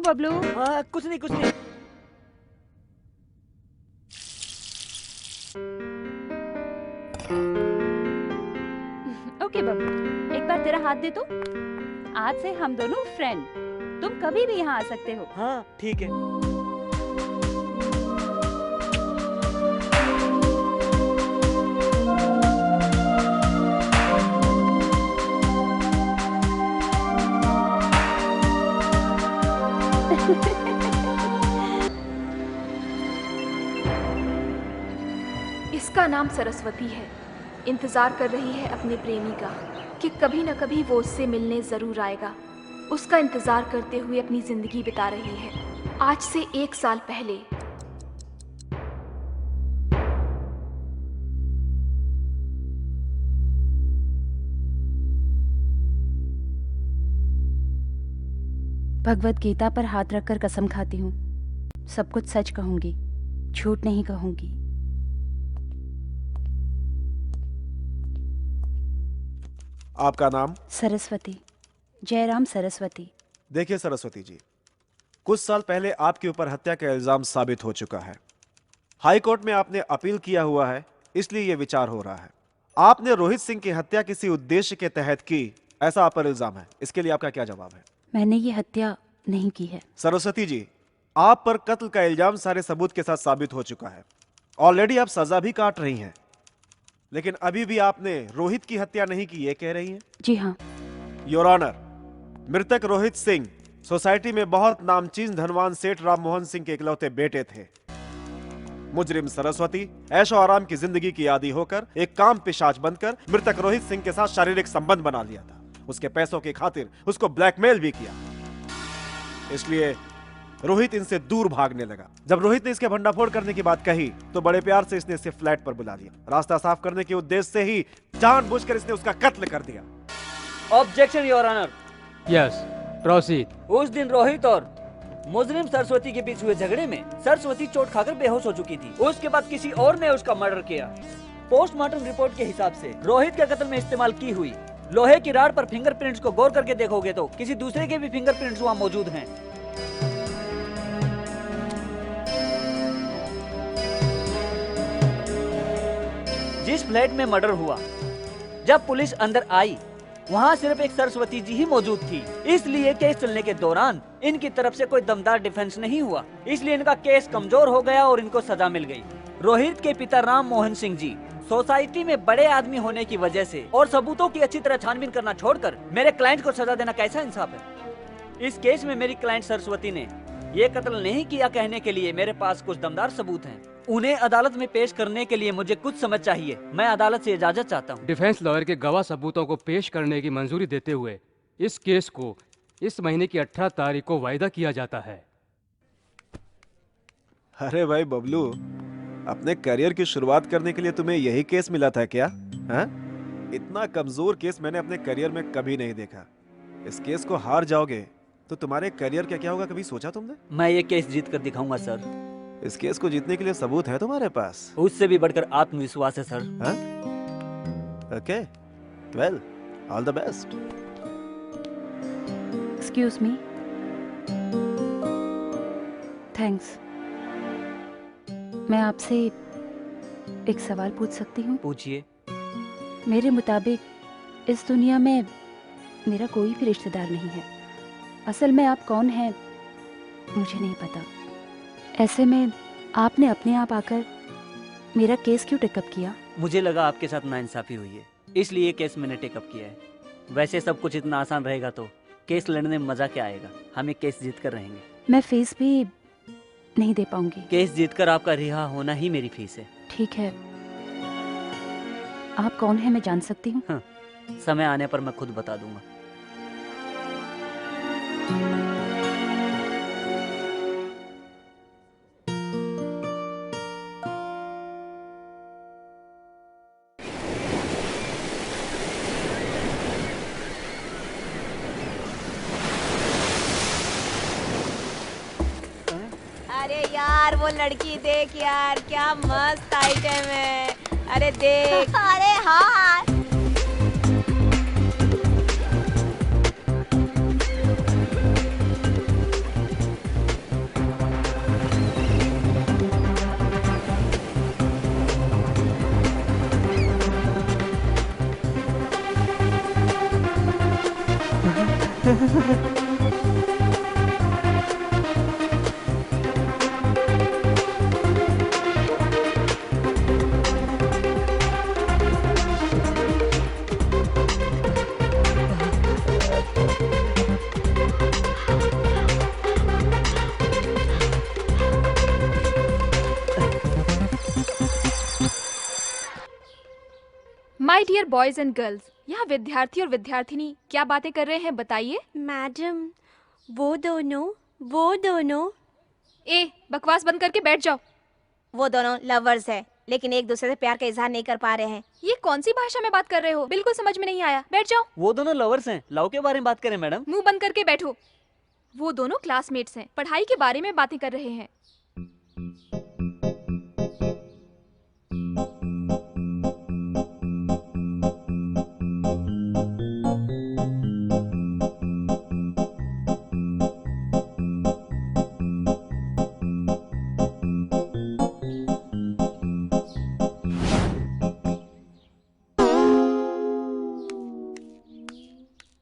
बबलू? हाँ, कुछ नहीं कुछ नहीं। ओके बबलू, एक बार तेरा हाथ दे तो। आज से हम दोनों फ्रेंड। तुम कभी भी यहाँ आ सकते हो। हाँ ठीक है। इसका नाम सरस्वती है। इंतजार कर रही है अपने प्रेमी का कि कभी न कभी वो उससे मिलने जरूर आएगा। उसका इंतजार करते हुए अपनी जिंदगी बिता रही है। आज से 1 साल पहले। भगवत गीता पर हाथ रखकर कसम खाती हूँ, सब कुछ सच कहूंगी, झूठ नहीं कहूंगी। आपका नाम? सरस्वती, जयराम सरस्वती। देखिए सरस्वती जी, कुछ साल पहले आपके ऊपर हत्या का इल्जाम साबित हो चुका है। हाई कोर्ट में आपने अपील किया हुआ है, इसलिए यह विचार हो रहा है। आपने रोहित सिंह की हत्या किसी उद्देश्य के तहत की, ऐसा आप पर इल्जाम है। इसके लिए आपका क्या जवाब है? मैंने ये हत्या नहीं की है। सरस्वती जी, आप पर कत्ल का इल्जाम सारे सबूत के साथ साबित हो चुका है। ऑलरेडी आप सजा भी काट रही हैं, लेकिन अभी भी आपने रोहित की हत्या नहीं की, ये कह रही हैं? जी हाँ। योर ऑनर, मृतक रोहित सिंह सोसाइटी में बहुत नामचीन धनवान सेठ राम मोहन सिंह के इकलौते बेटे थे। मुजरिम सरस्वती ऐशो आराम की जिंदगी की आदी होकर एक काम पिशाच बनकर मृतक रोहित सिंह के साथ शारीरिक संबंध बना लिया था। उसके पैसों की खातिर उसको ब्लैकमेल भी किया। इसलिए रोहित इनसे दूर भागने लगा। जब रोहित ने इसके भंडाफोड़ करने की बात कही तो बड़े प्यार से इसने इसे फ्लैट पर बुला लिया। रास्ता साफ करने के उद्देश्य से ही जानबूझकर इसने उसका कत्ल कर दिया। Objection your honour. Yes, proceed. उस दिन रोहित और मुजरिम सरस्वती के बीच हुए झगड़े में सरस्वती चोट खाकर बेहोश हो चुकी थी। उसके बाद किसी और ने उसका मर्डर किया। पोस्टमार्टम रिपोर्ट के हिसाब से रोहित के कत्ल में इस्तेमाल की हुई लोहे की राड पर फिंगरप्रिंट्स को गौर करके देखोगे तो किसी दूसरे के भी फिंगरप्रिंट्स वहाँ मौजूद हैं। जिस फ्लैट में मर्डर हुआ, जब पुलिस अंदर आई वहाँ सिर्फ एक सरस्वती जी ही मौजूद थी। इसलिए केस चलने के दौरान इनकी तरफ से कोई दमदार डिफेंस नहीं हुआ, इसलिए इनका केस कमजोर हो गया और इनको सजा मिल गई। रोहित के पिता राम मोहन सिंह जी सोसाइटी में बड़े आदमी होने की वजह से और सबूतों की अच्छी तरह छानबीन करना छोड़कर मेरे क्लाइंट को सजा देना कैसा इंसाफ है? इस केस में मेरी क्लाइंट सरस्वती ने ये कत्ल नहीं किया कहने के लिए मेरे पास कुछ दमदार सबूत हैं। उन्हें अदालत में पेश करने के लिए मुझे कुछ समय चाहिए। मैं अदालत से इजाजत चाहता हूँ। डिफेंस लॉयर के गवाह सबूतों को पेश करने की मंजूरी देते हुए इस केस को इस महीने की 18 तारीख को वायदा किया जाता है। अरे भाई बबलू, अपने करियर की शुरुआत करने के लिए तुम्हें यही केस मिला था क्या? हाँ? इतना कमजोर केस मैंने अपने करियर में कभी नहीं देखा। इस केस को हार जाओगे तो तुम्हारे करियर का क्या होगा, कभी सोचा तुमने? मैं ये केस जीत कर दिखाऊंगा सर। इस केस को जीतने के लिए सबूत है तुम्हारे पास? उससे भी बढ़कर आत्मविश्वास है sir. Okay, well, all the best. Excuse me. Thanks. मैं आपसे एक सवाल पूछ सकती हूँ? पूछिए। मेरे मुताबिक इस दुनिया में मेरा कोई भी रिश्तेदार नहीं है। असल में आप कौन हैं मुझे नहीं पता। ऐसे में आपने अपने आप आकर मेरा केस क्यों टेकअप किया? मुझे लगा आपके साथ नाइंसाफी हुई है, इसलिए केस मैंने टेकअप किया है। वैसे सब कुछ इतना आसान रहेगा तो केस लड़ने में मजा क्या आएगा? हमें केस जीत कर रहेंगे। मैं फीस भी नहीं दे पाऊंगी। केस जीतकर आपका रिहा होना ही मेरी फीस है। ठीक है, आप कौन है मैं जान सकती हूँ? हाँ, समय आने पर मैं खुद बता दूंगा। अरे यार वो लड़की देख यार, क्या मस्त आइटम है। अरे देख। अरे हाँ। My dear boys and girls, यहाँ विद्यार्थी और विद्यार्थिनी क्या बातें कर रहे हैं बताइए। मैडम, वो दोनों ए, बकवास बंद करके बैठ जाओ। वो दोनों लवर्स है, लेकिन एक दूसरे से प्यार का इजहार नहीं कर पा रहे हैं। ये कौन सी भाषा में बात कर रहे हो? बिल्कुल समझ में नहीं आया। बैठ जाओ। वो दोनों लवर्स हैं, लव के बारे में बात करें मैडम। मुंह बंद करके बैठो। वो दोनों क्लासमेट्स हैं, पढ़ाई के बारे में बातें कर रहे हैं।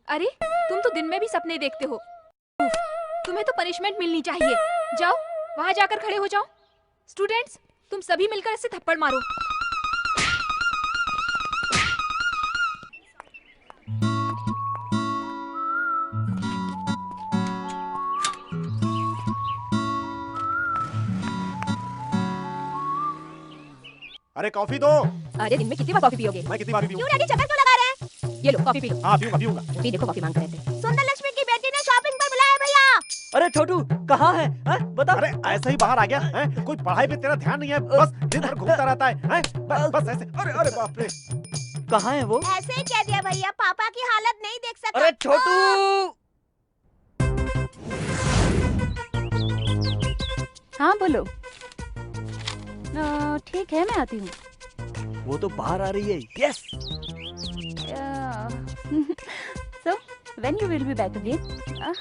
अरे, तुम तो दिन में भी सपने देखते हो। उफ, तुम्हें तो पनिशमेंट मिलनी चाहिए। जाओ, वहां जाकर खड़े हो जाओ। स्टूडेंट्स, तुम सभी मिलकर इसे थप्पड़ मारो। अरे कॉफी दो। अरे दिन में कितनी बार कॉफी पियोगे? मैं कितनी बार पीऊं? क्यों डैडी चक्कर क्यों लगा रहे हैं? ये लो कॉफी पी लो। हाँ पीऊंगा। अभी देखो कॉफी मांग रहे थे। सुंदर लक्ष्मी की बेटी ने शॉपिंग पर बुलाया भैया। अरे छोटू कहाँ है? बता। अरे ऐसे ही बाहर आ गया है? कोई पढ़ाई पे तेरा ध्यान नहीं है, बस दिन भर घूमता रहता है? बस ऐसे। अरे बाप रे। कहाँ है वो? ऐसे ही कह दिया भैया, पापा की हालत नहीं देख सकता। अरे छोटू। हाँ बोलो। ठीक है, मैं आती हूँ। वो तो बाहर आ रही है। Yes. So, when you will be back again? Oh,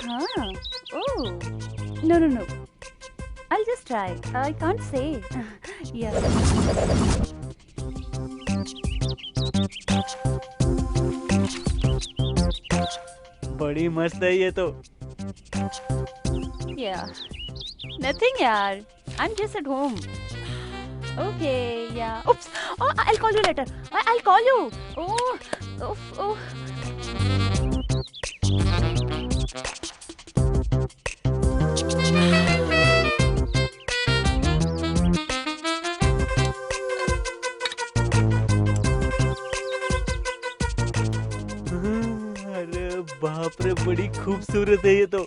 no. I'll just try. I can't say. Yeah. बड़ी मस्त है ये तो। Yeah. Nothing, yaar. I'm just at home. Okay, yeah. Oops. Oh, I'll call you later. I'll call you. Oh. अरे बाप रे, बड़ी खूबसूरत है ये तो।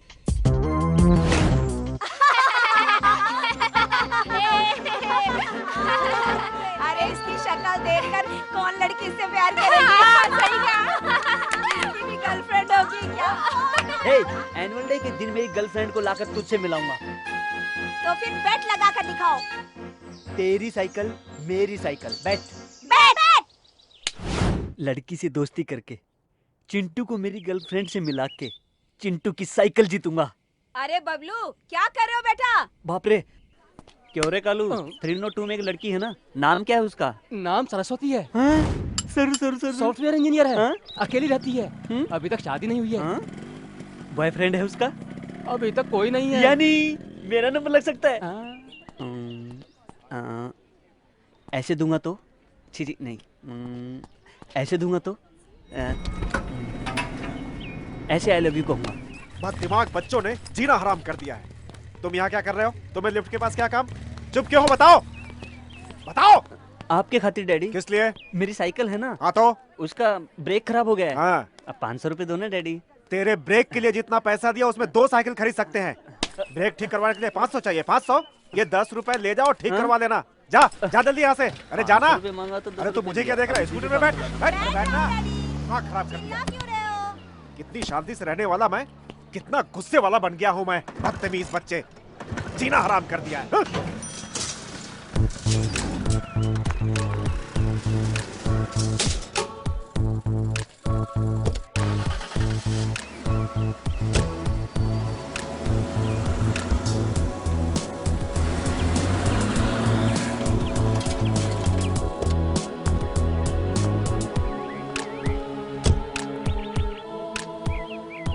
अरे इसकी शक्ल देखकर कौन लड़की से प्यार करेगी? सही कहा। इसकी गर्लफ्रेंड होगी क्या? एनुअल डे के दिन मेरी गर्लफ्रेंड को लाकर तुझसे मिलाऊंगा। तो फिर बेट लगा कर दिखाओ। तेरी साइकिल मेरी साइकिल, बैठ। लड़की से दोस्ती करके चिंटू को मेरी गर्लफ्रेंड से मिला के चिंटू की साइकिल जीतूंगा। अरे बबलू, क्या कर रहे हो बेटा? बाप रे। क्यों रे कालू? 302 में एक लड़की है ना, नाम क्या है उसका? नाम सरस्वती है। सर सॉफ्टवेयर इंजीनियर है। हाँ? अकेली रहती है। अभी तक शादी नहीं हुई है। बॉयफ्रेंड है उसका? अभी तक कोई नहीं है। यानी मेरा नंबर लग सकता है। ऐसे दूंगा तो छी नहीं। ऐसे दूंगा तो ऐसे आई लव यू कहूंगा। बस दिमाग बच्चों ने जीना हराम कर दिया है। तुम यहाँ क्या कर रहे हो? तुम्हें लिफ्ट के पास क्या काम? चुप क्यों हो? बताओ। आपके खातिर डैडी। किस लिए? मेरी साइकिल है ना। हाँ तो? उसका ब्रेक खराब हो गया है। हाँ। अब 500 रुपए दो ना डैडी। तेरे ब्रेक के लिए जितना पैसा दिया उसमें 2 साइकिल खरीद सकते हैं। ब्रेक ठीक करवाने के लिए 500 चाहिए। 500? ये 10 रुपए ले जाओ, ठीक करवा लेना। जा जल्दी यहाँ से। अरे जाना। अरे तू मुझे क्या देख रहा है? स्कूटर में बैठना। दिमाग खराब कर दिया। क्यों रहे हो? कितनी शांति से रहने वाला मैं, कितना गुस्से वाला बन गया हूँ मैं। बदतमीज बच्चे, जीना हराम कर दिया है।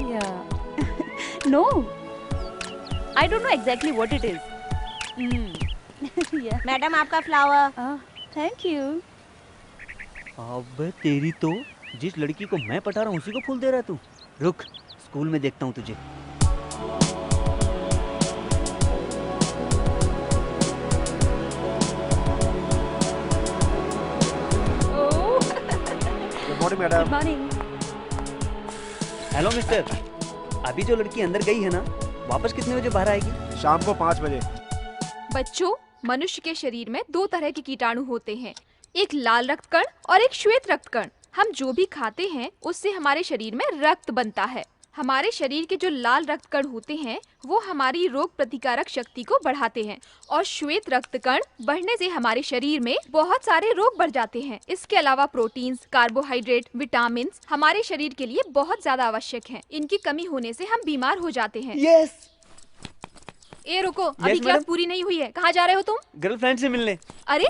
Yeah. No, I don't know exactly what it is. Yeah. Madam आपका फ्लावर। Thank you. अब तेरी तो, जिस लड़की को मैं पटा रहा हूँ उसी को फूल दे रहा है तू। रुक, स्कूल में देखता हूँ तुझे। Good morning madam. Good morning. Hello mister, अभी जो लड़की अंदर गई है ना, वापस कितने बजे बाहर आएगी? शाम को 5 बजे। बच्चों, मनुष्य के शरीर में 2 तरह के कीटाणु होते हैं, एक लाल रक्त कण और एक श्वेत रक्त कण। हम जो भी खाते हैं उससे हमारे शरीर में रक्त बनता है। हमारे शरीर के जो लाल रक्त कण होते हैं वो हमारी रोग प्रतिकारक शक्ति को बढ़ाते हैं और श्वेत रक्त कण बढ़ने से हमारे शरीर में बहुत सारे रोग बढ़ जाते हैं। इसके अलावा प्रोटीन्स, कार्बोहाइड्रेट, विटामिन हमारे शरीर के लिए बहुत ज्यादा आवश्यक हैं। इनकी कमी होने से हम बीमार हो जाते हैं। यस। ए रुको, अभी क्लास मैडम। पूरी नहीं हुई है, कहाँ जा रहे हो तुम? गर्लफ्रेंड से मिलने। अरे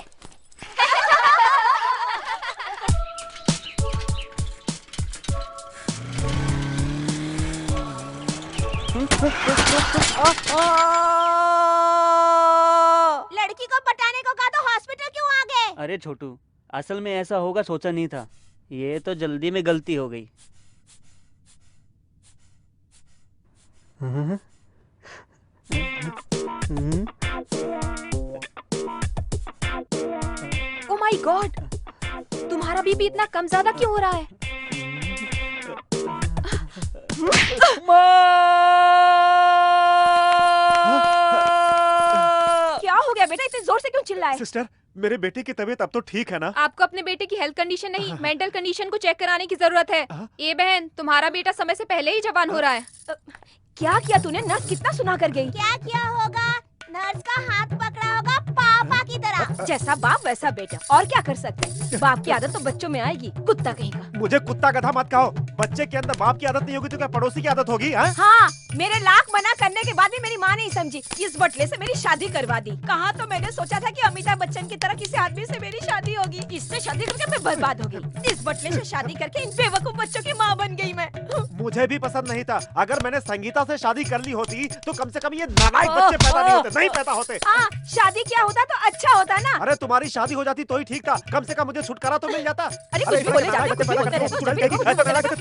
लड़की को पटाने को कहा तो हॉस्पिटल क्यों आ गए? अरे छोटू, असल में ऐसा होगा सोचा नहीं था, ये तो जल्दी में गलती हो गई। ओ माय गॉड, तुम्हारा बीपी इतना कम ज्यादा क्यों हो रहा है? क्या हो गया बेटा, इतने जोर से क्यों चिल्लाए? सिस्टर, मेरे बेटे की तबीयत अब तो ठीक है ना? आपको अपने बेटे की हेल्थ कंडीशन नहीं, मेंटल कंडीशन को चेक कराने की जरूरत है। ए बहन, तुम्हारा बेटा समय से पहले ही जवान हो रहा है। क्या किया तूने? नर्स कितना सुना कर गई। क्या किया होगा? नर्स का हाथ पकड़ा होगा पापा की तरह। जैसा बाप वैसा बेटा, और क्या कर सकते हैं? बाप की आदत तो बच्चों में आएगी, कुत्ता कहीं का। मुझे कुत्ता गधा मत कहो। बच्चे के अंदर बाप की आदत नहीं होगी तो क्या पड़ोसी की आदत होगी? हाँ? हाँ, मेरे लाख मना करने के बाद भी मेरी माँ नहीं समझी, इस बटले से मेरी शादी करवा दी। कहाँ तो मैंने सोचा था कि अमिताभ बच्चन की तरह किसी आदमी से मेरी शादी होगी, इससे शादी करके मैं बर्बाद हो गई। इस बटले से शादी करके इन बेवकूफ बच्चों की माँ बन गई मैं। मुझे भी पसंद नहीं था। अगर मैंने संगीता से शादी कर ली होती तो कम से कम ये नालायक बच्चे पैदा नहीं होते, नहीं पैदा होते। हाँ, शादी क्या होता तो अच्छा होता ना। अरे तुम्हारी शादी हो जाती तो ही ठीक था, कम से कम मुझे छुटकारा तो मिल जाता। अरे कुछ भी बोले जाते हो, कुछ भी बोलते रहते हो, कुछ भी बोलते रहते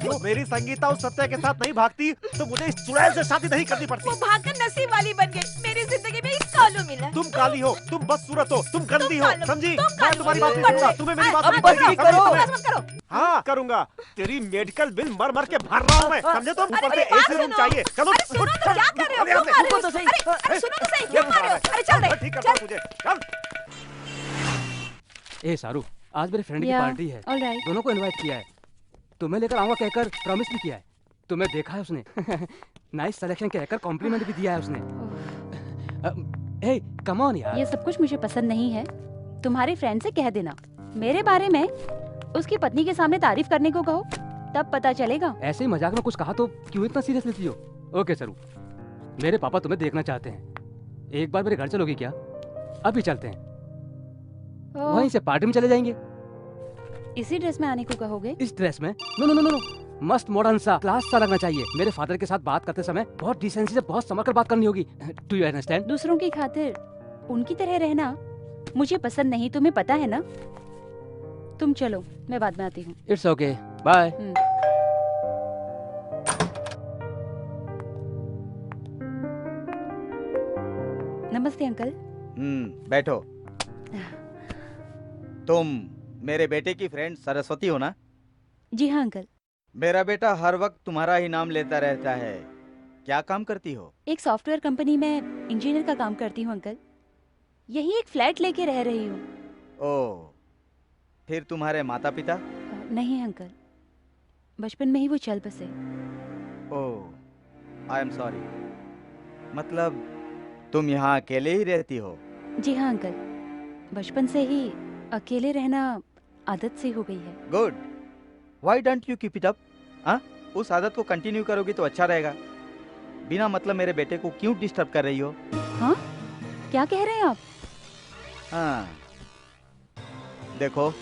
हो। मेरी संगीता उस सत्य के साथ नहीं भागती तो मुझे इस चुड़ैल से शादी नहीं करनी पड़ती। वो भागकर नसीब वाली बन गई, मेरी जिंदगी में एक कालू मिला। तुम काली हो, तुम बदसूरत हो, तुम गंदी हो, समझी? तुम मैं तुम्हारी बात नहीं सुनूंगा, तुम्हें मेरी बात सुननी पड़ेगी, समझी तुम्हें? हाँ करूंगा, तेरी मेडिकल बिल मर मर के भर रहा हूँ मैं, समझे तुम? ऊपर से एसी रूम चाहिए। चलो सुनो तो क्या कर रहे हो? रुको तो सही। अरे सुनो तो सही, क्यों कर रहे हो? अरे चल रहे, ठीक करता हूँ तुझे, चल। ए सारू, आज मेरे फ्रेंड की Yeah, पार्टी है, all right. दोनों को इनवाइट किया है। तुम्हें लेकर आऊंगा कहकर प्रॉमिस भी किया है। तुम्हें देखा है उसने। नाइस सिलेक्शन कहकर कॉम्प्लीमेंट भी दिया है उसने। हे कम ऑन यार। ये सब कुछ मुझे पसंद नहीं है। तुम्हारे फ्रेंड से कह देना मेरे बारे में उसकी पत्नी के सामने तारीफ करने को कहो, तब पता चलेगा। ऐसे ही मजाक में कुछ कहा तो क्यों इतना सीरियस लेती हो? ओके सरू, मेरे पापा तुम्हें देखना चाहते हैं। एक बार मेरे घर चलोगी क्या? अभी चलते हैं, वहीं से पार्टी में चले जाएंगे। इसी ड्रेस में आने को कहोगे? इस ड्रेस में? No no no no no, मस्त मॉडर्न सा, क्लास सा लगना चाहिए। मेरे फादर के साथ बात करते समय बहुत डिसेंसी से, बहुत संभल कर बात करनी होगी। Do you understand? दूसरों की खातिर उनकी तरह रहना मुझे पसंद नहीं, तुम्हें पता है ना। तुम चलो, मैं बाद में आती हूँ। It's okay, bye. नमस्ते अंकल। बैठो। तुम मेरे बेटे की फ्रेंड सरस्वती हो ना? जी हाँ अंकल। मेरा बेटा हर वक्त तुम्हारा ही नाम लेता रहता है। क्या काम करती हो? एक सॉफ्टवेयर कंपनी में इंजीनियर का काम करती हूँ अंकल। यही एक फ्लैट लेके रह रही हूँ। ओह, फिर तुम्हारे माता पिता? नहीं अंकल, बचपन में ही वो चल बसे। ओह, आई एम सॉरी। मतलब तुम यहाँ अकेले ही रहती हो? जी हाँ अंकल, बचपन से ही अकेले रहना आदत सी हो गई है। Good, why don't you keep it up? हाँ, उस आदत को कंटिन्यू करोगी तो अच्छा रहेगा। बिना मतलब मेरे बेटे को क्यों डिस्टर्ब कर रही हो? हाँ, क्या कह रहे हैं आप? हाँ, देखो,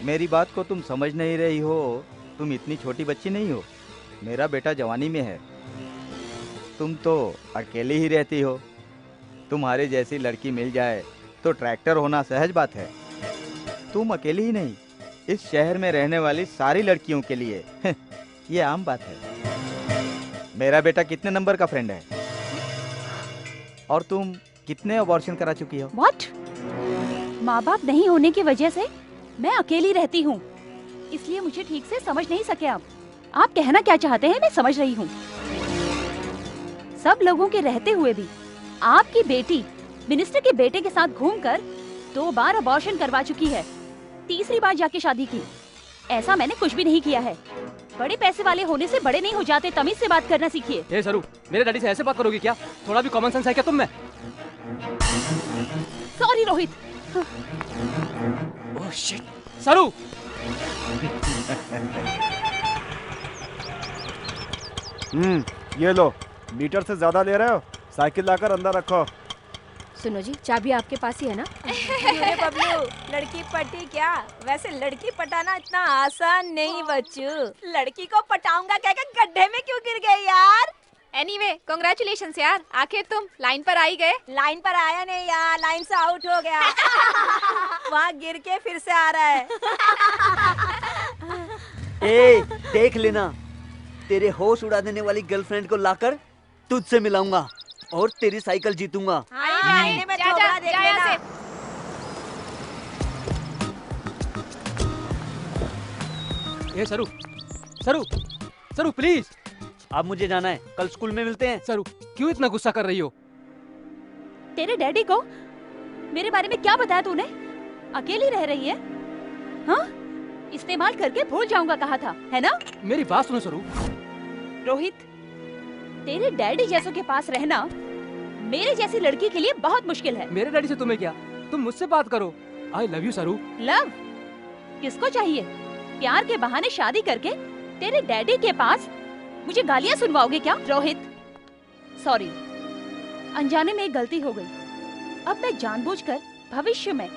मेरी बात को तुम समझ नहीं रही हो। तुम इतनी छोटी बच्ची नहीं हो। मेरा बेटा जवानी में है, तुम तो अकेली ही रहती हो। तुम्हारे जैसी लड़की मिल जाए तो ट्रैक्टर होना सहज बात है। तुम अकेली ही नहीं, इस शहर में रहने वाली सारी लड़कियों के लिए ये आम बात है। मेरा बेटा कितने नंबर का फ्रेंड है? और तुम कितने अबॉर्शन करा चुकी हो? व्हाट? माँ बाप नहीं होने की वजह से मैं अकेली रहती हूँ, इसलिए मुझे ठीक से समझ नहीं सके आप कहना क्या चाहते हैं मैं समझ रही हूँ। सब लोगों के रहते हुए भी आपकी बेटी मिनिस्टर के बेटे के साथ घूमकर 2 बार अबॉर्शन करवा चुकी है, तीसरी बार जाके शादी की। ऐसा मैंने कुछ भी नहीं किया है। बड़े पैसे वाले होने से बड़े नहीं हो जाते, तमीज से बात करना सीखिए। ए सरू, मेरे डैडी से ऐसे बात करोगी क्या? थोड़ा भी कॉमन सेंस है क्या तुम में? सॉरी रोहित। ओह शिट, सरू। ये लो, मीटर से ज्यादा ले रहे हो, साइकिल लाकर अंदर रखो। सुनो जी, चाबी आपके पास ही है ना? अरे बबलू, लड़की पटी क्या? वैसे लड़की पटाना इतना आसान नहीं बच्चू। लड़की को पटाऊंगा कहकर गड्ढे में क्यों गिर गए यार? एनीवे, कांग्रेचुलेशंस यार, आखिर तुम लाइन पर आई गए। लाइन पर आया नहीं यार, लाइन से आउट हो गया। वहाँ गिर के फिर से आ रहा है। ए, देख लेना, तेरे होश उड़ा देने वाली गर्लफ्रेंड को लाकर तुझसे मिलाऊंगा और तेरी साइकिल जीतूंगा। आईने में थोबड़ा देख लेना। ए सरू, सरू, सरू प्लीज। अब मुझे जाना है, कल स्कूल में मिलते हैं। सरू, क्यों इतना गुस्सा कर रही हो? तेरे डैडी को मेरे बारे में क्या बताया तूने? अकेली रह रही है? हाँ? इस्तेमाल करके भूल जाऊंगा कहा था, है ना? मेरी बात सुनो सरू। रोहित, तेरे डैडी जैसों के पास रहना मेरे जैसी लड़की के लिए बहुत मुश्किल है। मेरे डैडी से तुम्हें क्या? तुम मुझसे बात करो। आई लव यू सरू। लव? किसको चाहिए? प्यार के बहाने शादी करके तेरे डैडी के पास मुझे गालियां सुनवाओगे क्या? रोहित, सॉरी, अनजाने में एक गलती हो गई। अब मैं जानबूझकर भविष्य में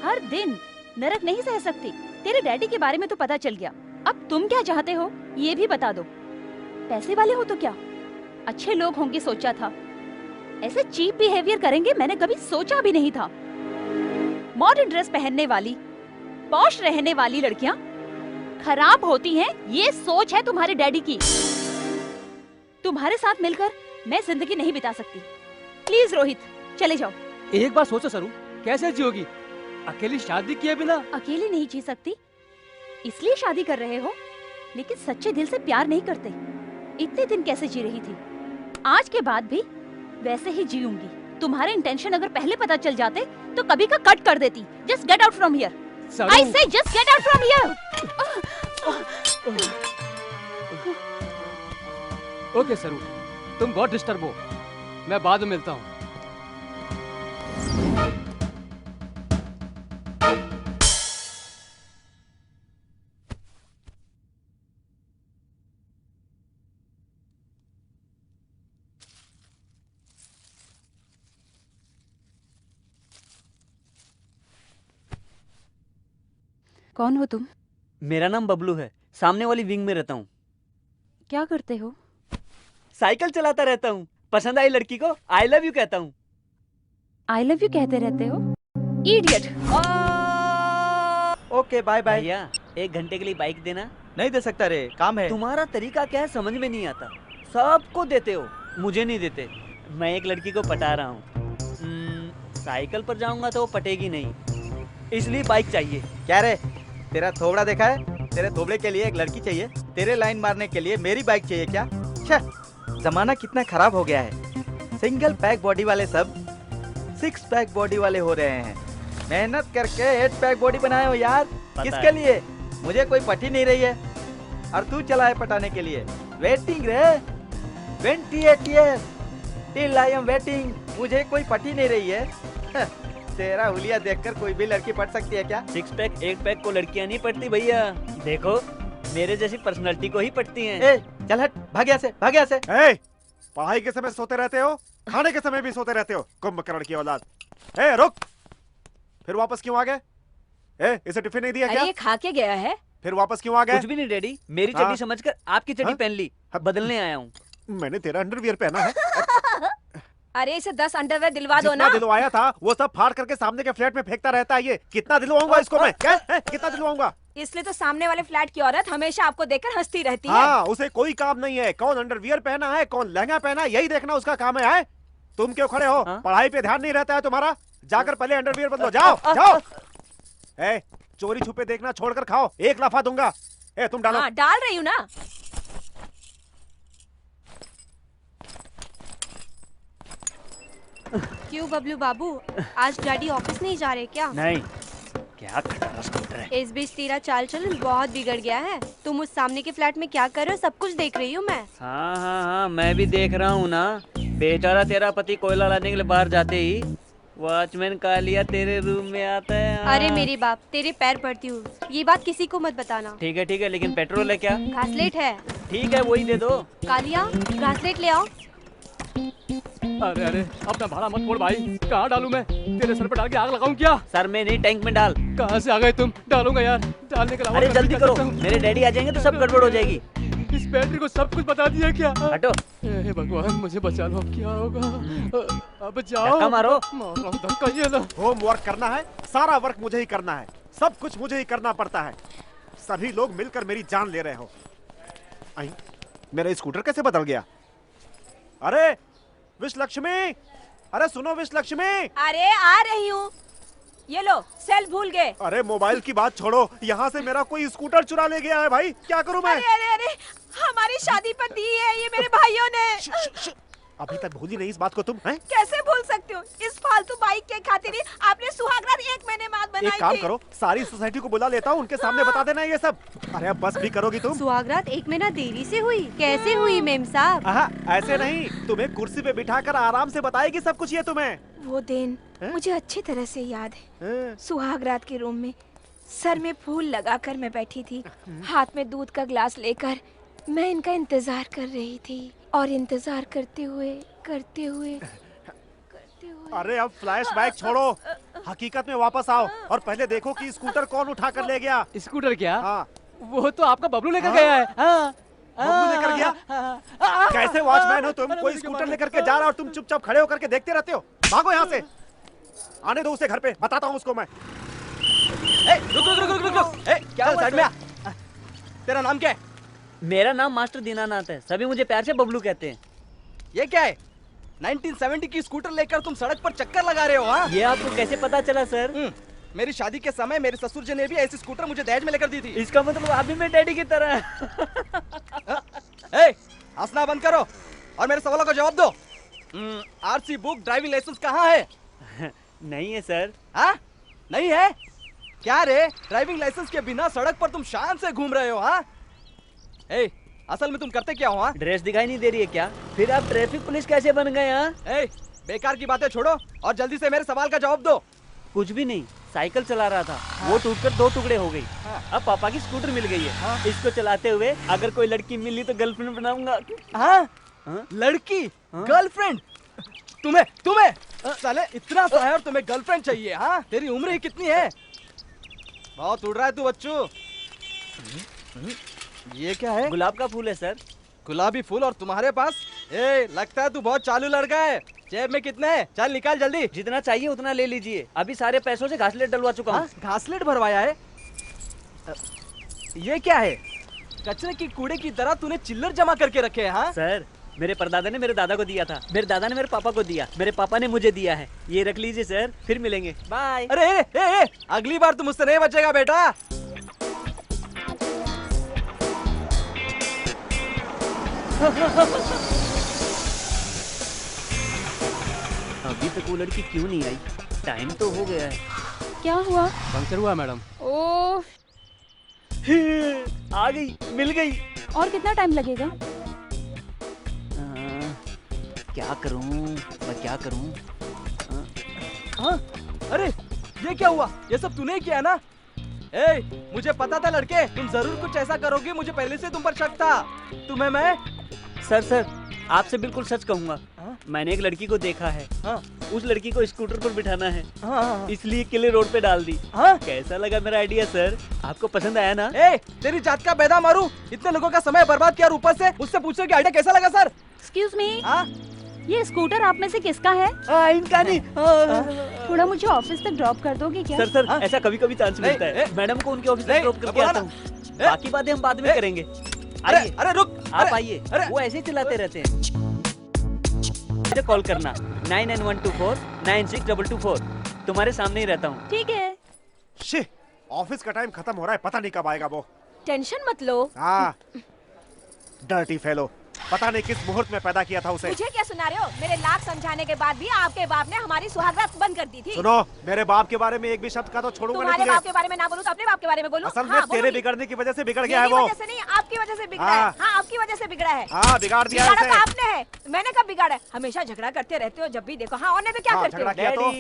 हर दिन नरक नहीं सह सकती। तेरे डैडी के बारे में तो पता चल गया, अब तुम क्या चाहते हो ये भी बता दो। पैसे वाले हो तो क्या? अच्छे लोग होंगे सोचा था, ऐसे चीप बिहेवियर करेंगे मैंने कभी सोचा भी नहीं था। मॉडर्न ड्रेस पहनने वाली, पॉश रहने वाली लड़कियां खराब होती हैं, ये सोच है तुम्हारे डैडी की। तुम्हारे साथ मिलकर मैं जिंदगी नहीं बिता सकती। प्लीज रोहित, चले जाओ। एक बार सोचो सरू, कैसे जियोगी अकेली शादी किए बिना? अकेली नहीं जी सकती, इसलिए शादी कर रहे हो, लेकिन सच्चे दिल से प्यार नहीं करते। इतने दिन कैसे जी रही थी? आज के बाद भी वैसे ही जीऊंगी। तुम्हारे इंटेंशन अगर पहले पता चल जाते तो कभी का कट कर देती। Just get out from here. I say just get out from here. Okay Saru, तुम बहुत डिस्टर्ब हो, मैं बाद में मिलता हूँ। कौन हो तुम? मेरा नाम बबलू है, सामने वाली विंग में रहता हूँ। क्या करते हो? साइकिल चलाता रहता हूँ। पसंद आई लड़की को आई लव यू कहता हूँ। आई लव यू कहते रहते हो? इडियट। Okay bye bye. भैया, 1 घंटे के लिए बाइक देना। नहीं दे सकता रे, काम है। तुम्हारा तरीका क्या है समझ में नहीं आता। सबको देते हो, मुझे नहीं देते। मैं एक लड़की को पटा रहा हूँ। साइकिल पर जाऊंगा तो वो पटेगी नहीं, इसलिए बाइक चाहिए। क्या रे, तेरा थोबड़ा देखा है? तेरे थोबड़े के लिए एक लड़की चाहिए, तेरे लाइन मारने के लिए मेरी बाइक चाहिए क्या? जमाना कितना खराब हो गया है। सिंगल पैक बॉडी वाले सब 6 पैक बॉडी वाले हो रहे हैं। मेहनत करके 8 पैक बॉडी बनाए हो यार। किसके लिए? मुझे कोई पटी नहीं रही है और तू चला है पटाने के लिए। वेटिंग रे, 28 years till I am waiting। मुझे कोई पटी नहीं रही है। तेरा हुलिया देखकर कोई भी लड़की पट सकती है क्या? 6 पैक 8 पैक को लड़कियां नहीं पटती भैया। देखो, मेरे जैसी पर्सनालिटी को ही पटती हैं। ए, चल हट, भाग यहाँ से, भाग यहाँ से। ए, पढ़ाई के समय सोते रहते हो, खाने के समय भी सोते रहते हो, कुंभकर्ण की औलाद। ए रुक, फिर वापस क्यों आ गए? ए, इसे टिफिन नहीं दिया क्या? अरे ये खा के गया है, फिर वापस क्यों आ गए? कुछ भी नहीं डैडी, मेरी हाँ? चड्डी समझकर आपकी चड्डी हाँ? पहन ली, बदलने आया हूँ। मैंने तेरा अंडरवियर पहना है। अरे इसे 10 अंडरवेयर दिलवा दो जितना ना। दिलवाया था वो सब फाड़ करके सामने के फ्लैट में फेंकता रहता है ये। कितना दिलवाऊंगा इसको मैं? क्या है? कितना दिलवाऊंगा? इसलिए तो सामने वाले फ्लैट की औरत हमेशा आपको देखकर हंसती रहती है। हाँ, उसे कोई काम नहीं है कौन अंडरवियर पहना है, कौन लहंगा पहना है, यही देखना उसका काम है। तुम क्यों खड़े हो? हाँ? पढ़ाई पे ध्यान नहीं रहता है तुम्हारा? जाकर पहले अंडरवियर बदलो, जाओ जाओ। ए, चोरी छुपे देखना छोड़कर खाओ, एक लफा दूंगा। ए, तुम डालो। हाँ, डाल रही हूँ ना। क्यों बबलू बाबू, आज डैडी ऑफिस नहीं जा रहे क्या? नहीं, क्या खटारा स्कूटर है। इस बीच तेरा चाल चलन बहुत बिगड़ गया है। तुम उस सामने के फ्लैट में क्या कर रहे हो सब कुछ देख रही हूँ मैं। हाँ हाँ हाँ, मैं भी देख रहा हूँ ना। बेचारा तेरा पति कोयला लाने के लिए बाहर जाते ही वॉचमैन कालिया तेरे रूम में आता है। अरे मेरे बाप, तेरे पैर पड़ती हूँ, ये बात किसी को मत बताना। ठीक है, लेकिन पेट्रोल है क्या? घासलेट है। ठीक है, वही दे दो। कालिया, घासलेट ले आओ। अरे अरे, अपना भाड़ा मत मोड़ भाई। कहाँ डालूं मैं? तेरे सर पर डाल के आग लगाऊं क्या? सर में नहीं, टैंक में डाल। कहाँ से आ गए तुम? डालूंगा यार, डालने के अलावा अरे मैं भी जल्दी कर करो, सकता हूं। मेरे डैडी आ जाएंगे तो सब गड़बड़ हो जाएगी। इस बैटरी को सब कुछ बता दिया क्या? हटो। हे भगवान, मुझे बचा लो, अब क्या होगा? अब जाओ। धक्का मारो। मार रहा हूं धक्का, ये लो। होमवर्क करना है, सारा वर्क मुझे ही करना है, सब कुछ मुझे ही करना पड़ता है। सभी लोग मिलकर मेरी जान ले रहे हो। आई, मेरा स्कूटर कैसे बदल गया? अरे विश लक्ष्मी, अरे सुनो विश लक्ष्मी। अरे आ रही हूँ। ये लो, सेल भूल गए। अरे मोबाइल की बात छोड़ो, यहाँ से मेरा कोई स्कूटर चुरा ले गया है भाई, क्या करूँ मैं? अरे हमारी शादी पर दी है ये मेरे भाइयों ने। अभी तक भूली नहीं इस बात को तुम हैं? कैसे भूल सकते हो? इस फालतू बाइक के खातिर ही आपने सुहागरात 1 महीने बाद बनाई एक काम थी। करो, सारी सोसाइटी को बुला लेता हूँ, उनके सामने बता देना ये सब। अरे अब बस भी करोगी तुम? सुहागरात 1 महीना देरी से हुई? कैसे हुई मेम साहब? ऐसे नहीं, तुम्हें कुर्सी पे बिठाकर आराम से बताएगी सब कुछ ये तुम्हें। वो दिन मुझे अच्छी तरह से याद है। सुहागरात के रूम में सर में फूल लगाकर मैं बैठी थी, हाथ में दूध का ग्लास लेकर मैं इनका इंतजार कर रही थी और इंतजार करते हुए अरे अब फ्लैशबैक छोड़ो, हकीकत में वापस आओ और पहले देखो कि स्कूटर कौन उठा कर ले गया। स्कूटर क्या? हाँ, वो तो आपका बबलू लेकर गया है। हाँ। बबलू लेकर गया? कैसे वॉचमैन हो तुम? कोई स्कूटर लेकर के जा रहा और तुम चुपचाप खड़े होकर के देखते रहते हो। भागो यहाँ से, आने दो उसे घर पे, बताता हूँ उसको मैं। रुक। क्या साइड में आ। तेरा नाम क्या है? मेरा नाम मास्टर दीनानाथ है, सभी मुझे प्यार से बबलू कहते हैं। ये क्या है? 1970 की स्कूटर लेकर तुम सड़क पर चक्कर लगा रहे हो? हाँ, ये आपको कैसे पता चला सर? मेरी शादी के समय मेरे ससुर जी ने भी ऐसी स्कूटर मुझे दहेज में लेकर दी थी। इसका मतलब आप भी मेरे डैडी की तरह है। हंसना बंद करो और मेरे सवालों का जवाब दो। आरसी बुक, ड्राइविंग लाइसेंस कहाँ है? नहीं है सर। हाँ, नहीं है? क्या रे, ड्राइविंग लाइसेंस के बिना सड़क पर तुम शान से घूम रहे हो? हाँ, असल में तुम करते क्या हो? हाँ, ड्रेस दिखाई नहीं दे रही है क्या? फिर आप ट्रैफिक पुलिस कैसे बन गए? हाँ, बेकार की बातें छोड़ो और जल्दी से मेरे सवाल का जवाब दो। कुछ भी नहीं, साइकिल चला रहा था, वो टूटकर 2 टुकड़े हो गई। अब पापा की स्कूटर मिल गई है। इसको चलाते हुए अगर कोई लड़की मिली तो गर्लफ्रेंड बनाऊंगा। लड़की? गर्लफ्रेंड? तुम्हें साले इतना सा है और तुम्हें गर्लफ्रेंड चाहिए? हाँ, तेरी उम्र ही कितनी है? बहुत उड़ रहा है तू बच्चू। ये क्या है? गुलाब का फूल है सर। गुलाबी फूल और तुम्हारे पास? लगता है तू बहुत चालू लड़का है। जेब में कितने है? चल निकाल जल्दी। जितना चाहिए उतना ले लीजिए, अभी सारे पैसों से घासलेट डलवा चुका हूँ। घासलेट भरवाया है? ये क्या है? कचरे की कूड़े की तरह तूने चिल्लर जमा करके रखे हैं? हाँ सर, मेरे परदादा ने मेरे दादा को दिया था, मेरे दादा ने मेरे पापा को दिया, मेरे पापा ने मुझे दिया है। ये रख लीजिए सर, फिर मिलेंगे, बाय। अरे अगली बार तुम मुझसे नहीं बचेगा बेटा। अभी तक वो लड़की क्यों नहीं आई? टाइम तो हो गया है। क्या हुआ? पंक्चर हुआ मैडम। ओह, आ गई, मिल गई। और कितना टाइम लगेगा? क्या करूं, मैं क्या करूं? अरे ये क्या हुआ? ये सब तूने किया ना? मुझे पता था लड़के, तुम जरूर कुछ ऐसा करोगे, मुझे पहले से तुम पर शक था। तुम्हें मैं सर आपसे बिल्कुल सच कहूंगा, मैंने एक लड़की को देखा है। उस लड़की को स्कूटर पर बिठाना है, इसलिए किले रोड पे डाल दी। कैसा लगा मेरा आइडिया सर? आपको पसंद आया ना? तेरी जात का पैदा मारू, इतने लोगों का समय बर्बाद किया और ऊपर से मुझसे पूछो कि आइडिया कैसा लगा सर? एक्सक्यूज मी, ये स्कूटर आप में से किसका है? इनका नहीं। थोड़ा मुझे ऑफिस तक ड्रॉप कर दोगे क्या? सर ऐसा कभी कभी चांस मिलता है, मैडम को उनके ऑफिस तक ड्रॉप करके आता हूँ। बाकी बातें हम बाद में करेंगे। अरे रुक, आप आइए। वो ऐसे ही चिल्लाते रहते हैं। मुझे कॉल करना 9912496224। तुम्हारे सामने ही रहता हूँ। ठीक है। शिट, ऑफिस का टाइम खत्म हो रहा है, पता नहीं कब आएगा वो। टेंशन मत लो। हाँ, डर्टी फेलो, पता नहीं किस मुहूर्त में पैदा किया था उसे। मुझे क्या सुना रहे हो? मेरे लाख समझाने के बाद भी आपके बाप ने हमारी सुहागरात बंद कर दी थी। सुनो, मेरे बाप के बारे में एक भी शब्द का तो छोड़ूंगा नहीं तुम्हारे तुझे। बाप के बारे में ना बोलूं तो अपने बाप के बारे में बोलूं? असल में तेरे बिगड़ने की वजह से बिगड़ गया है वो। मेरी वजह से नहीं, आपकी वजह से बिगड़ा है। हाँ, आपकी वजह से बिगड़ा है। हाँ, बिगाड़ दिया है बिगाड़ा उसे। तो आपने है, मैंने कब बिगाड़ा है? हमेशा झगड़ा करते रहते हो जब भी देखो। हाँ, और नहीं तो क्या करते झगड़ा किया हो?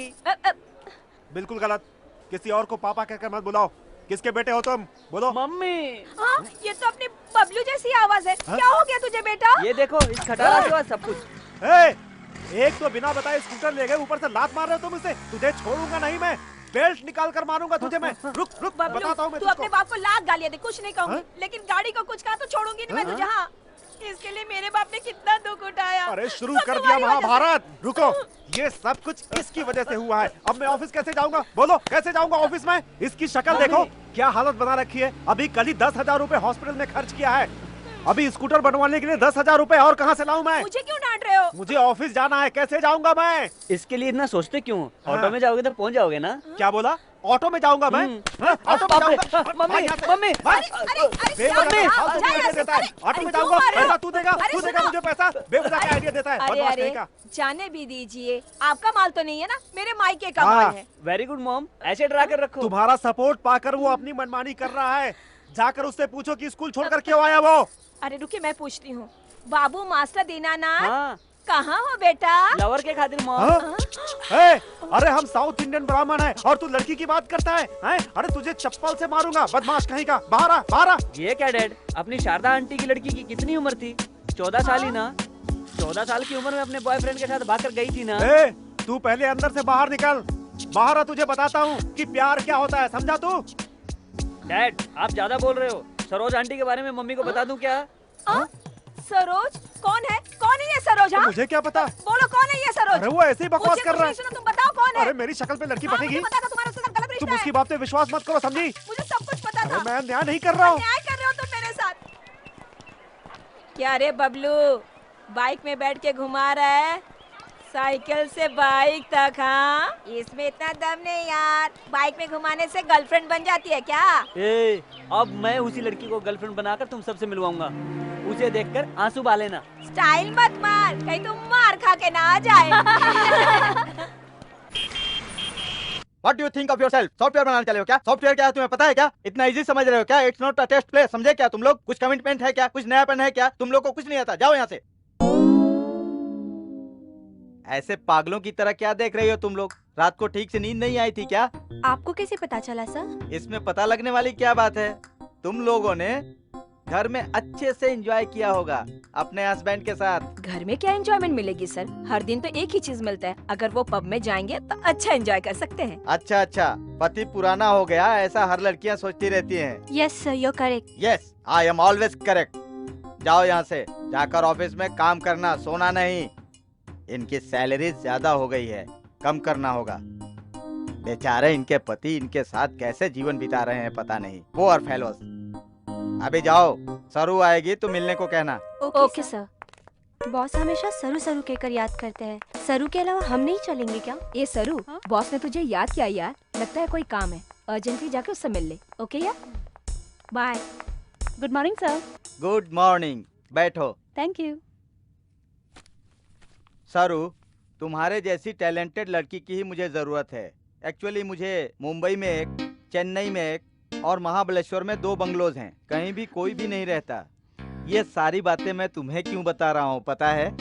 बिल्कुल गलत। किसी और को पापा कहकर मत बुलाओ। किसके बेटे हो तुम? बोलो। मम्मी। हाँ, ये तो अपनी बबलू जैसी आवाज है। क्या हो गया तुझे बेटा? ये देखो, इस खटारा के बाद सब कुछ। एक तो बिना बताए स्कूटर ले गए, ऊपर से लात मार रहे हो तुम इसे। तुझे छोड़ूंगा नहीं मैं, बेल्ट निकाल कर मारूंगा तुझे मैं। रुक बताता हूँ मैं तू तुझको। अपने बाप को लाख गालियां दे, कुछ नहीं कहूंगी, लेकिन गाड़ी को कुछ कहा तो छोड़ूंगी नहीं मैं तुझे। हाँ, इसके लिए मेरे बाप ने कितना दुख उठाया। अरे शुरू कर दिया महाभारत। रुको, ये सब कुछ इसकी वजह से हुआ है। अब मैं ऑफिस कैसे जाऊंगा? बोलो, कैसे जाऊंगा ऑफिस में? इसकी शक्ल देखो, क्या हालत बना रखी है। अभी कल ही 10,000 रुपए हॉस्पिटल में खर्च किया है। अभी स्कूटर बनवाने के लिए 10,000 रुपए और कहाँ से लाऊं मैं? मुझे क्यों डांट रहे हो? मुझे ऑफिस जाना है, कैसे जाऊंगा मैं? इसके लिए इतना सोचते क्यों? ऑटो में जाओगे तो पहुंच जाओगे ना। क्या बोला? ऑटो में जाऊंगा मैं? ऑटो में जाऊंगा? मम्मी देता है। ऑटो में जाऊंगा, पैसा तू देगा मुझे पैसा। बेवजह का आइडिया देता है। अरे जाने भी दीजिए, आपका माल तो नहीं है ना, मेरे मायके का माल है। वेरी गुड मॉम, ऐसे डरा कर रखो। तुम्हारा सपोर्ट पाकर वो अपनी मनमानी कर रहा है। जाकर उससे पूछो कि स्कूल छोड़कर क्यों आया वो। अरे रुकिए, मैं पूछती हूँ। बाबू मास्टर दीनानाथ कहाँ हो बेटा? लवर के खातिर मॉम। अरे हम साउथ इंडियन ब्राह्मण हैं और तू लड़की की बात करता है? अरे तुझे चप्पल से मारूंगा, बदमाश कहीं का। बाहर आ। ये क्या डैड, अपनी शारदा आंटी की लड़की की कितनी उम्र थी? 14 साल ही ना। 14 साल की उम्र में अपने बॉयफ्रेंड के साथ भाग कर गई थी ना। तू पहले अंदर से बाहर निकल। बाहर आ, तुझे बताता हूँ कि प्यार क्या होता है, समझा तू? डैड, आप ज्यादा बोल रहे हो। सरोज आंटी के बारे में मम्मी को बता दूं क्या? सरोज? कौन है ये सरोज? हाँ, मुझे क्या पता। बोलो कौन है ये सरोज? अरे वो ऐसे ही बकवास कर रहा है। तुम बताओ कौन है? अरे मेरी शक्ल पे लड़की पटेगी। मुझे पता था तुम्हारा उसके साथ गलत रिश्ता तुम उसकी बात पे विश्वास मत करो, समझी? मुझे सब कुछ पता था। मैं न्याय नहीं कर रहा हूँ। न्याय कर रहे हो तुम मेरे साथ। क्या रे बबलू, बाइक में बैठ के घुमा रहा है? साइकिल से बाइक तक? हाँ, इसमें इतना दम नहीं यार। बाइक में घुमाने से गर्लफ्रेंड बन जाती है क्या? अब मैं उसी लड़की को गर्लफ्रेंड बनाकर तुम सबसे मिलवाऊंगा। उसे देखकर आंसू बहा लेना। स्टाइल मत मार, कहीं तुम मार खा के ना आ जाए। What do you think of yourself? Software बनाने चले हो क्या? सॉफ्टवेयर क्या है तुम्हें पता है क्या? इतना इजी समझ रहे हो क्या? It's not a test play, समझे क्या तुम लोग? कुछ कमिटमेंट है क्या? कुछ नयापन है क्या? तुम लोग को कुछ नहीं आता, जाओ यहाँ से। ऐसे पागलों की तरह क्या देख रही हो तुम लोग? रात को ठीक से नींद नहीं आई थी क्या? आपको कैसे पता चला सर? इसमें पता लगने वाली क्या बात है? तुम लोगों ने घर में अच्छे से एंजॉय किया होगा अपने हस्बैंड के साथ। घर में क्या एंजॉयमेंट मिलेगी सर? हर दिन तो एक ही चीज मिलता है। अगर वो पब में जाएंगे तो अच्छा एंजॉय कर सकते हैं। अच्छा, पति पुराना हो गया ऐसा हर लड़कियां सोचती रहती हैं। Yes sir, you correct. Yes, I am always correct. जाओ यहाँ से, जाकर ऑफिस में काम करना, सोना नहीं। इनकी सैलरी ज्यादा हो गई है, कम करना होगा। बेचारे इनके पति इनके साथ कैसे जीवन बिता रहे हैं पता नहीं। Poor fellows. अभी जाओ, सरू आएगी तो मिलने को कहना। Okay sir. बॉस हमेशा सरू सरू कहकर याद करते हैं। सरू के अलावा हम नहीं चलेंगे क्या? ये सरू, बॉस ने तुझे याद किया यार। लगता है कोई काम है, अर्जेंटली जाकर उससे मिल ले। ओके यार, bye. Good morning sir. Good morning, बैठो। Thank you. सरू, तुम्हारे जैसी टैलेंटेड लड़की की ही मुझे जरूरत है। एक्चुअली मुझे मुंबई में एक, चेन्नई में एक और महाबलेश्वर में 2 बंगलोज हैं। कहीं भी कोई भी नहीं रहता। ये सारी बातें मैं तुम्हें क्यों बता रहा हूँ पता है?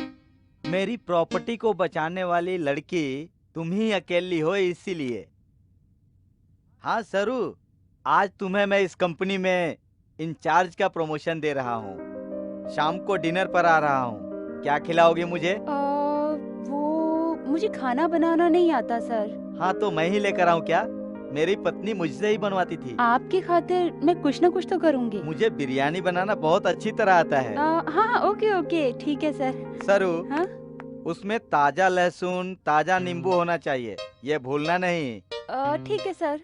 मेरी प्रॉपर्टी को बचाने वाली लड़की तुम ही अकेली हो, इसीलिए। हाँ सरू, आज तुम्हें मैं इस कंपनी में इंचार्ज का प्रमोशन दे रहा हूँ। शाम को डिनर पर आ रहा हूँ। क्या खिलाओगे मुझे? वो मुझे खाना बनाना नहीं आता सर। हाँ तो मैं ही लेकर आऊँ क्या? मेरी पत्नी मुझसे ही बनवाती थी। आपकी खातिर मैं कुछ ना कुछ तो करूंगी। मुझे बिरयानी बनाना बहुत अच्छी तरह आता है। हाँ ओके ओके ठीक है सर। सरू, हाँ? उसमें ताजा लहसुन, ताजा नींबू होना चाहिए, ये भूलना नहीं। ठीक है सर।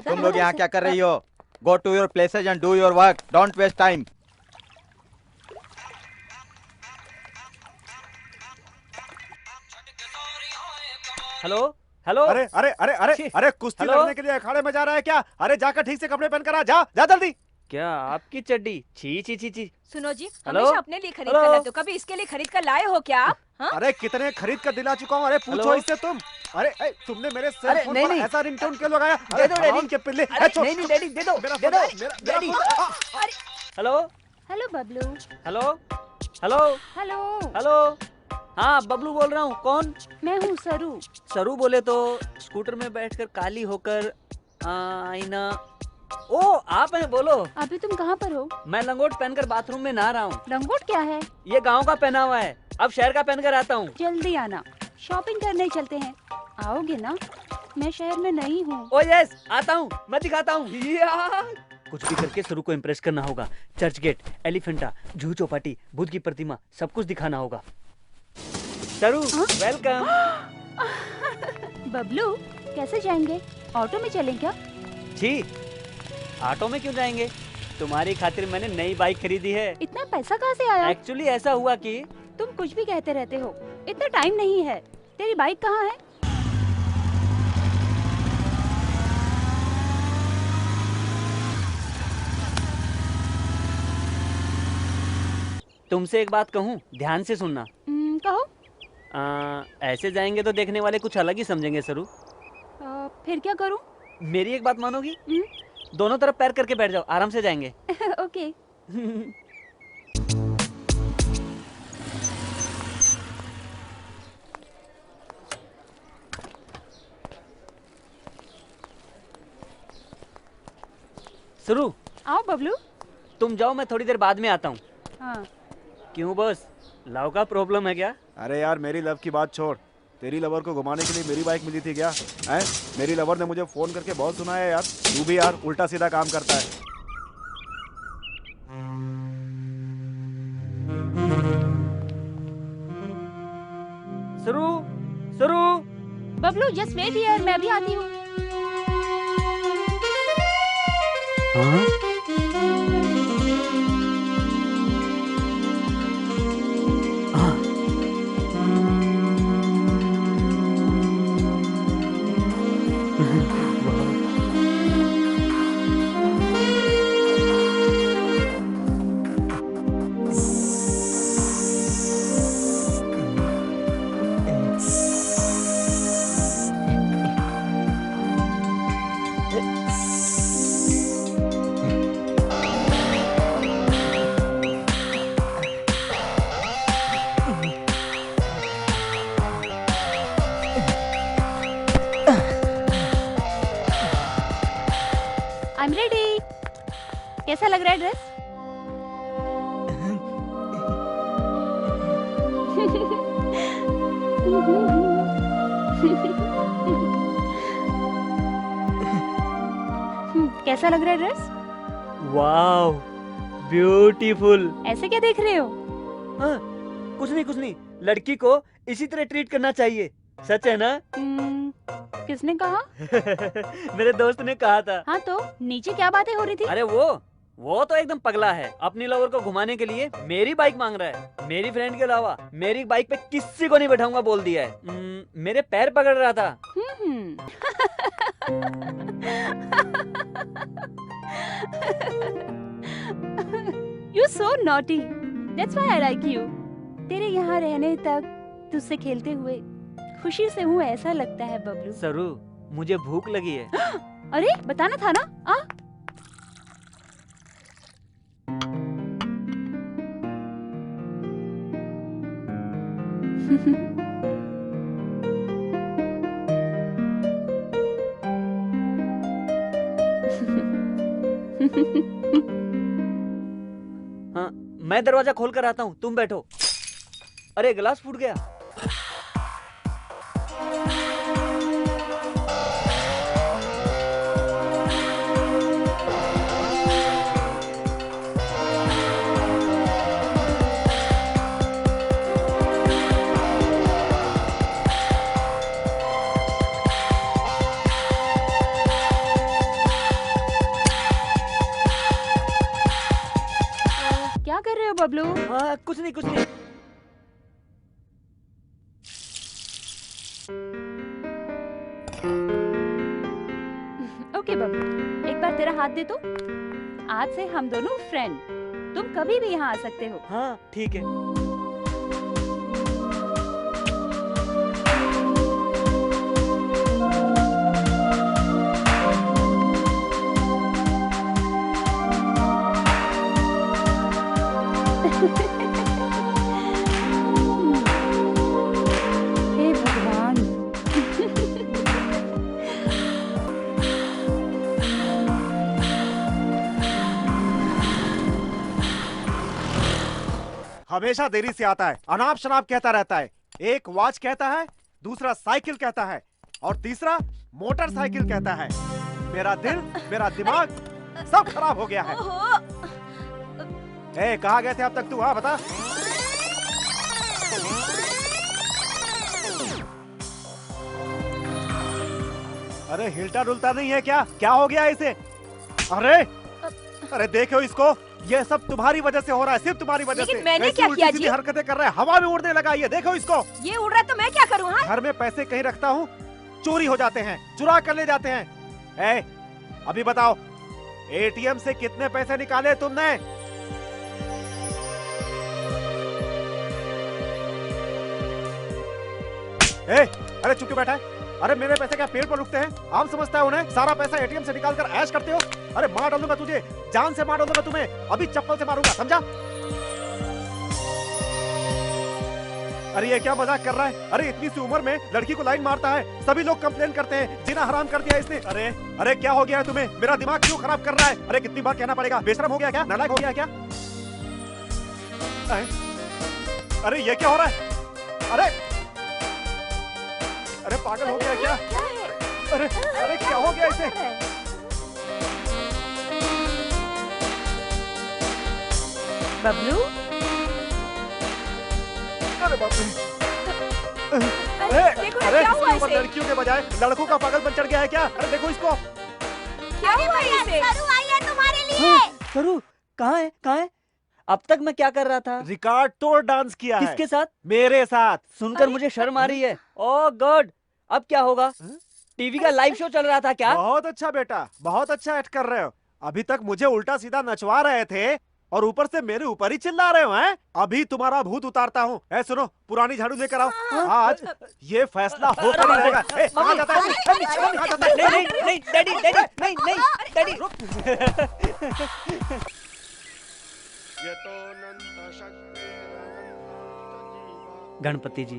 तुम लोग यहाँ क्या कर रही हो? Go to your places and do your work, don't waste time. Hello hello. अरे अरे अरे अरे अरे कुश्ती हेलो? लड़ने के लिए अखाड़े में जा रहा है क्या? अरे जाकर ठीक से कपड़े पहन कर आ, जा जा जल्दी। क्या आपकी चड्डी? छी छी छी छी। सुनो जी, हेलो? हमेशा अपने लिए खरीद हेलो? कर लाते हो, कभी इसके लिए खरीद कर लाए हो क्या आप? हाँ? अरे कितने खरीद कर दिला चुका हूँ। अरे पूछो हेलो? इससे तुम। अरे तुमने मेरे सेल अरे, फोन नहीं, पर नहीं। ऐसा रिंगटोन क्यों लगाया? दे दो डैडी। के पिल्ले। अरे, नहीं नहीं डैडी, दे दो मेरा दे फोन, दो मेरा daddy. Phone. Hello hello Bablu. Hello hello hello. Hello. हाँ बबलू बोल रहा हूँ। कौन? मैं हूँ सरू। सरू बोले तो स्कूटर में बैठकर काली होकर आईना। ओ आप हैं, बोलो। अभी तुम कहाँ पर हो? मैं लंगोट पहनकर बाथरूम में नहा रहा हूँ। लंगोट क्या है? ये गांव का पहनावा है, अब शहर का पहनकर आता हूँ। जल्दी आना, शॉपिंग करने चलते हैं। आओगे ना? मैं शहर में नहीं हूँ। ओ यस, आता हूँ, मैं दिखाता हूँ। कुछ भी करके सरू को इम्प्रेस करना होगा। चर्च गेट, एलिफेंटा, जूहू चौपाटी, बुद्ध की प्रतिमा, सब कुछ दिखाना होगा। सरू वेलकम। बबलू कैसे जाएंगे? ऑटो में चलें क्या? जी, ऑटो में क्यों जाएंगे? तुम्हारी खातिर मैंने नई बाइक खरीदी है। इतना पैसा कहाँ से आया? एक्चुअली ऐसा हुआ कि तुम कुछ भी कहते रहते हो, इतना टाइम नहीं है। तेरी बाइक कहाँ है? तुमसे एक बात कहूँ, ध्यान से सुनना। कहो। ऐसे जाएंगे तो देखने वाले कुछ अलग ही समझेंगे सरू। फिर क्या करूँ? मेरी एक बात मानोगी? दोनों तरफ पैर करके बैठ जाओ, आराम से जाएंगे। ओके। सरू आओ बबलू। तुम जाओ, मैं थोड़ी देर बाद में आता हूँ। हाँ। क्यों बॉस, लव का प्रॉब्लम है क्या? अरे यार मेरी लव की बात छोड़, तेरी लवर को घुमाने के लिए मेरी बाइक मिली थी क्या? हैं? मेरी लवर ने मुझे फोन करके बहुत सुनाया यार। तू भी यार उल्टा सीधा काम करता है। सरू सरू। बबलू जस्ट वेट हियर, मैं अभी आती हूँ। I'm ready. कैसा लग रहा है ड्रेस? कैसा लग रहा है ड्रेस? Wow, beautiful. ऐसे क्या देख रहे हो? हाँ, कुछ नहीं, लड़की को इसी तरह ट्रीट करना चाहिए। सच है ना? किसने कहा? मेरे दोस्त ने कहा था। हाँ तो नीचे क्या बातें हो रही थी? अरे वो तो एकदम पगला है। अपनी लवर को घुमाने के लिए मेरी बाइक मांग रहा है। मेरी फ्रेंड के अलावा मेरी बाइक पे किसी को नहीं बैठाऊंगा बोल दिया है। मेरे पैर पकड़ रहा था। You so naughty. That's why I like you. तेरे यहाँ रहने तक, तुझसे खेलते हुए खुशी से हूँ ऐसा लगता है बबलू। सरू, मुझे भूख लगी है। अरे बताना था ना। आ? मैं दरवाजा खोल कर आता हूँ, तुम बैठो। अरे गिलास फूट गया। क्या कर रहे हो बबलू? हाँ कुछ नहीं कुछ नहीं। ओके बबलू, एक बार तेरा हाथ दे तो। आज से हम दोनों फ्रेंड। तुम कभी भी यहाँ आ सकते हो। हाँ ठीक है। हे भगवान। हमेशा देरी से आता है, अनाप शनाप कहता रहता है। एक वॉच कहता है, दूसरा साइकिल कहता है और तीसरा मोटरसाइकिल कहता है। मेरा दिल, मेरा दिमाग सब खराब हो गया है। ए, कहाँ गए थे अब तक तू? हाँ बता। अरे हिलता डुलता नहीं है क्या? क्या हो गया इसे? अरे अरे देखो इसको, ये सब तुम्हारी वजह से हो रहा है, सिर्फ तुम्हारी वजह लेकिन से। मैंने ऐसी क्या उल्टी किया सीधी जी? हरकतें कर रहा है, हवा में उड़ने लगा। ये देखो इसको। ये उड़ रहा है तो मैं क्या करूँ? हाँ? घर में पैसे कहीं रखता हूँ, चोरी हो जाते हैं, चुरा कर ले जाते हैं। ए, अभी बताओ, एटीएम से कितने पैसे निकाले तुमने? ए, अरे चुप क्यों बैठा है? अरे मेरे पैसे क्या पेड़ पर रुकते हैं? आम समझता है उन्हें? सारा पैसा एटीएम से निकाल कर ऐश करते हो। अरे मार डालूंगा तुझे, जान से मार डालूंगा तुम्हें, अभी चप्पल से मारूंगा, समझा? अरे ये क्या मजाक कर रहा है? अरे इतनी सी उम्र में लड़की को लाइन मारता है, सभी लोग कंप्लेन करते हैं, जीना हराम कर दिया इसने। अरे अरे क्या हो गया है तुम्हें? मेरा दिमाग क्यों खराब कर रहा है? अरे कितनी बार कहना पड़ेगा? बेशरम हो गया क्या? नालायक हो गया क्या? अरे ये क्या हो रहा है? अरे अरे पागल हो गया क्या? अरे अरे क्या हो गया इसे? बबलू, अरे बाप रे। देखो ना, अरे क्या हुआ इसके ऊपर इसे? लड़कियों के बजाय लड़कों का पागलपन चढ़ गया है क्या? अरे देखो इसको। क्या हुआ इसे? सरू कहाँ है? कहाँ है? अब तक मैं क्या कर रहा था? रिकॉर्ड तोड़ डांस किया है। किसके साथ? मेरे साथ। सुनकर मुझे शर्म आ रही है। ओह गॉड, अब क्या होगा? टीवी का लाइव शो चल रहा था क्या? बहुत अच्छा बेटा, बहुत अच्छा एक्ट कर रहे हो। अभी तक मुझे उल्टा सीधा नचवा रहे थे और ऊपर से मेरे ऊपर ही चिल्ला रहे हो हैं? अभी तुम्हारा भूत उतारता हूँ। ए सुनो, पुरानी झाड़ू लेकर आओ। आज ये फैसला होकर ही रहेगा। ए, कहाँ जाता है? कहाँ जाता है? नहीं नहीं नहीं डैडी डैडी नहीं नहीं डैडी। गणपति जी,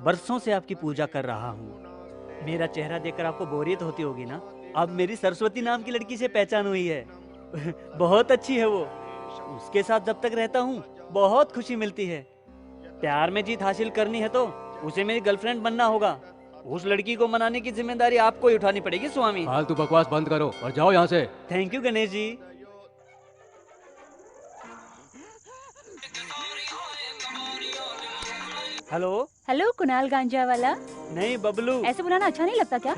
बरसों से आपकी पूजा कर रहा हूँ। मेरा चेहरा देखकर आपको बोरियत होती होगी ना? अब मेरी सरस्वती नाम की लड़की से पहचान हुई है। बहुत अच्छी है वो। उसके साथ जब तक रहता हूँ बहुत खुशी मिलती है। प्यार में जीत हासिल करनी है तो उसे मेरी गर्लफ्रेंड बनना होगा। उस लड़की को मनाने की जिम्मेदारी आपको ही उठानी पड़ेगी स्वामी। फालतू बकवास बंद करो और जाओ यहाँ से। Thank you Ganesh ji. Hello hello Kunal गांजा वाला। नहीं बबलू। ऐसे बुलाना अच्छा नहीं लगता क्या?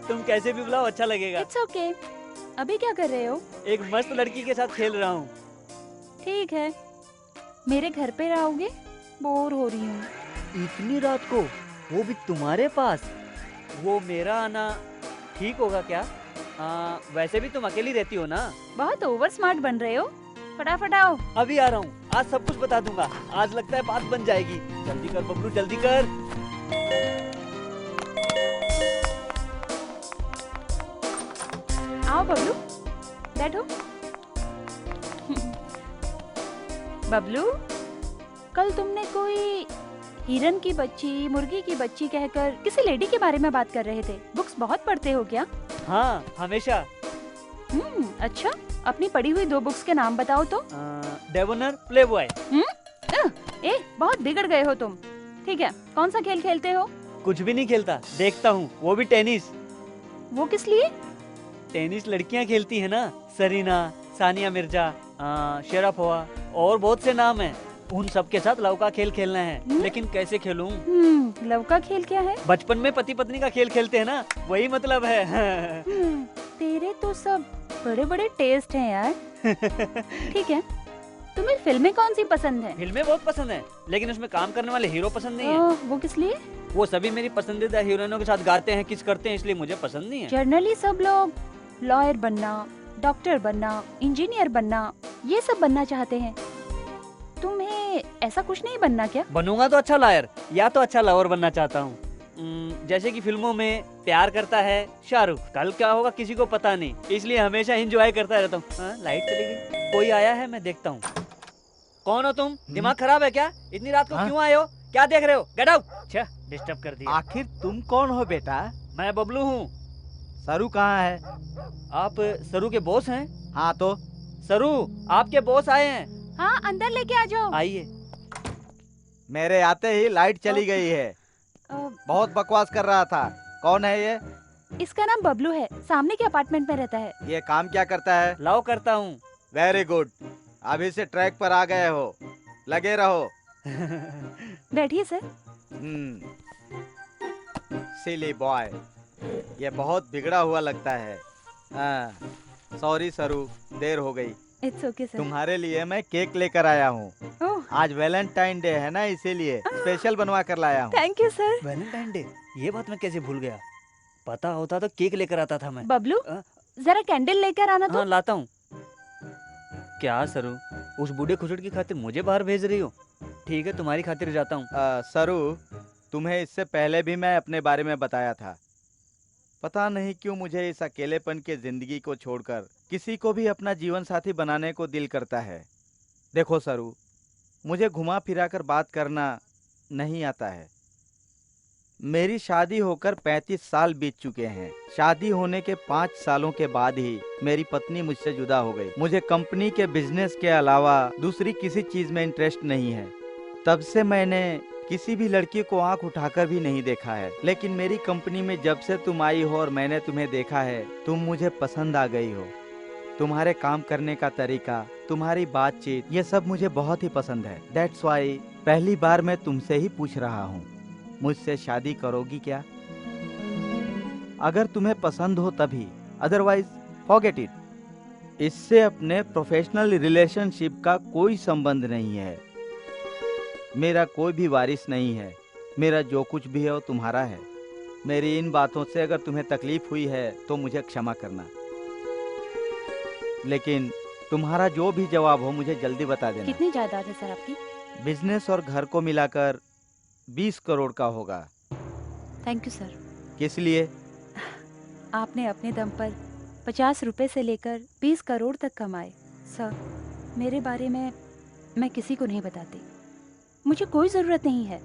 तुम कैसे भी बुलाओ अच्छा लगेगा। It's okay. अभी क्या कर रहे हो? एक मस्त लड़की के साथ खेल रहा हूँ। ठीक है, मेरे घर पे रहोगे? बोर हो रही हूँ। इतनी रात को, वो भी तुम्हारे पास? वो मेरा आना ठीक होगा क्या? वैसे भी तुम अकेली रहती हो ना? बहुत ओवर स्मार्ट बन रहे हो। फटाफट आओ। अभी आ रहा हूँ, आज सब कुछ बता दूंगा। आज लगता है बात बन जाएगी। जल्दी कर बबलू, जल्दी कर। आओ बबलू, बैठो। बबलू, कल तुमने कोई हिरन की बच्ची, मुर्गी की बच्ची कहकर किसी लेडी के बारे में बात कर रहे थे। बुक्स बहुत पढ़ते हो क्या? हाँ, हमेशा। अच्छा, अपनी पढ़ी हुई 2 बुक्स के नाम बताओ तो। डेवोनर, प्लेबॉय। बहुत बिगड़ गए हो तुम। ठीक है, कौन सा खेल खेलते हो? कुछ भी नहीं खेलता, देखता हूँ, वो भी टेनिस। वो किस लिए? टेनिस लड़कियाँ खेलती है ना, सरीना, सानिया मिर्जा, शेरापोवा और बहुत से नाम हैं। उन सब के साथ लव का खेल खेलना है, लेकिन कैसे खेलूं? लव का खेल क्या है? बचपन में पति पत्नी का खेल खेलते हैं ना, वही मतलब है। तेरे तो सब बड़े बड़े टेस्ट हैं यार। ठीक है, तुम्हें फिल्में कौन सी पसंद है? फिल्में बहुत पसंद है, लेकिन उसमें काम करने वाले हीरो पसंद नहीं है। वो किस लिए? वो सभी मेरी पसंदीदा हीरोइनों के साथ गाते हैं, किस करते हैं, इसलिए मुझे पसंद नहीं है। जनरली सब लोग लॉयर बनना, डॉक्टर बनना, इंजीनियर बनना, ये सब बनना चाहते हैं। तुम्हें ऐसा कुछ नहीं बनना क्या? बनूंगा तो अच्छा लायर या तो अच्छा लवर बनना चाहता हूँ। जैसे कि फिल्मों में प्यार करता है शाहरुख, कल क्या होगा किसी को पता नहीं, इसलिए हमेशा एंजॉय करता रहता हूँ। लाइट चली गई, कोई आया है, मैं देखता हूँ। कौन हो तुम? दिमाग खराब है क्या? इतनी रात को क्यों आए हो? क्या देख रहे हो? Get out. अच्छा, डिस्टर्ब कर दिया। आखिर तुम कौन हो बेटा? मैं बबलू हूँ। सरू कहाँ है? आप सरू के बॉस हैं? हाँ तो सरू, आपके बॉस आए हैं। हाँ, अंदर लेके आ जाओ। आइए। मेरे आते ही लाइट चली गई है। बहुत बकवास कर रहा था। कौन है ये? इसका नाम बबलू है, सामने के अपार्टमेंट में रहता है। ये काम क्या करता है? लव करता हूँ। वेरी गुड, अभी से ट्रैक पर आ गए हो, लगे रहो। बैठिए सर। सिली बॉय, ये बहुत बिगड़ा हुआ लगता है। सॉरी सरू, देर हो गई। It's okay sir. तुम्हारे लिए मैं केक लेकर आया हूँ। आज वैलेंटाइन डे है ना, इसीलिए स्पेशल बनवा कर लाया हूँ। Thank you sir. Valentine day, ये बात मैं कैसे भूल गया। पता होता तो केक लेकर आता था मैं। बबलू, जरा कैंडल लेकर आना तो। हाँ, लाता हूँ। क्या सरू, उस बूढ़े खुसट की खातिर मुझे बाहर भेज रही हो? ठीक है, तुम्हारी खातिर जाता हूँ। सरू, तुम्हें इससे पहले भी मैं अपने बारे में बताया था। पता नहीं क्यों मुझे इस अकेलेपन के जिंदगी को छोड़कर किसी को भी अपना जीवन साथी बनाने को दिल करता है। देखो सरू, मुझे घुमा फिरा कर बात करना नहीं आता है। मेरी शादी होकर 35 साल बीत चुके हैं। शादी होने के 5 सालों के बाद ही मेरी पत्नी मुझसे जुदा हो गई। मुझे कंपनी के बिजनेस के अलावा दूसरी किसी चीज में इंटरेस्ट नहीं है। तब से मैंने किसी भी लड़की को आंख उठाकर भी नहीं देखा है। लेकिन मेरी कंपनी में जब से तुम आई हो और मैंने तुम्हें देखा है, तुम मुझे पसंद आ गई हो। तुम्हारे काम करने का तरीका, तुम्हारी बातचीत, ये सब मुझे बहुत ही पसंद है। दैट्स वाई पहली बार मैं तुमसे ही पूछ रहा हूँ, मुझसे शादी करोगी क्या? अगर तुम्हें पसंद हो तभी, अदरवाइज फॉरगेट इट। इससे अपने प्रोफेशनल रिलेशनशिप का कोई संबंध नहीं है। मेरा कोई भी वारिस नहीं है। मेरा जो कुछ भी है वो तुम्हारा है। मेरी इन बातों से अगर तुम्हें तकलीफ हुई है तो मुझे क्षमा करना, लेकिन तुम्हारा जो भी जवाब हो मुझे जल्दी बता देना। कितनी जायदाद है सर आपकी? बिजनेस और घर को मिलाकर 20 करोड़ का होगा। Thank you sir. किस लिए? आपने अपने दम पर 50 रुपए से लेकर 20 करोड़ तक कमाए। सर, मेरे बारे में मैं किसी को नहीं बताती, मुझे कोई ज़रूरत नहीं है,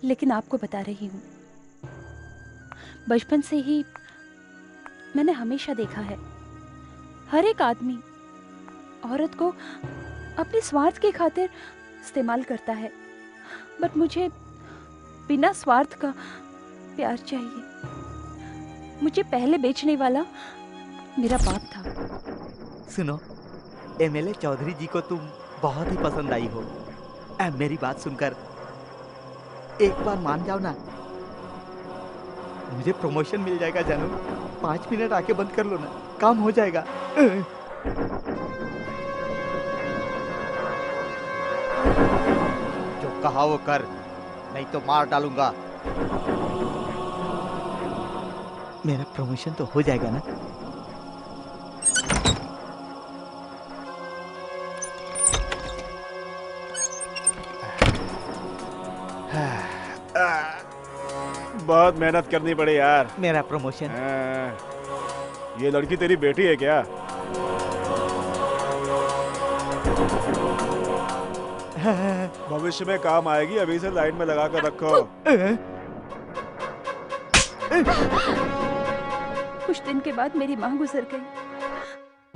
लेकिन आपको बता रही हूँ। बचपन से ही मैंने हमेशा देखा है, हर एक आदमी औरत को अपने स्वार्थ की खातिर इस्तेमाल करता है, बट मुझे बिना स्वार्थ का प्यार चाहिए। मुझे पहले बेचने वाला मेरा बाप था। सुनो, एमएलए चौधरी जी को तुम बहुत ही पसंद आई हो। मेरी बात सुनकर एक बार मान जाओ ना, मुझे प्रमोशन मिल जाएगा जानू। 5 मिनट आके बंद कर लो ना, काम हो जाएगा। जो कहा वो कर, नहीं तो मार डालूंगा। मेरा प्रमोशन तो हो जाएगा ना? बहुत मेहनत करनी पड़ी यार। मेरा प्रमोशन। ये लड़की तेरी बेटी है क्या? भविष्य में काम आएगी, अभी से लाइन में लगा कर रखो। कुछ दिन के बाद मेरी माँ गुजर गई।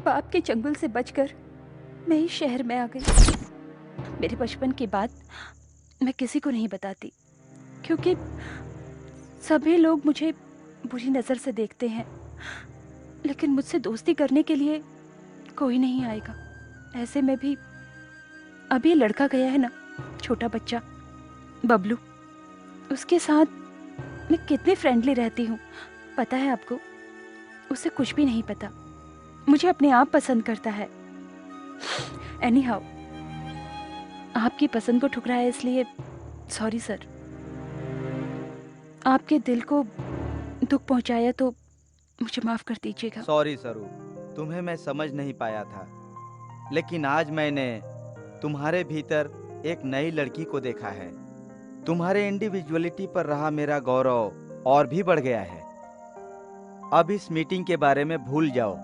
बाप के चंगुल से बचकर मैं इस शहर में आ गई। मेरे बचपन की बात मैं किसी को नहीं बताती, क्योंकि सभी लोग मुझे बुरी नज़र से देखते हैं, लेकिन मुझसे दोस्ती करने के लिए कोई नहीं आएगा। ऐसे में भी अभी ये लड़का गया है ना, छोटा बच्चा बबलू, उसके साथ मैं कितनी फ्रेंडली रहती हूँ पता है आपको? उसे कुछ भी नहीं पता, मुझे अपने आप पसंद करता है। एनी हाउ, आपकी पसंद को ठुकराया इसलिए सॉरी सर। आपके दिल को दुख पहुंचाया तो मुझे माफ कर दीजिएगा। सॉरी सरू, तुम्हें मैं समझ नहीं पाया था, लेकिन आज मैंने तुम्हारे भीतर एक नई लड़की को देखा है। तुम्हारे इंडिविजुअलिटी पर रहा मेरा गौरव और भी बढ़ गया है। अब इस मीटिंग के बारे में भूल जाओ।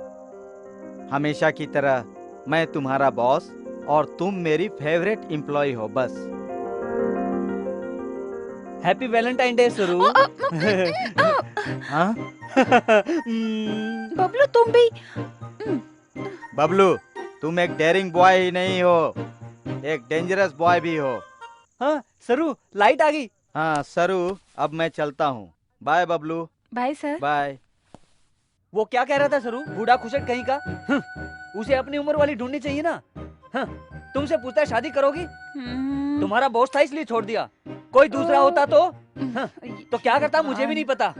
हमेशा की तरह मैं तुम्हारा बॉस और तुम मेरी फेवरेट एम्प्लॉय हो, बस। हैप्पी वैलेंटाइन डे सरू। हाँ? बबलू तुम भी। बबलू, तुम एक डेयरिंग बॉय ही नहीं हो, एक डेंजरस बॉय भी हो। हाँ सरू, लाइट आ गई। हाँ सरू, अब मैं चलता हूँ। Bye Bablu. Bye sir. Bye. वो क्या कह रहा था सरू, बूढ़ा खुशट कहीं का। उसे अपनी उम्र वाली ढूंढनी चाहिए ना। तुमसे पूछता है शादी करोगी? तुम्हारा बॉस था इसलिए छोड़ दिया, कोई दूसरा होता तो क्या करता मुझे भी नहीं पता।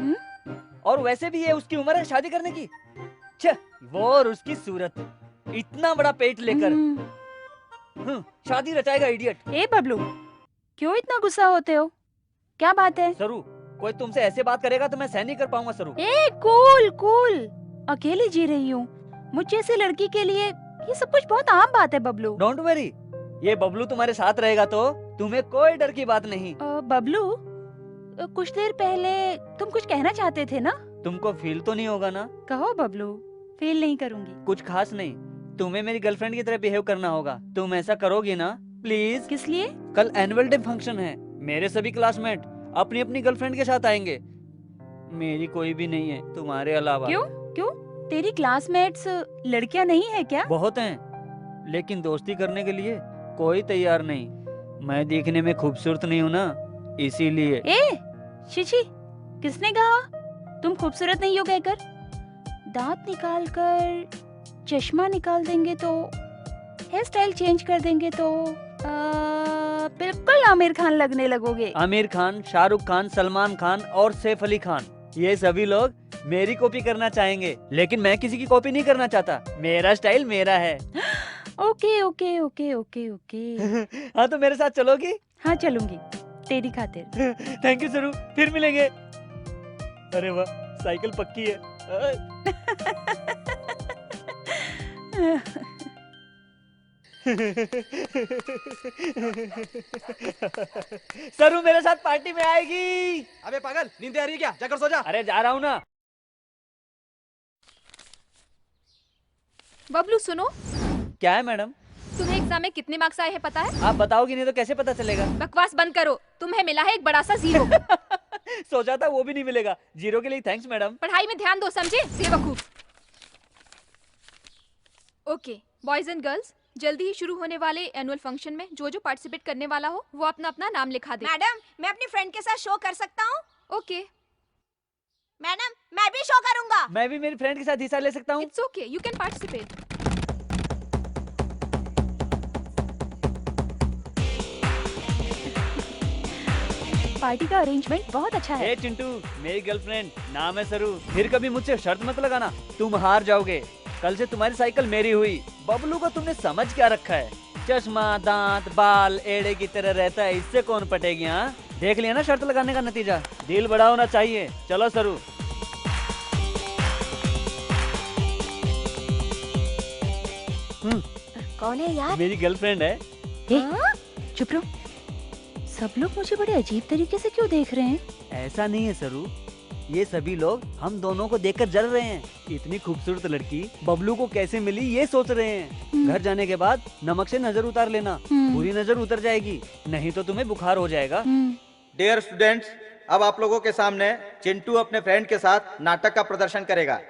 और वैसे भी ये उसकी उम्र है शादी करने की। वो और उसकी सूरत, इतना बड़ा पेट लेकर शादी रचाएगा इडियट। ए बबलू, क्यों इतना गुस्सा होते हो? क्या बात है? सरू, कोई तुमसे ऐसे बात करेगा तो मैं सहन नहीं कर पाऊंगा सरू। ए कूल कूल, अकेली जी रही हूँ। मुझ जैसी लड़की के लिए ये सब कुछ बहुत आम बात है बबलू। डोंट वरी, ये बबलू तुम्हारे साथ रहेगा तो तुम्हें कोई डर की बात नहीं। बबलू, कुछ देर पहले तुम कुछ कहना चाहते थे ना? तुमको फील तो नहीं होगा ना? कहो बबलू, फील नहीं करूंगी। कुछ खास नहीं, तुम्हें मेरी गर्लफ्रेंड की तरह बिहेव करना होगा। तुम ऐसा करोगी ना प्लीज? किस लिए? कल एनुअल डे फंक्शन है, मेरे सभी क्लासमेट अपनी अपनी गर्लफ्रेंड के साथ आएंगे। मेरी कोई भी नहीं है तुम्हारे अलावा। क्यों क्यों? तेरी क्लासमेट्स लड़कियां नहीं है क्या? बहुत हैं, लेकिन दोस्ती करने के लिए कोई तैयार नहीं। मैं देखने में खूबसूरत नहीं हूँ ना, इसीलिए। शिशी, किसने कहा तुम खूबसूरत नहीं हो कहकर? दांत निकाल कर, चश्मा निकाल देंगे तो, हेयर स्टाइल चेंज कर देंगे तो बिल्कुल आमिर खान लगने लगोगे। आमिर खान, शाहरुख खान, सलमान खान और सैफ अली खान, ये सभी लोग मेरी कॉपी करना चाहेंगे, लेकिन मैं किसी की कॉपी नहीं करना चाहता। मेरा स्टाइल मेरा है। Okay okay okay okay okay. हाँ तो मेरे साथ चलोगी? हाँ चलूंगी, तेरी खातिर। थैंक यू सरू, फिर मिलेंगे। अरे वाह, साइकिल पक्की है। सरू मेरे साथ पार्टी में आएगी। अबे पागल, नींद आ रही है क्या? जाकर सो जा। अरे जा रहा हूँ ना। बबलू सुनो। क्या है मैडम? तुम्हें एग्जाम में कितने मार्क्स आए हैं पता है? आप बताओगी नहीं तो कैसे पता चलेगा? बकवास बंद करो, तुम्हें मिला है एक बड़ा सा 0। सोचा था वो भी नहीं मिलेगा। 0 के लिए थैंक्स मैडम। पढ़ाई में ध्यान दो, समझे बेवकूफ। ओके बॉयज एंड गर्ल्स, जल्दी ही शुरू होने वाले एनुअल फंक्शन में जो जो पार्टिसिपेट करने वाला हो वो अपना अपना नाम लिखा दे। मैडम, मैं अपनी फ्रेंड के साथ शो कर सकता हूँ? ओके मैडम, मैं भी शो करूंगा। मैं भी मेरी फ्रेंड के साथ हिस्सा ले सकता हूँ? It's okay, you can participate. Party का अरेंजमेंट बहुत अच्छा है। हे चिंटू, मेरी गर्लफ्रेंड, नाम है सरू। फिर कभी मुझसे शर्त मत लगाना, तुम हार जाओगे। कल से तुम्हारी साइकिल मेरी हुई। बबलू को तुमने समझ क्या रखा है? चश्मा, दांत, बाल एड़े की तरह रहता है, इससे कौन पटेगी? हाँ देख लिया ना शर्त लगाने का नतीजा। दिल बड़ा होना चाहिए। चलो सरू। कौन है यार? मेरी गर्लफ्रेंड है। चुप रहो, सब लोग मुझे बड़े अजीब तरीके से क्यों देख रहे हैं? ऐसा नहीं है सरू, ये सभी लोग हम दोनों को देखकर जल रहे हैं। इतनी खूबसूरत लड़की बबलू को कैसे मिली ये सोच रहे हैं। घर जाने के बाद नमक से नजर उतार लेना, बुरी नजर उतर जाएगी, नहीं तो तुम्हें बुखार हो जाएगा। डियर स्टूडेंट्स, अब आप लोगों के सामने चिंटू अपने फ्रेंड के साथ नाटक का प्रदर्शन करेगा।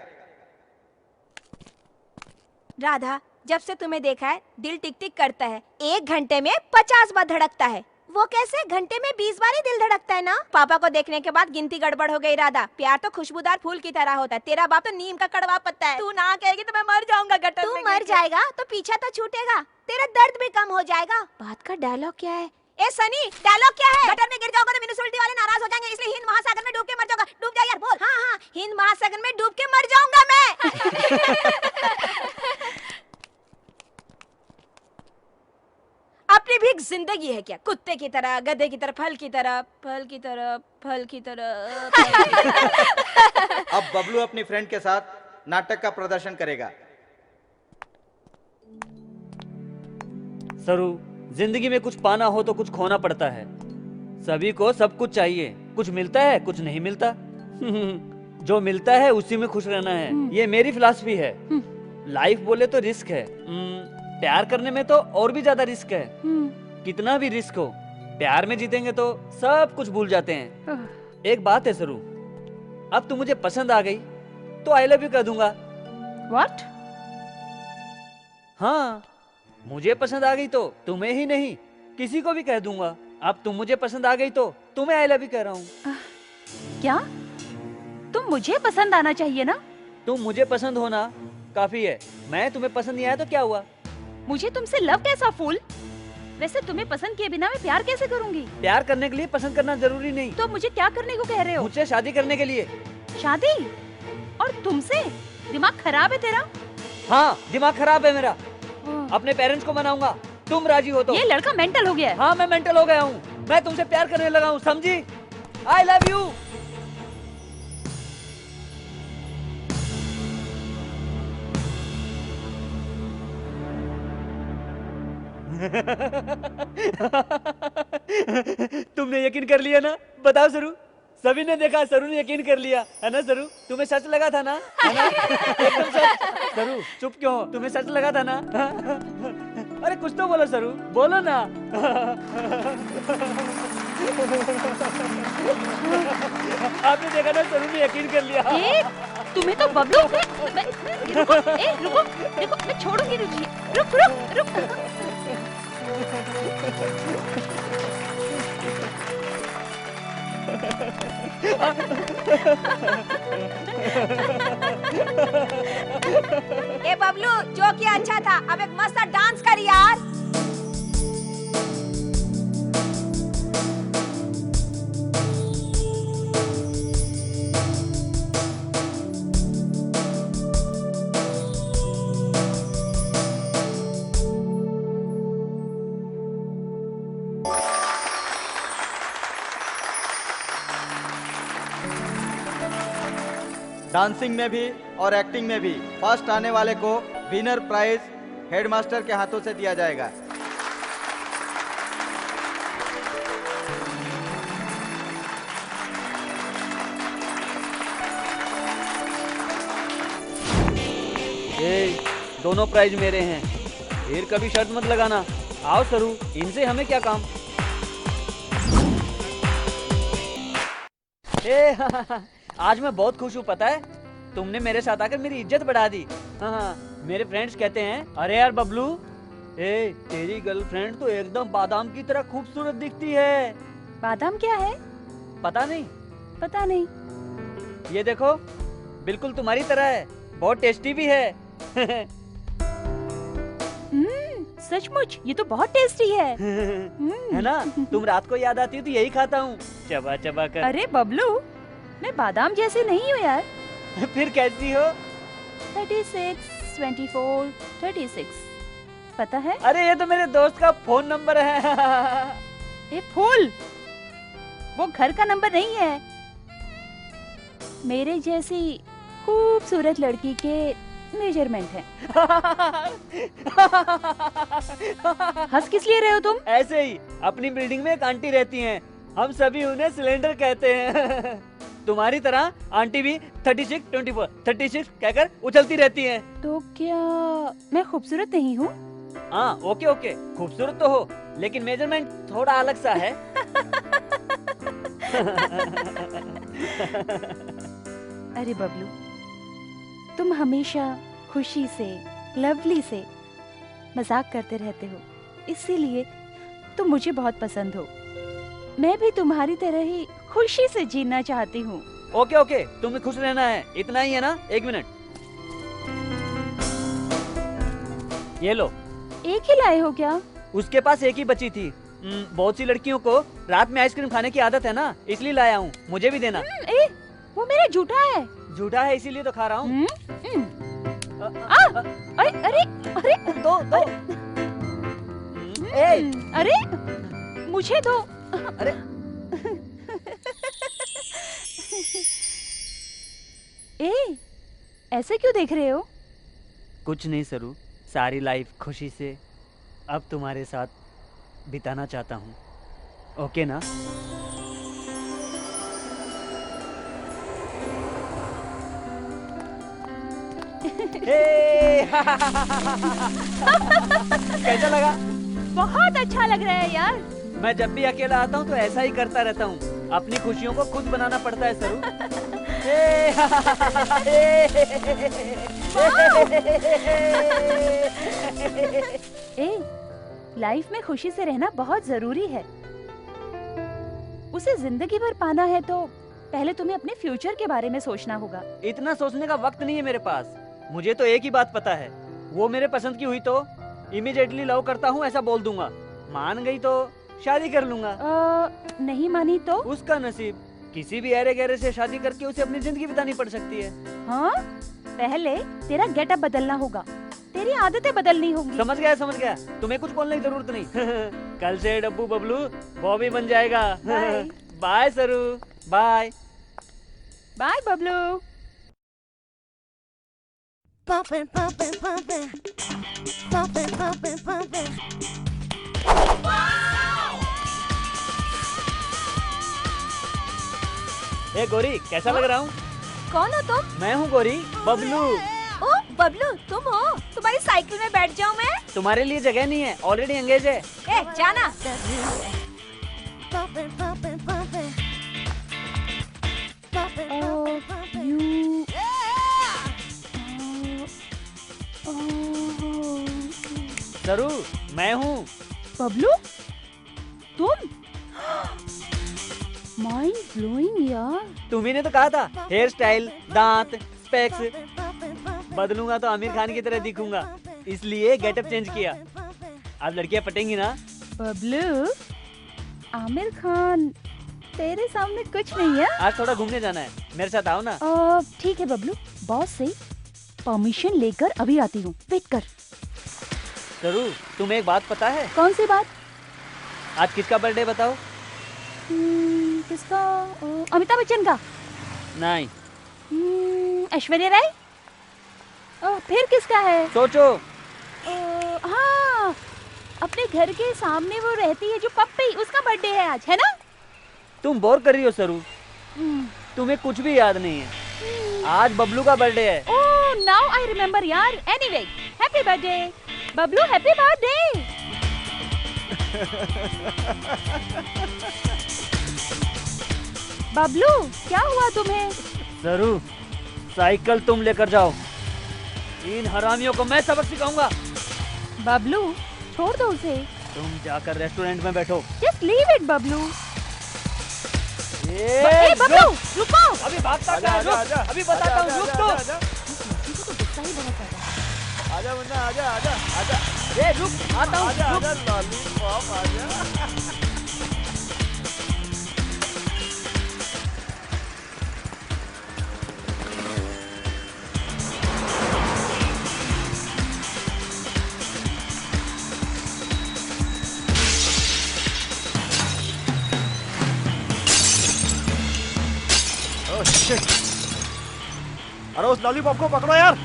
राधा, जब से तुम्हें देखा है दिल टिक टिक करता है। 1 घंटे में 50 बार धड़कता है। वो कैसे? घंटे में 20 बार ही दिल धड़कता है ना। पापा को देखने के बाद गिनती गड़बड़ हो गई राधा। प्यार तो खुशबूदार फूल की तरह होता है। तेरा बाप तो नीम का कड़वा पत्ता है। तू ना कहेगी तो मैं मर जाऊंगा गटर में। तू मर जाएगा तो पीछा तो छूटेगा, तेरा दर्द भी कम हो जाएगा। बात का डायलॉग क्या है? ए सनी, डायलॉग क्या है? गटर में गिर जाओगे तो म्युनिसिपैलिटी वाले नाराज हो जाएंगे, इसलिए हिंद महासागर में डूब के मर जाऊंगा। डूब जा यार, बोल। हाँ हाँ, हिंद महासागर में डूब के मर जाऊंगा मैं। अपनी भी एक जिंदगी है क्या? कुत्ते की तरह, गधे की तरह, फल की तरह, फल की तरह, फल की तरह। अब बबलू अपनी फ्रेंड के साथ नाटक का प्रदर्शन करेगा। सरू, जिंदगी में कुछ पाना हो तो कुछ खोना पड़ता है। सभी को सब कुछ चाहिए, कुछ मिलता है कुछ नहीं मिलता। जो मिलता है उसी में खुश रहना है, ये मेरी फिलॉसफी है। लाइफ बोले तो रिस्क है, प्यार करने में तो और भी ज्यादा रिस्क है। कितना भी रिस्क हो, प्यार में जीतेंगे तो सब कुछ भूल जाते हैं। एक बात है सरू, अब तू मुझे पसंद आ गई तो आई लव यू कह दूंगा। What? हाँ, मुझे पसंद आ गई तो तुम्हें ही नहीं किसी को भी कह दूंगा। अब तुम मुझे पसंद आ गई तो तुम्हें आई लव यू कह रहा हूँ। क्या? तुम मुझे पसंद आना चाहिए ना? तुम मुझे पसंद होना काफी है। मैं तुम्हें पसंद नहीं आया तो क्या हुआ? मुझे तुमसे लव कैसा फूल? वैसे तुम्हें पसंद किए बिना मैं प्यार कैसे करूंगी? प्यार करने के लिए पसंद करना जरूरी नहीं। तो मुझे क्या करने को कह रहे हो? मुझसे शादी करने के लिए। शादी? और तुमसे? दिमाग खराब है तेरा? हाँ, दिमाग खराब है मेरा। अपने पेरेंट्स को मनाऊंगा, तुम राजी हो तो। ये लड़का मेंटल हो गया है। हाँ, मैं मेंटल हो गया हूँ। मैं तुमसे प्यार करने लगा हूँ, समझी? आई लव यू। तुमने यकीन कर लिया ना? बताओ सरू, सभी ने देखा, सरू ने यकीन कर लिया है ना? सरू, तुम्हें सच लगा था ना? है ना? एकदम सच। सरू, चुप क्यों हो? तुम्हें सच लगा था ना? अरे कुछ तो बोलो सरू, बोलो ना। आपने देखा ना, सरू ने यकीन कर लिया। तुम्हें तो बबलू। रुको, रुको, देखो मैं छोड़ूंगी रुचि। रुक रुक रुक। ए बबलू, जो किया अच्छा था, अब एक मस्त डांस कर यार। डांसिंग में भी और एक्टिंग में भी फर्स्ट आने वाले को विनर प्राइज हेडमास्टर के हाथों से दिया जाएगा। दोनों प्राइज मेरे हैं, फिर कभी शर्त मत लगाना। आओ सरू, इनसे हमें क्या काम? आज मैं बहुत खुश हूँ, पता है? तुमने मेरे साथ आकर मेरी इज्जत बढ़ा दी। हाँ, मेरे फ्रेंड्स कहते हैं, अरे यार बबलू, तेरी गर्लफ्रेंड तो एकदम बादाम की तरह खूबसूरत दिखती है। बादाम क्या है? पता नहीं? पता नहीं। ये देखो, बिल्कुल तुम्हारी तरह है, बहुत टेस्टी भी है। सचमुच ये तो बहुत टेस्टी है। है ना? तुम रात को याद आती हो तो यही खाता हूँ, चबा चबा कर। अरे बबलू, मैं बादाम जैसी नहीं हूँ यार। फिर कैसी हो? 36, 24, 36, पता है? अरे ये तो मेरे दोस्त का फोन नंबर है। ये फूल, वो घर का नंबर नहीं है। मेरे जैसी खूबसूरत लड़की के मेजरमेंट है। हंस किस लिए रहे हो तुम? ऐसे ही, अपनी बिल्डिंग में एक आंटी रहती हैं, हम सभी उन्हें सिलेंडर कहते हैं। तुम्हारी तरह आंटी भी 36, 24, 36 कहकर उछलती रहती हैं। तो क्या मैं खूबसूरत नहीं हूँ? हाँ, ओके ओके, खूबसूरत तो हो, लेकिन मेजरमेंट थोड़ा अलग सा है। अरे बबलू, तुम हमेशा खुशी से, लवली से मजाक करते रहते हो, इसीलिए तुम मुझे बहुत पसंद हो। मैं भी तुम्हारी तरह ही खुशी से जीना चाहती हूँ। ओके ओके, तुम्हें खुश रहना है, इतना ही है ना? 1 मिनट, ये लो। एक ही लाए हो क्या? उसके पास एक ही बची थी। बहुत सी लड़कियों को रात में आइसक्रीम खाने की आदत है ना, इसलिए लाया हूँ, मुझे भी देना। ए, वो मेरा झूठा है। झूठा है इसीलिए तो खा रहा हूँ। अरे अरे अरे दो दो। अरे मुझे दो। अरे ए, ऐसे क्यों देख रहे हो? कुछ नहीं सरू, सारी लाइफ खुशी से अब तुम्हारे साथ बिताना चाहता हूँ, ओके ना? कैसा लगा? बहुत अच्छा लग रहा है यार। मैं जब भी अकेला आता हूँ तो ऐसा ही करता रहता हूँ। अपनी खुशियों को खुद बनाना पड़ता है सरू। लाइफ में खुशी से रहना बहुत जरूरी है। उसे जिंदगी भर पाना है तो पहले तुम्हें अपने फ्यूचर के बारे में सोचना होगा। इतना सोचने का वक्त नहीं है मेरे पास। मुझे तो एक ही बात पता है, वो मेरे पसंद की हुई तो इमीडिएटली लव करता हूँ ऐसा बोल दूंगा। मान गई तो शादी कर लूंगा। नहीं मानी तो? उसका नसीब। किसी भी अरे गहरे से शादी करके उसे अपनी जिंदगी बितानी पड़ सकती है। हाँ, पहले तेरा गेटअप बदलना होगा, तेरी आदतें बदलनी होंगी। समझ गया। तुम्हें कुछ बोलने की जरूरत नहीं। कल से डब्बू बबलू बॉबी बन जाएगा। Bye Saru. Bye bye Bablu. Pumping, pumping, pumping, pumping, pumping, pumping. ए गोरी, कैसा लग रहा हूँ? कौन हो तुम? मैं हूँ गोरी, बबलू। ओ बबलू, तुम हो? तुम्हारी साइकिल में बैठ जाऊँ मैं? तुम्हारे लिए जगह नहीं है, ऑलरेडी एंगेज है। ए जाना। Pumping, pumping, pumping. Pumping, pumping, pumping. सरू, मैं हूँ। बबलू, तुम? माइंड ब्लोइंग यार। तुम्ही ने तो कहा था हेयर स्टाइल, दांत, स्पेक्स बदलूंगा तो आमिर खान की तरह दिखूंगा, इसलिए गेटअप चेंज किया। अब लड़कियां पटेंगी ना? बबलू, आमिर खान तेरे सामने कुछ नहीं है। आज थोड़ा घूमने जाना है, मेरे साथ आओ ना। ठीक है बबलू, बॉस से परमिशन लेकर अभी आती हूँ, वेट कर। सरू, तुम्हें एक बात पता है? कौन सी बात? आज किसका बर्थडे बताओ? किसका? अमिताभ बच्चन का? नहीं। ऐश्वर्या राय? फिर किसका है? सोचो। हाँ, अपने घर के सामने वो रहती है जो पप्पी, उसका बर्थडे है आज, है ना? तुम बोर कर रही हो सरू, तुम्हें कुछ भी याद नहीं है। आज बबलू का बर्थडे है। ओह, नाउ आई रिमेम्बर यार। Anyway, happy birthday Bablu, happy birthday. Bablu, क्या हुआ तुम्हें? सरू, साइकिल तुम लेकर जाओ, इन हरामियों को मैं सबक सिखाऊंगा। बबलू, छोड़ दो उसे। तुम जाकर रेस्टोरेंट में बैठो। Just leave it Bablu. Bablu, रुको। अभी भागता क्या है? रुक, अभी बताता हूँ, रुक तो। आजा मुन्ना, आजा। ए रुक, आता हूँ। आजा लॉलीपॉप आजा। अरे उस लॉलीपॉप को पकड़ो यार।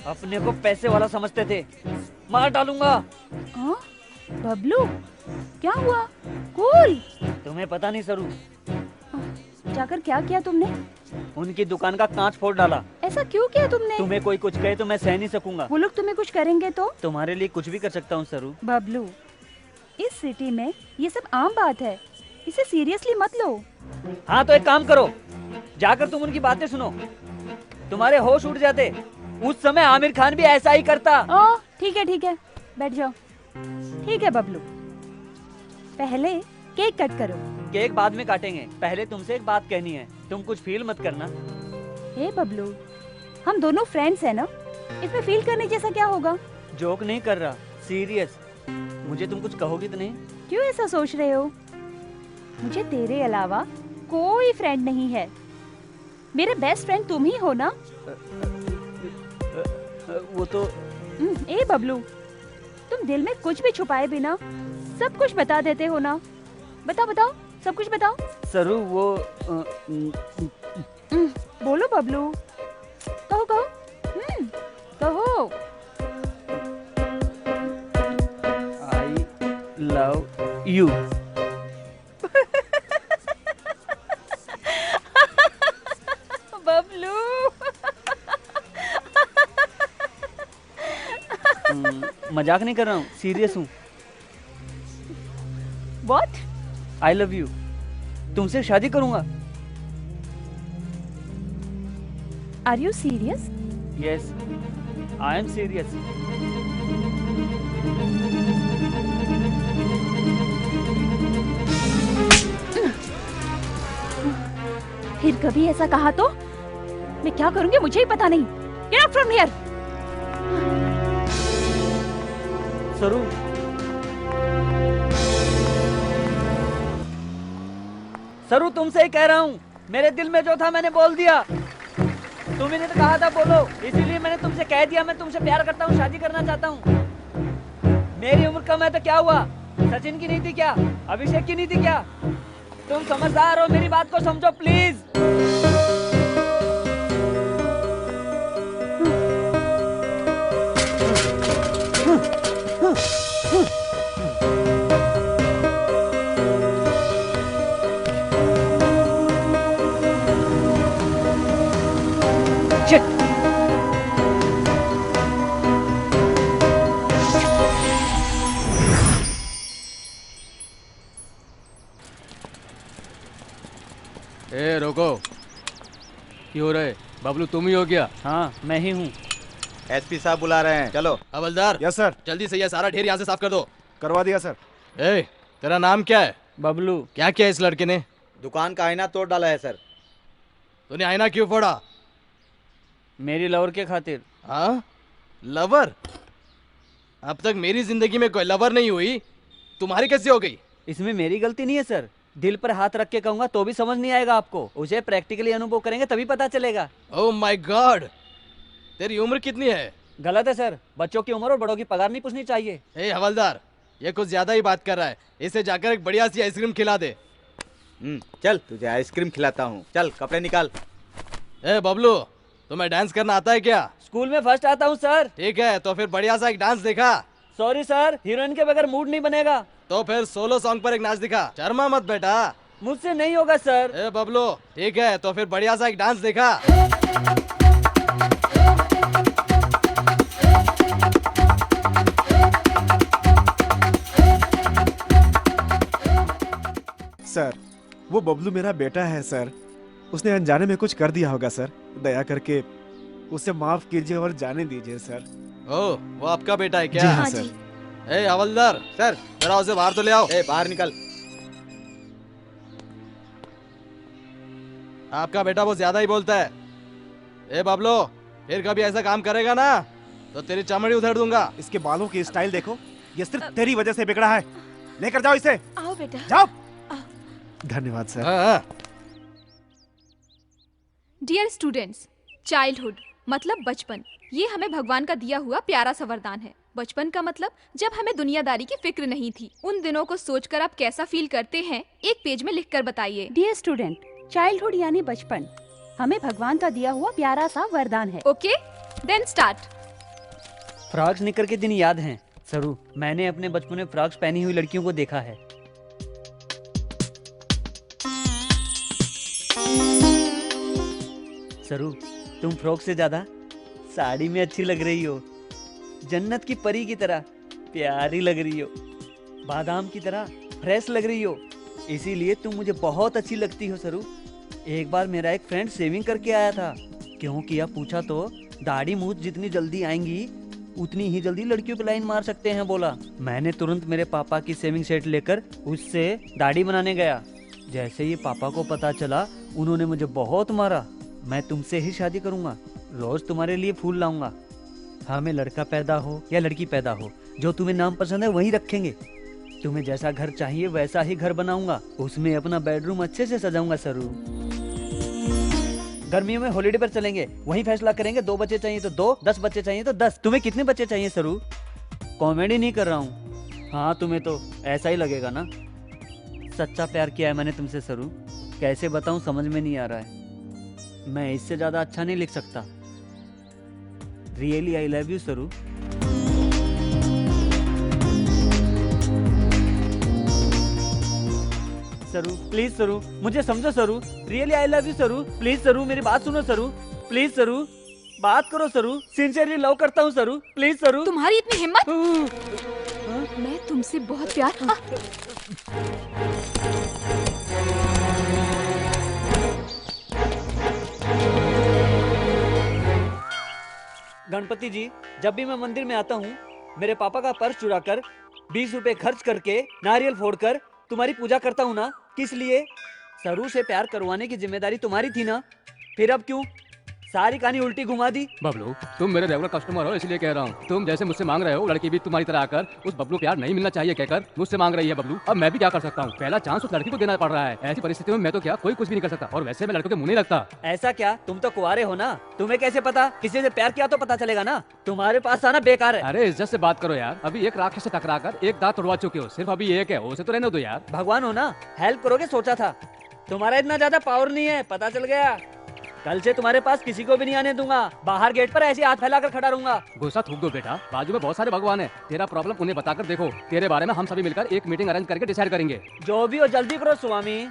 अपने को पैसे वाला समझते थे, मार डालूंगा। हाँ? बबलू, क्या हुआ? कूल। तुम्हें पता नहीं सरू, जाकर क्या किया तुमने? उनकी दुकान का कांच फोड़ डाला। ऐसा क्यों किया तुमने? तुम्हें कोई कुछ कहे तो मैं सह नहीं सकूंगा। वो लोग तुम्हें कुछ करेंगे तो? तुम्हारे लिए कुछ भी कर सकता हूँ सरू। बबलू, इस सिटी में ये सब आम बात है। इसे सीरियसली मत लो। हाँ तो एक काम करो, जाकर तुम उनकी बातें सुनो, तुम्हारे होश उड़ जाते। उस समय आमिर खान भी ऐसा ही करता। ओह ठीक है, बैठ जाओ। ठीक है बबलू, पहले केक कट करो। केक बाद में काटेंगे, पहले तुमसे एक बात कहनी है, तुम कुछ फील मत करना। हे बबलू, हम दोनों फ्रेंड्स हैं ना, इसमें फील करने जैसा क्या होगा? जोक नहीं कर रहा, सीरियस। मुझे तुम कुछ कहोगी तो नहीं? क्यों ऐसा सोच रहे हो? मुझे तेरे अलावा कोई फ्रेंड नहीं है, मेरे बेस्ट फ्रेंड तुम ही हो ना। वो तो ए बबलू, तुम दिल में कुछ भी छुपाए बिना सब कुछ बता देते हो ना। बताओ, सब कुछ बताओ। सरू वो बोलो बबलू, कहो। कहो। आई लव यू। बबलू मजाक नहीं कर रहा हूँ, सीरियस हूँ। व्हाट? आई लव यू, तुमसे शादी करूंगा। Are you serious? Yes, I am serious. फिर कभी ऐसा कहा तो मैं क्या करूंगी मुझे ही पता नहीं। Gate out from here. सरू, सरू तुमसे ही कह रहा हूँ, मेरे दिल में जो था मैंने बोल दिया। तुमने तो कहा था बोलो, इसीलिए मैंने तुमसे कह दिया मैं तुमसे प्यार करता हूँ, शादी करना चाहता हूँ। मेरी उम्र कम है तो क्या हुआ? सचिन की नहीं थी क्या? अभिषेक की नहीं थी क्या? तुम समझदार हो, मेरी बात को समझो प्लीज। ए रोको, क्यों रहे? बबलू तुम ही हो क्या? हाँ मैं ही हूँ। एसपी साहब बुला रहे हैं, चलो। हवलदार, यस सर। जल्दी से ये सारा ढेर यहाँ से साफ कर दो। करवा दिया सर। ए, तेरा नाम क्या है? बबलू। क्या किया इस लड़के ने? दुकान का आईना तोड़ डाला है सर। तूने आईना क्यों फोड़ा? मेरी लवर के खातिर। हाँ, लवर? अब तक मेरी जिंदगी में कोई लवर नहीं हुई, तुम्हारी कैसे हो गई? इसमें मेरी गलती नहीं है सर, दिल पर हाथ रख के कहूंगा तो भी समझ नहीं आएगा आपको, उसे प्रैक्टिकली अनुभव करेंगे तभी पता चलेगा। ओह माय गॉड, तेरी उम्र कितनी है? गलत है सर, बच्चों की उम्र और बड़ों की पगार नहीं पूछनी चाहिए। ए हवलदार, ये कुछ ज्यादा ही बात कर रहा है, इसे जाकर एक बढ़िया सी आइसक्रीम खिला दे। चल तुझे आइसक्रीम खिलाता हूँ, चल कपड़े निकाल। ए बबलू, तुम्हें डांस करना आता है क्या? स्कूल में फर्स्ट आता हूँ सर। ठीक है, तो फिर बढ़िया सा एक डांस दिखा। सॉरी सर, हीरोइन के बगैर मूड नहीं बनेगा। तो फिर सोलो सॉन्ग पर एक नाच दिखा। शर्मा मत बेटा। मुझसे नहीं होगा सर। ए बबलू, ठीक है, तो फिर बढ़िया सा एक डांस दिखा। सर, वो बबलू मेरा बेटा है सर, उसने अनजाने में कुछ कर दिया होगा सर, दया करके उसे माफ कीजिए और जाने दीजिए सर। ओ, वो आपका बेटा है क्या? जी हाँ सर। ए हवलदार, सर जरा उसे बाहर तो ले आओ। ए बाहर निकल। आपका बेटा वो ज्यादा ही बोलता है। ए बबलू, फिर कभी ऐसा काम करेगा ना तो तेरी चमड़ी उधेड़ दूंगा। इसके बालों की स्टाइल देखो, ये सिर्फ तेरी वजह से बिगड़ा है। लेकर जाओ इसे। आओ बेटा। जाओ। धन्यवाद सर। डियर स्टूडेंट्स, चाइल्डहुड मतलब बचपन, ये हमें भगवान का दिया हुआ प्यारा सा वरदान है। बचपन का मतलब जब हमें दुनियादारी की फिक्र नहीं थी। उन दिनों को सोचकर आप कैसा फील करते हैं, एक पेज में लिखकर बताइए। डियर स्टूडेंट, चाइल्डहुड यानी बचपन हमें भगवान का दिया हुआ प्यारा सा वरदान है। Okay, then start. फ्रॉक्स निकर के दिन याद हैं सरू, मैंने अपने बचपन में फ्रॉक्स पहनी हुई लड़कियों को देखा है। सरू, तुम फ्रॉक से ज्यादा साड़ी में अच्छी लग रही हो। जन्नत की परी की तरह प्यारी लग रही हो, बादाम की तरह फ्रेश लग रही हो, इसीलिए तुम मुझे बहुत अच्छी लगती हो सरू। एक बार मेरा एक फ्रेंड सेविंग करके आया था। क्यों किया पूछा तो दाढ़ी मूछ जितनी जल्दी आएंगी उतनी ही जल्दी लड़कियों पे लाइन मार सकते हैं बोला। मैंने तुरंत मेरे पापा की सेविंग सेट लेकर उससे दाढ़ी बनाने गया। जैसे ही पापा को पता चला उन्होंने मुझे बहुत मारा। मैं तुमसे ही शादी करूंगा, रोज तुम्हारे लिए फूल लाऊंगा। हमें लड़का पैदा हो या लड़की पैदा हो, जो तुम्हें नाम पसंद है वही रखेंगे। तुम्हें जैसा घर चाहिए वैसा ही घर बनाऊंगा, उसमें अपना बेडरूम अच्छे से सजाऊंगा सरू। गर्मियों में हॉलिडे पर चलेंगे, वहीं फैसला करेंगे 2 बच्चे चाहिए तो 2, 10 बच्चे चाहिए तो 10। तुम्हें कितने बच्चे चाहिए सरू? कॉमेडी नहीं कर रहा हूँ। हाँ तुम्हें तो ऐसा ही लगेगा ना। सच्चा प्यार किया है मैंने तुमसे सरू, कैसे बताऊं समझ में नहीं आ रहा है। मैं इससे ज्यादा अच्छा नहीं लिख सकता। रियली आई लव यू सरू। सरू प्लीज सरू, मुझे समझो सरू। रियली आई लव यू सरू। प्लीज सरू मेरी बात सुनो सरू। प्लीज सरू बात करो सरू। सिंसियरली लव करता हूँ सरू। प्लीज सरू। तुम्हारी इतनी हिम्मत? मैं तुमसे बहुत प्यार। गणपति जी, जब भी मैं मंदिर में आता हूँ मेरे पापा का पर्स चुराकर 20 रुपए खर्च करके नारियल फोड़कर तुम्हारी पूजा करता हूँ ना। किस लिए? सरू से प्यार करवाने की जिम्मेदारी तुम्हारी थी ना। फिर अब क्यों सारी कहानी उल्टी घुमा दी? बबलू तुम मेरे रेगुलर कस्टमर हो इसलिए कह रहा हूँ। तुम जैसे मुझसे मांग रहे हो लड़की भी तुम्हारी तरह आकर उस बबलू प्यार नहीं मिलना चाहिए कहकर मुझसे मांग रही है बबलू। अब मैं भी क्या कर सकता हूँ? पहला चांस उस लड़की को देना पड़ रहा है। ऐसी परिस्थिति में मैं तो क्या कोई कुछ भी नहीं कर सकता। और वैसे मैं लड़कों के मुंह नहीं लगता। ऐसा क्या? तुम तो कुंवारे हो ना, तुम्हें कैसे पता? किसी से प्यार किया तो पता चलेगा ना। तुम्हारे पास आना बेकार है। अरे इज्जत से बात करो यार। अभी एक राक्षस से टकरा कर एक दांत तोड़वा चुके हो, सिर्फ अभी एक है, उसे तो रहने दो यार। भगवान हो ना, हेल्प करोगे सोचा था। तुम्हारा इतना ज्यादा पावर नहीं है, पता चल गया। कल से तुम्हारे पास किसी को भी नहीं आने दूंगा। बाहर गेट पर ऐसे हाथ फैलाकर खड़ा रहूंगा। गुस्सा थूक दो बेटा, बाजू में बहुत सारे भगवान है। तेरा प्रॉब्लम उन्हें बताकर देखो। तेरे बारे में हम सभी मिलकर एक मीटिंग अरेंज करके डिसाइड करेंगे। जो भी हो जल्दी करो स्वामी।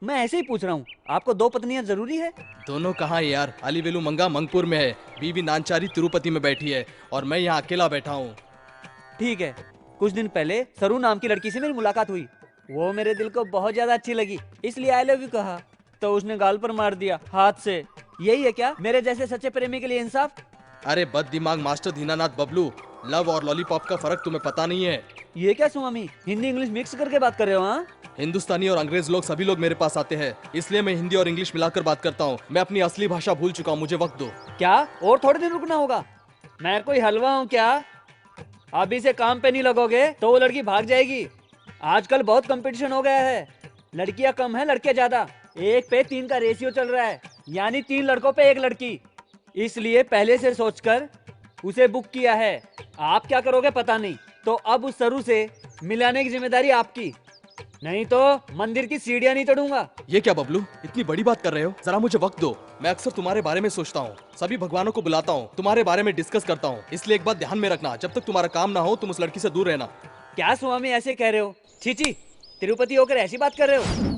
मैं ऐसे ही पूछ रहा हूँ, आपको 2 पत्नियां जरूरी है? दोनों कहाँ है यार? अलीवेलु मंगा मंगपुर में है, बीवी नानचारी तिरुपति में बैठी है और मैं यहाँ अकेला बैठा हूँ। ठीक है, कुछ दिन पहले सरू नाम की लड़की से मेरी मुलाकात हुई। वो मेरे दिल को बहुत ज्यादा अच्छी लगी, इसलिए आई लव यू कहा तो उसने गाल पर मार दिया हाथ से। यही है क्या मेरे जैसे सच्चे प्रेमी के लिए इंसाफ? अरे बद दिमाग मास्टर दीनानाथ बबलू, लव और लॉलीपॉप का फर्क तुम्हें पता नहीं है। ये क्या स्वामी, हिंदी इंग्लिश मिक्स करके बात कर रहे हो? हाँ, हिंदुस्तानी और अंग्रेज लोग सभी लोग मेरे पास आते हैं, इसलिए मैं हिंदी और इंग्लिश मिलाकर बात करता हूँ। मैं अपनी असली भाषा भूल चुका हूँ, मुझे वक्त दो। क्या और थोड़े दिन रुकना होगा? मैं कोई हलवा हूँ क्या? अभी से काम पे नहीं लगोगे तो वो लड़की भाग जाएगी। आजकल बहुत कंपटीशन हो गया है, लड़कियां कम है लड़के ज्यादा। 1 पे 3 का रेशियो चल रहा है, यानी 3 लड़कों पे 1 लड़की। इसलिए पहले से सोचकर उसे बुक किया है। आप क्या करोगे पता नहीं, तो अब उस सरू से मिलाने की जिम्मेदारी आपकी, नहीं तो मंदिर की सीढ़ियां नहीं चढ़ूंगा। ये क्या बबलू, इतनी बड़ी बात कर रहे हो? जरा मुझे वक्त दो। मैं अक्सर तुम्हारे बारे में सोचता हूँ, सभी भगवानों को बुलाता हूँ, तुम्हारे बारे में डिस्कस करता हूँ। इसलिए एक बात ध्यान में रखना, जब तक तुम्हारा काम ना हो तुम उस लड़की से दूर रहना। क्या स्वामी ऐसे कह रहे हो? छी, तिरुपति होकर ऐसी बात कर रहे हो?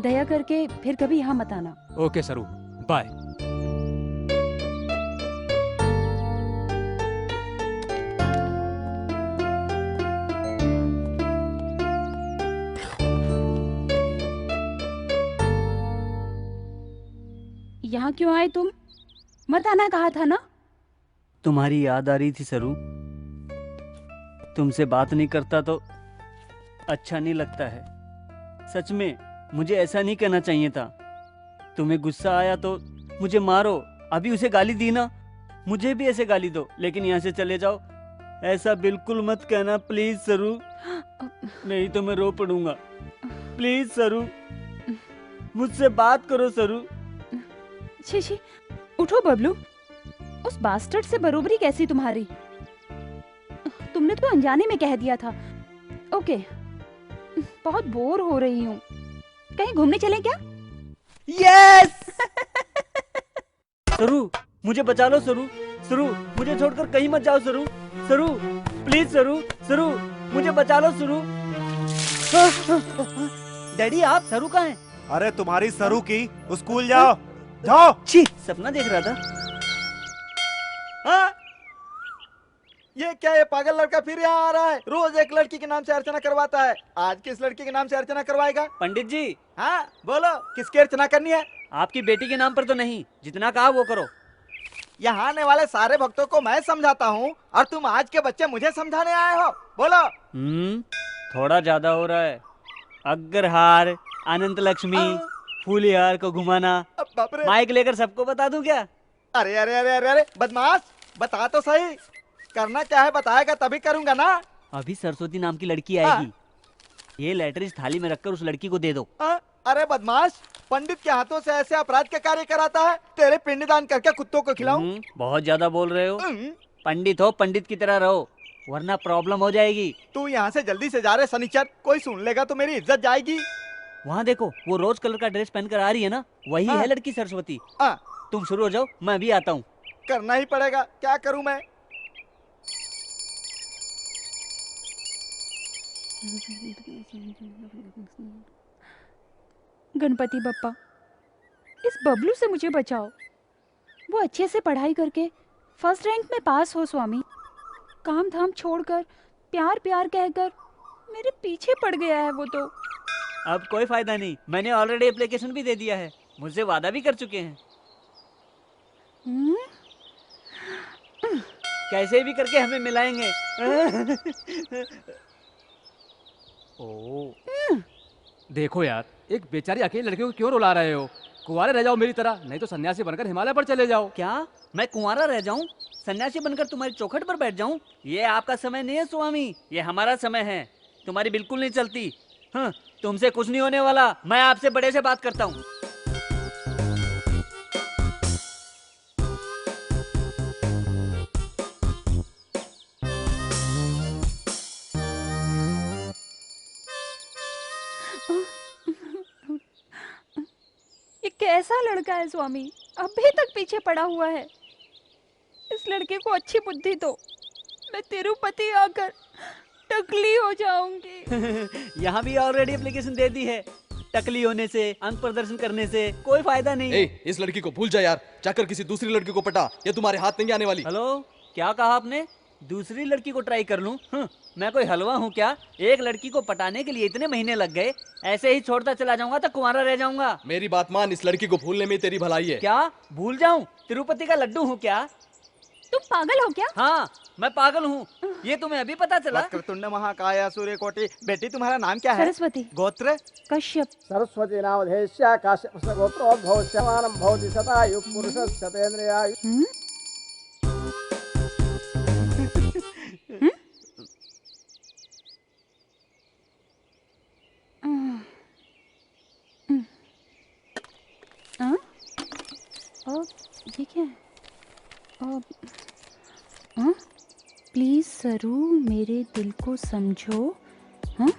दया करके फिर कभी यहाँ मत आना। ओके सरू, बाय। यहाँ क्यों आए तुम? मत आना कहा था ना। तुम्हारी याद आ रही थी सरू। तुमसे बात नहीं करता तो अच्छा नहीं लगता है। सच में मुझे ऐसा नहीं कहना चाहिए था। तुम्हें गुस्सा आया तो मुझे मारो। अभी उसे गाली दी ना, मुझे भी ऐसे गाली दो, लेकिन यहाँ से चले जाओ। ऐसा बिल्कुल मत कहना प्लीज सरू, नहीं तो मैं रो पड़ूंगा। प्लीज सरू, मुझसे बात करो सरू। छी, उठो बबलू। उस बास्टर्ड से बरोबरी कैसी तुम्हारी? तुमने तो अनजाने में कह दिया था। ओके, बहुत बोर हो रही हूँ, कहीं घूमने चलें क्या? यस! सरू, मुझे बचा लो सरू। सरू, मुझे छोड़कर कहीं मत जाओ सरू। सरू, प्लीज सरू। सरू, मुझे बचा लो सरू। डैडी, आप सरू कहाँ हैं? अरे तुम्हारी सरू की, स्कूल जाओ जाओ। छी, सपना देख रहा था। हाँ? ये क्या, ये पागल लड़का फिर यहाँ आ रहा है? रोज एक लड़की के नाम से अर्चना करवाता है, आज किस लड़की के नाम से अर्चना करवाएगा? पंडित जी। हाँ बोलो, किसकी अर्चना करनी है? आपकी बेटी के नाम पर तो नहीं, जितना कहा वो करो। यहाँ आने वाले सारे भक्तों को मैं समझाता हूँ और तुम आज के बच्चे मुझे समझाने आए हो? बोलो। थोड़ा ज्यादा हो रहा है। अग्रहार, अनंत लक्ष्मी, फूलिहार को घुमाना, माइक लेकर सबको बता दूं क्या? अरे अरे अरे अरे अरे बदमाश, बता तो सही, करना क्या है? बताएगा तभी करूंगा ना। अभी सरस्वती नाम की लड़की आएगी, ये लेटर इस थाली में रखकर उस लड़की को दे दो। अरे बदमाश, पंडित के हाथों से ऐसे अपराध के कार्य कराता है? तेरे पिंडदान करके कुत्तों को खिलाऊं? बहुत ज्यादा बोल रहे हो। पंडित हो, पंडित की तरह रहो, वरना प्रॉब्लम हो जाएगी। तू यहाँ से जल्दी से जा रहे सनीचर, कोई सुन लेगा तो मेरी इज्जत जाएगी। वहाँ देखो, वो रोज कलर का ड्रेस पहनकर आ रही है ना, वही है लड़की सरस्वती। तुम शुरू हो जाओ, मैं भी आता हूँ। करना ही पड़ेगा, क्या करूँ मैं? गणपति बप्पा, इस बबलू से मुझे बचाओ। वो अच्छे से पढ़ाई करके फर्स्ट रैंक में पास हो स्वामी। काम धाम छोड़कर प्यार प्यार कहकर मेरे पीछे पड़ गया है वो तो। अब कोई फायदा नहीं, मैंने ऑलरेडी एप्लीकेशन भी दे दिया है, मुझसे वादा भी कर चुके हैं। कैसे भी करके हमें मिलाएंगे। देखो यार, एक बेचारी अकेली लड़की को क्यों रुला रहे हो? कुंवारे रह जाओ मेरी तरह, नहीं तो सन्यासी बनकर हिमालय पर चले जाओ। क्या मैं कुंवारा रह जाऊं? सन्यासी बनकर तुम्हारी चौखट पर बैठ जाऊं? ये आपका समय नहीं है स्वामी, ये हमारा समय है। तुम्हारी बिल्कुल नहीं चलती। हाँ, तुमसे कुछ नहीं होने वाला। मैं आपसे बड़े से बात करता हूँ। ये कैसा लड़का है स्वामी, अभी तक पीछे पड़ा हुआ है। इस लड़के को अच्छी बुद्धि दो, मैं तिरुपति आकर टकली हो जाऊंगी। यहाँ भी ऑलरेडी एप्लीकेशन दे दी है। टकली होने से, अंक प्रदर्शन करने से कोई फायदा नहीं। इस लड़की को भूल जा यार, जाकर किसी दूसरी लड़की को पटा, ये तुम्हारे हाथ नहीं आने वाली। हेलो, क्या कहा आपने? दूसरी लड़की को ट्राई कर लूं? मैं कोई हलवा हूँ क्या? एक लड़की को पटाने के लिए इतने महीने लग गए, ऐसे ही छोड़ता चला जाऊंगा तो कुंवारा रह जाऊंगा। मेरी बात मान, इस लड़की को भूलने में तेरी भलाई है। क्या भूल जाऊं? तिरुपति का लड्डू हूँ क्या? तुम पागल हो क्या? हाँ, मैं पागल हूँ, ये तुम्हें अभी पता चला? वक्रतुंड महाकाय सूर्यकोटि। बेटी तुम्हारा नाम क्या है? सरस्वती। गोत्र? कश्यप। सरस्वती नामधेयस्य काश्यपस्य गोत्रोद्भवस्य समानं भवति शतायुः पुरुषस्य शतेन्द्रियायुः। ये क्या है? प्लीज सरू, मेरे दिल को समझो। हाँ,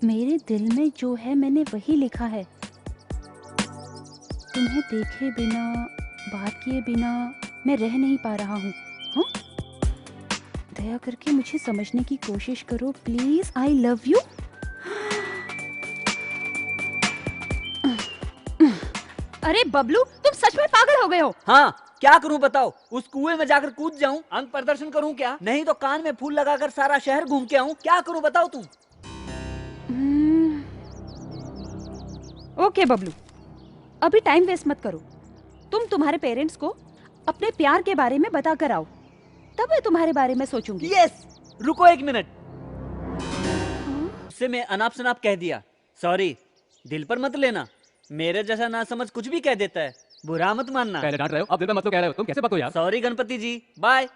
मेरे दिल में जो है मैंने वही लिखा है। तुम्हें देखे बिना, बात किए बिना मैं रह नहीं पा रहा हूँ। हाँ, दया करके मुझे समझने की कोशिश करो प्लीज। I love you. अरे बबलू, तुम सच में पागल हो गए हो? हाँ, क्या करूं बताओ? उस कुएं में जाकर कूद जाऊं, अंक प्रदर्शन करूं क्या? नहीं तो कान में फूल लगाकर सारा शहर घूम के आऊं? क्या करूं बताओ तुम? ओके बबलू, अभी टाइम वेस्ट मत करो। तुम तुम्हारे पेरेंट्स को अपने प्यार के बारे में बता कर आओ, तब मैं तुम्हारे बारे में सोचूंगी। यस, रुको एक मिनट। उससे मैं अनाप शनाप कह दिया, सॉरी, दिल पर मत लेना। मेरे जैसा ना समझ कुछ भी कह देता है, बुरा मत मानना। पहले डांट रहे हो, अब दिल में मतलब कह रहे हो। तुम कैसे बात हो यार? सॉरी गणपति जी, बाय।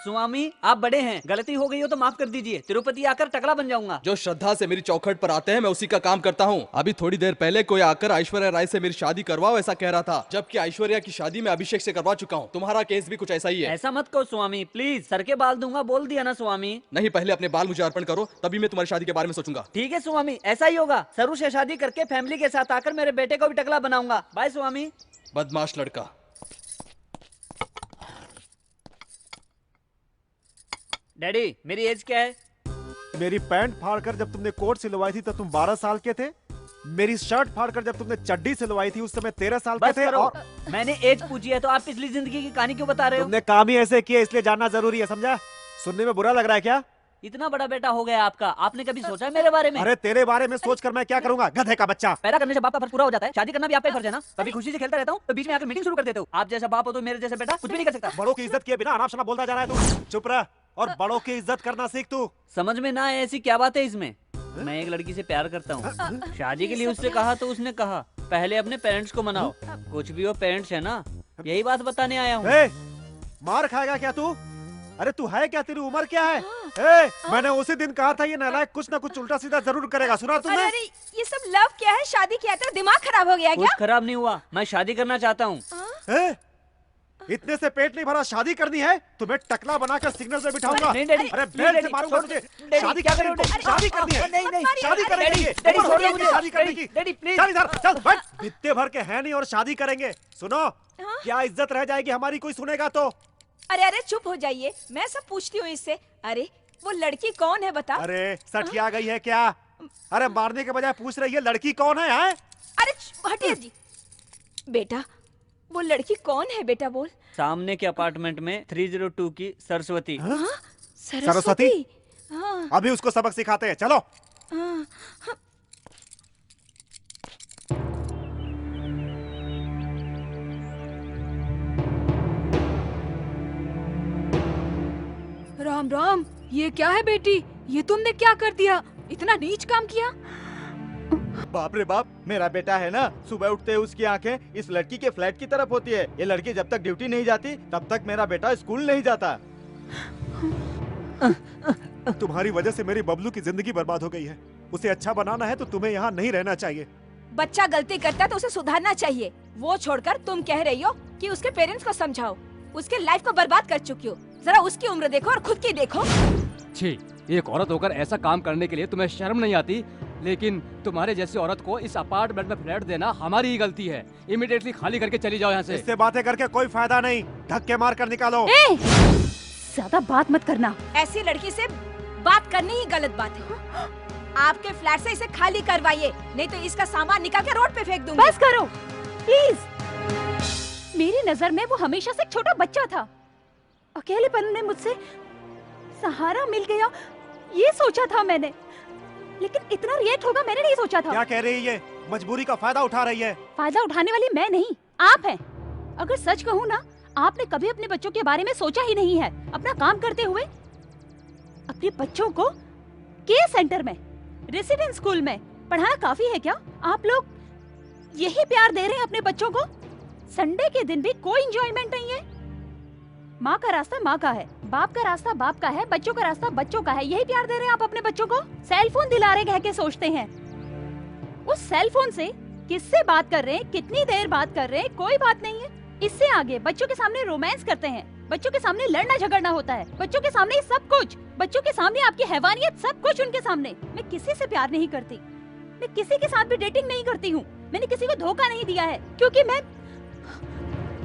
स्वामी आप बड़े हैं, गलती हो गई हो तो माफ कर दीजिए। तिरुपति आकर टकला बन जाऊंगा। जो श्रद्धा से मेरी चौखट पर आते हैं मैं उसी का काम करता हूँ। अभी थोड़ी देर पहले कोई आकर ऐश्वर्या राय से मेरी शादी करवाओ ऐसा कह रहा था, जबकि ऐश्वर्या की शादी मैं अभिषेक से करवा चुका हूँ। तुम्हारा केस भी कुछ ऐसा ही है। ऐसा मत कहो स्वामी, प्लीज। सर के बाल दूंगा, बोल दिया ना स्वामी। नहीं, पहले अपने बाल मुझे अर्पण करो, तभी मैं तुम्हारी शादी के बारे में सोचूंगा। ठीक है स्वामी, ऐसा ही होगा। सरू से शादी करके फैमिली के साथ आकर मेरे बेटे को भी टकला बनाऊंगा। बाय स्वामी। बदमाश लड़का। डैडी मेरी एज क्या है? मेरी पैंट फाड़कर जब तुमने कोट सिलवाई थी तब तुम 12 साल के थे। मेरी शर्ट फाड़कर जब तुमने चड्डी सिलवाई थी उस समय 13 साल के बस थे। करो। और मैंने एज पूछी है तो आप पिछली जिंदगी की कहानी क्यों बता रहे हो? तुमने काम ही ऐसे किया इसलिए जानना जरूरी है, समझा? सुनने में बुरा लग रहा है क्या? इतना बड़ा बेटा हो गया आपका, आपने कभी सोचा है मेरे बारे में? अरे तेरे बारे में सोचकर मैं क्या करूंगा, गधे का बच्चा। पैदा करने से बाप का फर्ज पूरा हो जाता है, शादी करना भी आपका ही फर्ज है ना? कभी खुशी से खेलता रहता हूँ तो बीच में आकर मीटिंग शुरू कर देते हो। आप जैसा बाप हो तो मेरे जैसे बेटा कुछ भी नहीं कर सकता। बड़ों की इज्जत किए बिना अनाप शनाप बोलता जा रहा है तू। चुप रह और बड़ों की इज्जत करना सीख तू। समझ में ना आए ऐसी क्या बात है इसमें? मैं एक लड़की से प्यार करता हूँ, शादी के लिए उससे कहा तो उसने कहा पहले अपने पेरेंट्स को मनाओ। कुछ भी हो पेरेंट्स है ना, यही बात बताने आया हूँ। मार खाएगा क्या तू? अरे तू है क्या, तेरी उम्र क्या है? मैंने उसी दिन कहा था ये नालायक कुछ ना कुछ उल्टा सीधा जरूर करेगा, सुना तुमने? अरे ये सब लव क्या है? शादी किया तेरा दिमाग खराब हो गया क्या? कुछ खराब नहीं हुआ, मैं शादी करना चाहता हूँ। इतने से पेट नहीं भरा, शादी करनी है? तुम्हें टकला बनाकर सिग्नल पे बिठाऊंगा। नहीं डैडी, अरे नहीं बेल्ट से मारूंगा तुझे। शादी क्या करनी है, शादी करनी है। नहीं नहीं शादी करेंगे, डैडी उम्र हो गई मुझे शादी करने की। डैडी प्लीज चल इधर चल, बैठ। बित्ते भर के हैं नहीं और शादी करेंगे। सुनो, क्या इज्जत रह जाएगी हमारी, कोई सुनेगा तो? अरे अरे चुप हो जाइए, मैं सब पूछती हूँ इससे। अरे वो लड़की कौन है बता? अरे सठिया गई है क्या? अरे मारने के बजाय पूछ रही है लड़की कौन है? अरे हटिए जी। बेटा वो लड़की कौन है बेटा, बोल। सामने के अपार्टमेंट में 302 की सरस्वती। सरस्वती? हाँ। अभी उसको सबक सिखाते हैं, चलो। हाँ। राम राम, ये क्या है बेटी? ये तुमने क्या कर दिया? इतना नीच काम किया? बाप रे बाप, मेरा बेटा है ना, सुबह उठते ही उसकी आंखें इस लड़की के फ्लैट की तरफ होती है। ये लड़की जब तक ड्यूटी नहीं जाती तब तक मेरा बेटा स्कूल नहीं जाता। तुम्हारी वजह से मेरी बबलू की जिंदगी बर्बाद हो गई है। उसे अच्छा बनाना है तो तुम्हें यहाँ नहीं रहना चाहिए। बच्चा गलती करता है तो उसे सुधारना चाहिए। वो छोड़कर तुम कह रही हो कि उसके पेरेंट्स को समझाओ। उसके लाइफ को बर्बाद कर चुकी हो। जरा उसकी उम्र देखो और खुद की देखो। छी, एक औरत होकर ऐसा काम करने के लिए तुम्हें शर्म नहीं आती? लेकिन तुम्हारे जैसी औरत को इस अपार्टमेंट में फ्लैट देना हमारी ही गलती है। इमीडिएटली खाली करके चली जाओ यहाँ से। इससे बातें करके कोई फायदा नहीं, धक्के मार कर निकालो। ज्यादा बात मत करना। ऐसी लड़की से बात करनी ही गलत बात है। आपके फ्लैट से इसे खाली करवाइए, नहीं तो इसका सामान निकाल के रोड पे फेंक दूंगी। बस करो प्लीज। मेरी नजर में वो हमेशा से एक छोटा बच्चा था। अकेलेपन में मुझसे सहारा मिल गया, ये सोचा था मैंने, लेकिन इतना रिएक्ट होगा मैंने नहीं सोचा था। क्या कह रही है? मजबूरी का फायदा उठा रही है। फायदा उठाने वाली मैं नहीं, आप हैं। अगर सच कहूँ ना, आपने कभी अपने बच्चों के बारे में सोचा ही नहीं है। अपना काम करते हुए अपने बच्चों को केयर सेंटर में, रेसिडेंस स्कूल में पढ़ाना काफी है क्या? आप लोग यही प्यार दे रहे हैं अपने बच्चों को? संडे के दिन भी कोई एंजॉयमेंट नहीं है। माँ का रास्ता माँ का है, बाप का रास्ता बाप का है, बच्चों का रास्ता बच्चों का है। यही प्यार दे रहे हैं आप अपने बच्चों को? सेल फोन दिला रहे कह के सोचते हैं। उस सेल फोन से किससे बात कर रहे हैं, कितनी देर बात कर रहे हैं, कोई बात नहीं है। इससे आगे बच्चों के सामने रोमांस करते हैं, बच्चों के सामने लड़ना झगड़ना होता है, बच्चों के सामने सब कुछ, बच्चों के सामने आपकी हैवानियत, सब कुछ उनके सामने। मैं किसी से प्यार नहीं करती, मैं किसी के साथ भी डेटिंग नहीं करती हूँ। मैंने किसी को धोखा नहीं दिया है, क्योंकि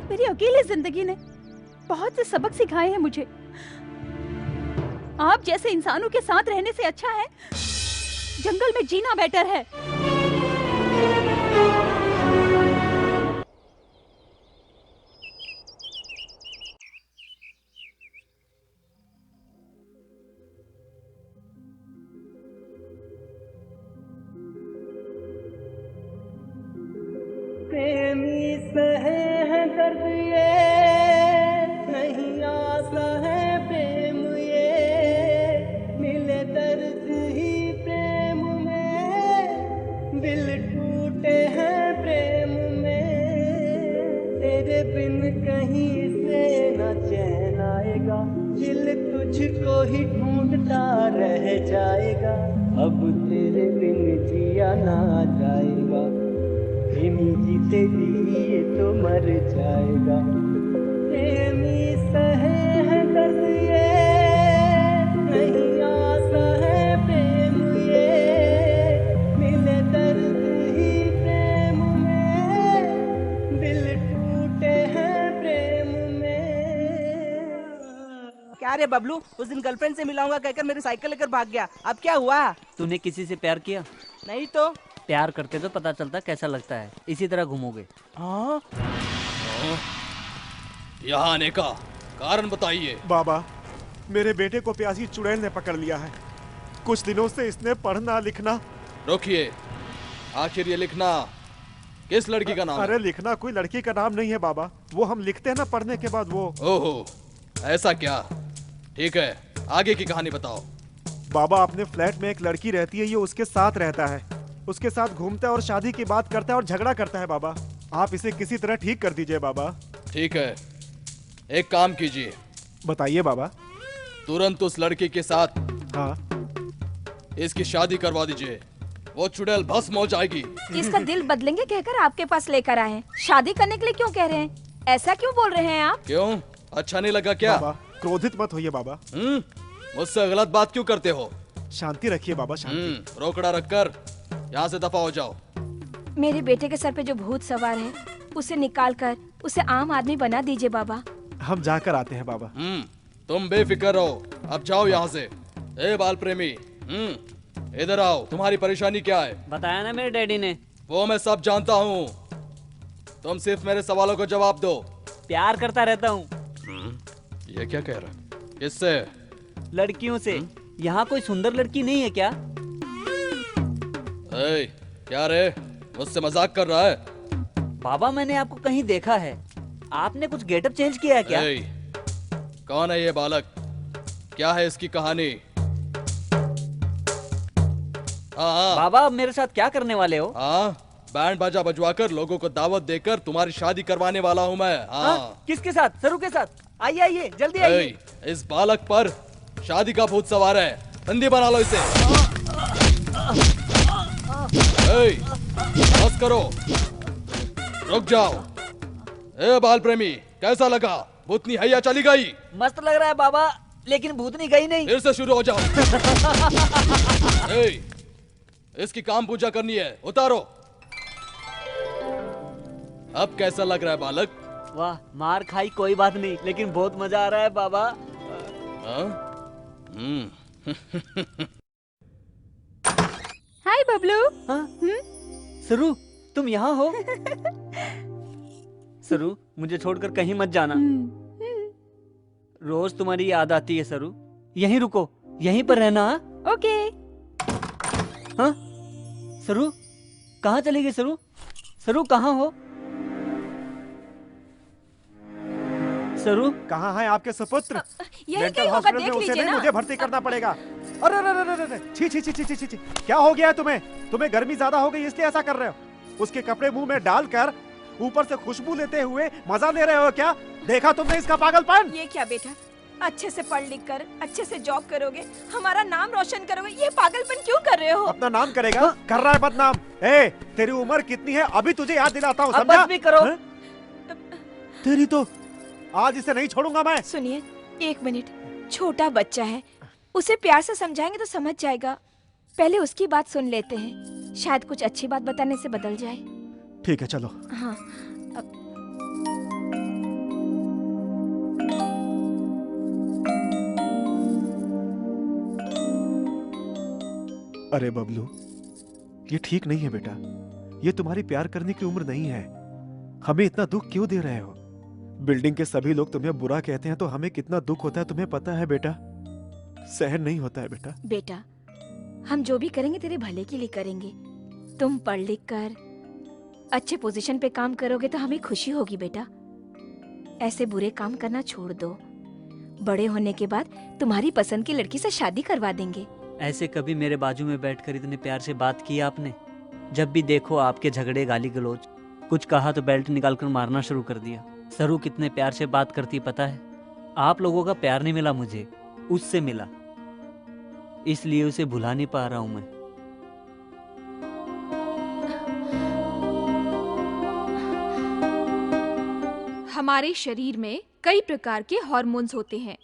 मेरी अकेली जिंदगी ने बहुत से सबक सिखाए हैं मुझे। आप जैसे इंसानों के साथ रहने से अच्छा है जंगल में जीना बेटर है। प्रेमी सहे हैं दर्द ये नहीं आसा है प्रेम ये, मिले दर्द ही प्रेम में, दिल टूटे हैं प्रेम में, तेरे बिन कहीं से न चैन आएगा। दिल तुझको ही ढूंढता रह जाएगा, अब तेरे बिन जिया ना जाएगा, प्रेमी जीते लिए तो मर जाएगा। प्रेमी सहे है दर्द ये, नहीं आसा है प्रेम ये, मिले दर्द ही प्रेम में, दिल टूटे हैं प्रेम में। क्या रे बबलू, उस दिन गर्लफ्रेंड से मिलाऊंगा कहकर मेरी साइकिल लेकर भाग गया, अब क्या हुआ? तूने किसी से प्यार किया? नहीं तो। प्यार करते तो पता चलता कैसा लगता है, इसी तरह घूमोगे। हाँ? यहाँ आने का कारण बताइए। बाबा, मेरे बेटे को प्यासी चुड़ैल ने पकड़ लिया है। कुछ दिनों से इसने पढ़ना लिखना। रोकिए, आखिर ये लिखना किस लड़की का नाम है? अरे लिखना कोई लड़की का नाम नहीं है बाबा, वो हम लिखते हैं ना पढ़ने के बाद वो। ओहो, ऐसा क्या? ठीक है, आगे की कहानी बताओ। बाबा, अपने फ्लैट में एक लड़की रहती है, ये उसके साथ रहता है, उसके साथ घूमता है और शादी की बात करता है और झगड़ा करता है। बाबा, आप इसे किसी तरह ठीक कर दीजिए बाबा। ठीक है, एक काम कीजिए। बताइए बाबा। तुरंत उस लड़की के साथ हाँ इसकी शादी करवा दीजिए, वो चुड़ैल भस्म हो जाएगी। इसका दिल बदलेंगे कहकर आपके पास लेकर आए हैं, शादी करने के लिए क्यों कह रहे हैं? ऐसा क्यों बोल रहे हैं आप? क्यों, अच्छा नहीं लगा क्या? बाबा, क्रोधित मत होइए बाबा। मुझसे गलत बात क्यों करते हो? शांति रखिए बाबा, शांति। रोकड़ा रखकर यहाँ से दफा हो जाओ। मेरे बेटे के सर पे जो भूत सवार है, उसे निकाल कर उसे आम आदमी बना दीजिए बाबा। हम जाकर आते हैं बाबा। तुम बेफिक्र रहो, अब जाओ यहाँ से। ए बाल प्रेमी, इधर आओ। तुम्हारी परेशानी क्या है? बताया ना मेरे डैडी ने। वो मैं सब जानता हूँ, तुम सिर्फ मेरे सवालों को जवाब दो। प्यार करता रहता हूँ। ये क्या कह रहा? किससे? लड़कियों से। यहाँ कोई सुंदर लड़की नहीं है क्या? क्या रे, मुझसे मजाक कर रहा है? बाबा, मैंने आपको कहीं देखा है, आपने कुछ गेटअप चेंज किया है क्या? कौन है ये बालक? क्या है इसकी कहानी? हाँ। बाबा, मेरे साथ क्या करने वाले हो? हाँ, बैंड बाजा बजवाकर लोगों को दावत देकर तुम्हारी शादी करवाने वाला हूँ मैं। हाँ। किसके साथ? सरू के साथ? आइए आइए, जल्दी आइए। इस बालक पर शादी का भूत सवार है, बंदी बना लो इसे। बस करो, रुक जाओ। ए बाल प्रेमी, कैसा लगा? भूतनी है या चली गई? मस्त लग रहा है बाबा, लेकिन भूतनी गई नहीं। फिर से शुरू हो जाओ। इसकी काम पूजा करनी है, उतारो। अब कैसा लग रहा है बालक? वाह, मार खाई कोई बात नहीं, लेकिन बहुत मजा आ रहा है बाबा। हाय बबलू। सरू, तुम यहाँ हो? सरू, मुझे छोड़कर कहीं मत जाना। रोज तुम्हारी याद आती है सरू। यहीं रुको, यहीं पर रहना। ओके। हाँ? सरू, कहाँ चली गई सरू? सरू, कहाँ हो? सरू, कहाँ है आपके सुपुत्र? यही मेंटल कहीं होगा, हॉस्पिटल में देख उसे लीजिए नहीं, ना। मुझे भर्ती करना पड़ेगा। अरे अरे अरे अरे, छी छी छी छी छी छी, क्या हो गया है तुम्हें? तुम्हें गर्मी ज्यादा हो गई इसलिए ऐसा कर रहे हो? उसके कपड़े मुंह में डालकर ऊपर से खुशबू लेते हुए मजा ले रहे हो क्या? देखा तुमने इसका पागलपन? ये क्या बेटा, अच्छे से पढ़ लिख कर अच्छे से जॉब करोगे, हमारा नाम रोशन करोगे, ये पागलपन क्यों कर रहे हो? अपना नाम करेगा? कर रहा है बदनाम। ए, तेरी उम्र कितनी है अभी तुझे याद दिलाता हूँ, समझा? बस भी करो। तेरी तो आज इसे नहीं छोड़ूंगा मैं। सुनिए, एक मिनट, छोटा बच्चा है, उसे प्यार से समझाएंगे तो समझ जाएगा। पहले उसकी बात सुन लेते हैं, शायद कुछ अच्छी बात बताने से बदल जाए। ठीक है, चलो। हाँ। अरे बबलू, ये ठीक नहीं है बेटा, ये तुम्हारी प्यार करने की उम्र नहीं है। हमें इतना दुख क्यों दे रहे हो? बिल्डिंग के सभी लोग तुम्हें बुरा कहते हैं तो हमें कितना दुख होता है तुम्हें पता है बेटा? सहन नहीं होता है बेटा। बेटा, हम जो भी करेंगे तेरे भले के लिए करेंगे। तुम पढ़ लिख कर अच्छे पोजीशन पे काम करोगे तो हमें खुशी होगी बेटा। ऐसे बुरे काम करना छोड़ दो। बड़े होने के बाद तुम्हारी पसंद की लड़की से शादी करवा देंगे। ऐसे कभी मेरे बाजू में बैठकर इतने प्यार से बात की आपने? जब भी देखो आपके झगड़े, गाली गलौज। कुछ कहा तो बेल्ट निकालकर मारना शुरू कर दिया। सरू कितने प्यार से बात करती पता है? आप लोगों का प्यार नहीं मिला मुझे, उससे मिला, इसलिए उसे भुला नहीं पा रहा हूं मैं। हमारे शरीर में कई प्रकार के हार्मोन्स होते हैं।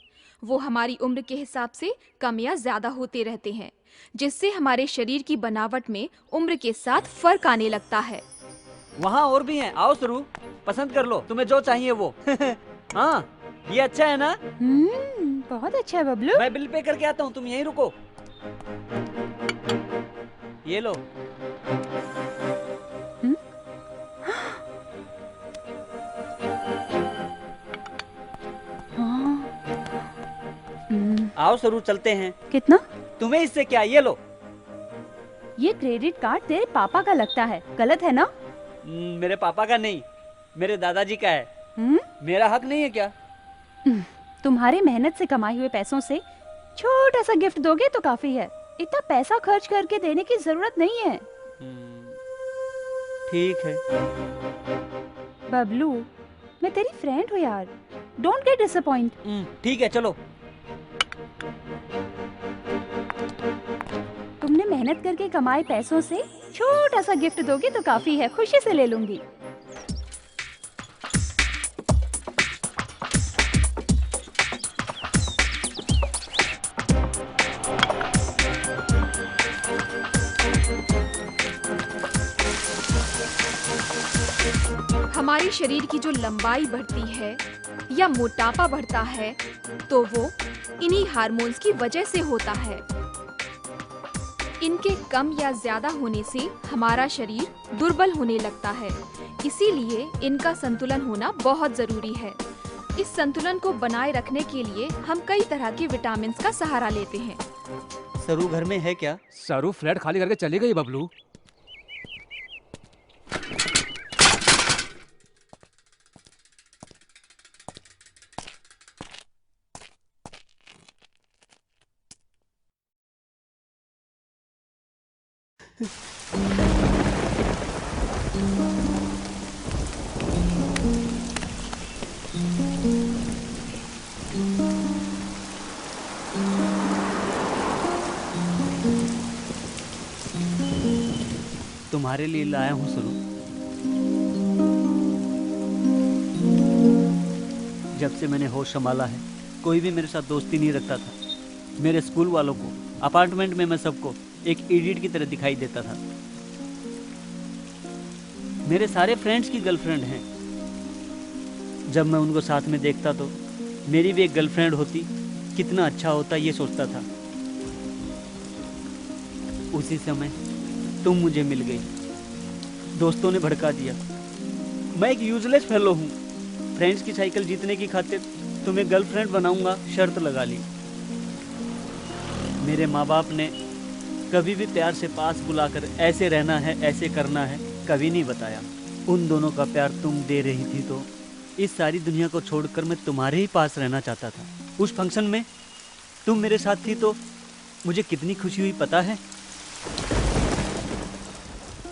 वो हमारी उम्र के हिसाब से कम या ज्यादा होते रहते हैं, जिससे हमारे शरीर की बनावट में उम्र के साथ फर्क आने लगता है। वहाँ और भी हैं, आओ शुरू, पसंद कर लो, तुम्हें जो चाहिए वो। हाँ, ये अच्छा है ना? बहुत अच्छा है बबलू। मैं बिल पे करके आता हूँ, तुम यहीं रुको। ये लो। आओ शुरू, चलते हैं। कितना? तुम्हें इससे क्या, ये लो। ये क्रेडिट कार्ड तेरे पापा का लगता है, गलत है ना? मेरे पापा का नहीं, मेरे दादाजी का है। मेरा हक नहीं है क्या? तुम्हारी मेहनत से कमाए हुए पैसों से छोटा सा गिफ्ट दोगे तो काफी है। इतना पैसा खर्च करके देने की जरूरत नहीं है। ठीक है। बबलू, मैं तेरी फ्रेंड हूँ यार, डोंट गेट डिसअपॉइंट। ठीक है, चलो। तुमने मेहनत करके कमाए पैसों से छोटा सा गिफ्ट दोगे तो काफी है, खुशी से ले लूंगी। हमारे शरीर की जो लंबाई बढ़ती है या मोटापा बढ़ता है, तो वो इन्हीं हार्मोन्स की वजह से होता है। इनके कम या ज्यादा होने से हमारा शरीर दुर्बल होने लगता है, इसीलिए इनका संतुलन होना बहुत जरूरी है। इस संतुलन को बनाए रखने के लिए हम कई तरह के विटामिन का सहारा लेते हैं। सरू घर में है क्या? सरू फ्लैट खाली करके चली गई बबलू। तुम्हारे लिए लाया हूँ सरू। जब से मैंने होश संभाला है, कोई भी मेरे साथ दोस्ती नहीं रखता था। मेरे स्कूल वालों को, अपार्टमेंट में मैं सबको एक इडियट की तरह दिखाई देता था। मेरे सारे फ्रेंड्स की गर्लफ्रेंड हैं। जब मैं उनको साथ में देखता तो मेरी भी एक गर्लफ्रेंड होती, कितना अच्छा होता ये सोचता था। उसी समय तुम मुझे मिल गई। दोस्तों ने भड़का दिया। मैं एक यूजलेस फेलो हूँ। फ्रेंड्स की साइकिल जीतने की खातिर तुम्हें गर्लफ्रेंड बनाऊंगा शर्त लगा ली। मेरे माँ बाप ने कभी भी प्यार से पास बुलाकर ऐसे रहना है, ऐसे करना है, कभी नहीं बताया। उन दोनों का प्यार तुम दे रही थी तो इस सारी दुनिया को छोड़कर मैं तुम्हारे ही पास रहना चाहता था। उस फंक्शन में तुम मेरे साथ थी तो मुझे कितनी खुशी हुई पता है?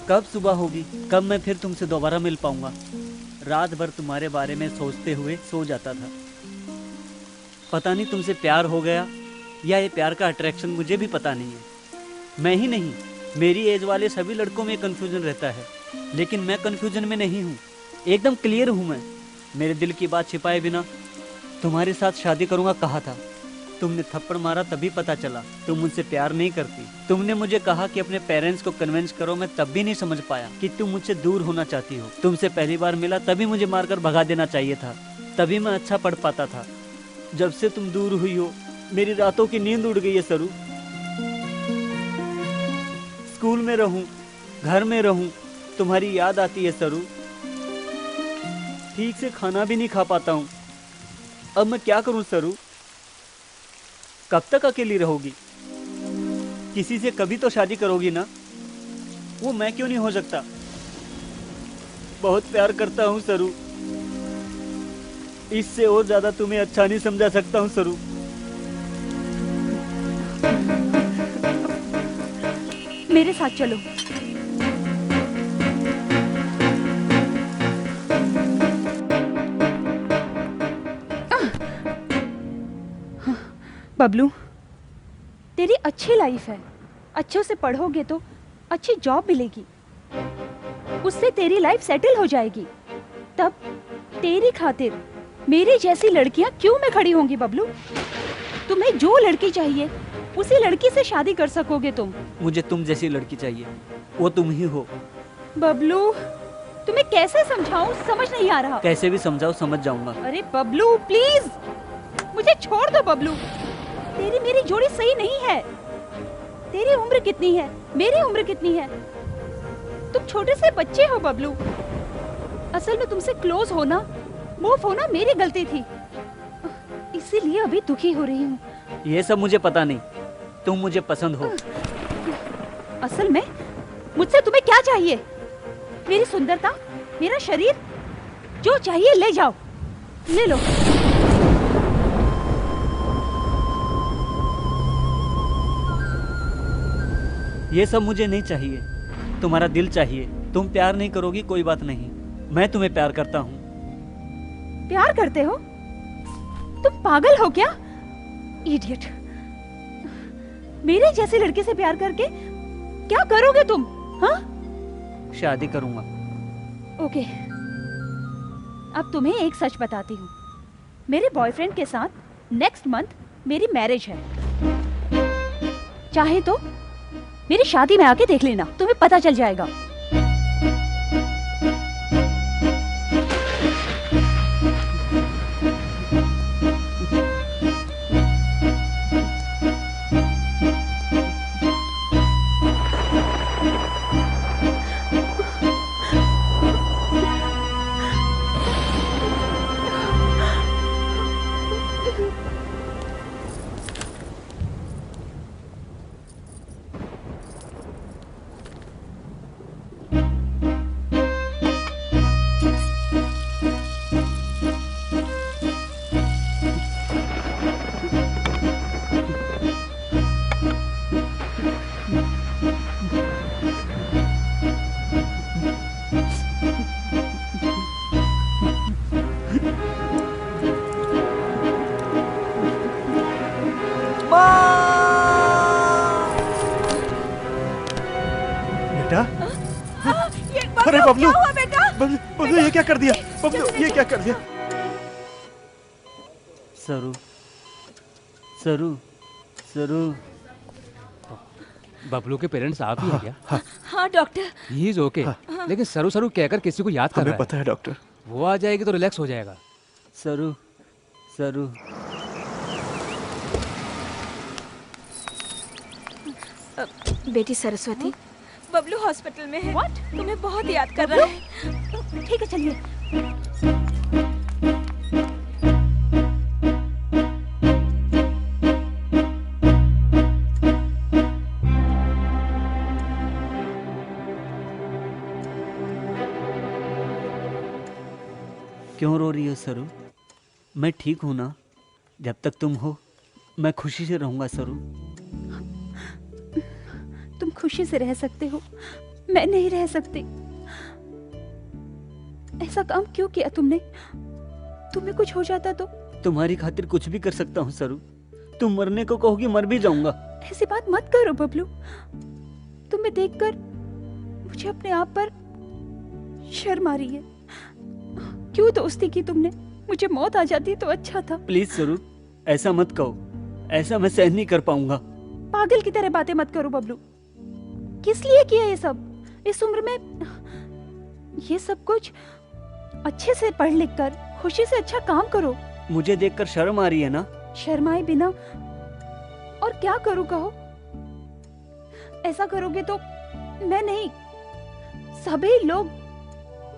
कब सुबह होगी, कब मैं फिर तुमसे दोबारा मिल पाऊंगा? रात भर तुम्हारे बारे में सोचते हुए सो जाता था। पता नहीं तुमसे प्यार हो गया या ये प्यार का अट्रैक्शन, मुझे भी पता नहीं है। मैं ही नहीं, मेरी एज वाले सभी लड़कों में कन्फ्यूजन रहता है, लेकिन मैं कन्फ्यूजन में नहीं हूँ, एकदम क्लियर हूँ मैं। मेरे दिल की बात छिपाए बिना तुम्हारे साथ शादी करूँगा कहा था। तुमने थप्पड़ मारा तभी पता चला तुम मुझसे प्यार नहीं करती। तुमने मुझे कहा कि अपने पेरेंट्स को कन्विंस करो, मैं तब भी नहीं समझ पाया कि तुम मुझसे दूर होना चाहती हो। तुमसे पहली बार मिला तभी मुझे मारकर भगा देना चाहिए था, तभी मैं अच्छा पढ़ पाता था। जब से तुम दूर हुई हो मेरी रातों की नींद उड़ गई है सरू। स्कूल में रहूं, घर में रहूं, तुम्हारी याद आती है सरू। ठीक से खाना भी नहीं खा पाता हूं। अब मैं क्या करूं सरू? कब तक अकेली रहोगी? किसी से कभी तो शादी करोगी ना? वो मैं क्यों नहीं हो सकता? बहुत प्यार करता हूं सरू। इससे और ज्यादा तुम्हें अच्छा नहीं समझा सकता हूं सरू। मेरे साथ चलो। बबलू, तेरी अच्छी लाइफ है, अच्छे से पढ़ोगे तो अच्छी जॉब मिलेगी, उससे तेरी लाइफ सेटल हो जाएगी। तब तेरी खातिर मेरी जैसी लड़कियां क्यों में खड़ी होंगी बबलू? तुम्हें जो लड़की चाहिए उसी लड़की से शादी कर सकोगे तुम। मुझे तुम जैसी लड़की चाहिए, वो तुम ही हो। बबलू, तुम्हें कैसे समझाऊं, समझ नहीं आ रहा। कैसे भी समझाओ, समझ जाऊंगा। अरे बबलू प्लीज, मुझे छोड़ दो बबलू। तेरी मेरी जोड़ी सही नहीं है। तेरी उम्र कितनी है, मेरी उम्र कितनी है? तुम छोटे से बच्चे हो बबलू। असल में तुमसे क्लोज होना, मूव होना मेरी गलती थी, इसीलिए अभी दुखी हो रही हूँ। ये सब मुझे पता नहीं, तुम मुझे पसंद हो। असल में मुझसे तुम्हें क्या चाहिए? मेरी सुंदरता, मेरा शरीर, जो चाहिए ले जाओ, ले लो। ये सब मुझे नहीं चाहिए, तुम्हारा दिल चाहिए। तुम प्यार नहीं करोगी कोई बात नहीं, मैं तुम्हें प्यार करता हूँ। प्यार करते हो? तुम पागल हो क्या? इडियट। मेरे जैसी लड़की से प्यार करके क्या करोगे तुम? हाँ? शादी करूंगा। ओके, अब तुम्हें एक सच बताती हूँ। मेरे बॉयफ्रेंड के साथ नेक्स्ट मंथ मेरी मैरिज है। चाहे तो मेरी शादी में आके देख लेना, तुम्हें पता चल जाएगा। बेटा, अरे बबलू, क्या हुआ बेटा? बबलू ये क्या कर दिया? बबलू ये क्या कर दिया? सरू, सरू, सरू। बबलू के पेरेंट्स आप ही हैं क्या? हाँ डॉक्टर। ही इज ओके, लेकिन सरू सरू कहकर किसी को याद कर रहा है। पता है डॉक्टर। वो आ जाएगी तो रिलैक्स हो जाएगा। सरू, सरू। बेटी सरस्वती, बबलू हॉस्पिटल में है। What? तुम्हें बहुत याद कर रहा है। ठीक है, चलिए। क्यों रो रही हो सरू? मैं ठीक हूं ना? जब तक तुम हो मैं खुशी से रहूंगा सरू। तुम खुशी से रह सकते हो, मैं नहीं रह सकती। ऐसा काम क्यों किया तुमने? तुम्हें कुछ हो जाता तो? तुम्हारी खातिर कुछ भी कर सकता हूँ सरू। तुम मरने को कहोगी, मर भी जाऊंगा। ऐसी बात मत करो बबलू। तुम्हें देखकर मुझे अपने आप पर शर्म आ रही है। क्यों दोस्ती की तुमने? मुझे मौत आ जाती तो अच्छा था। प्लीज सरू, ऐसा मत कहो। ऐसा मैं सहन नहीं कर पाऊंगा। पागल की तरह बातें मत करो बबलू। किस लिए किया ये सब? इस उम्र में ये सब कुछ? अच्छे से पढ़ लिख कर खुशी से अच्छा काम करो। मुझे देखकर शर्म आ रही है ना? शर्माए बिना और क्या करूं कहो? ऐसा करोगे तो मैं नहीं, सभी लोग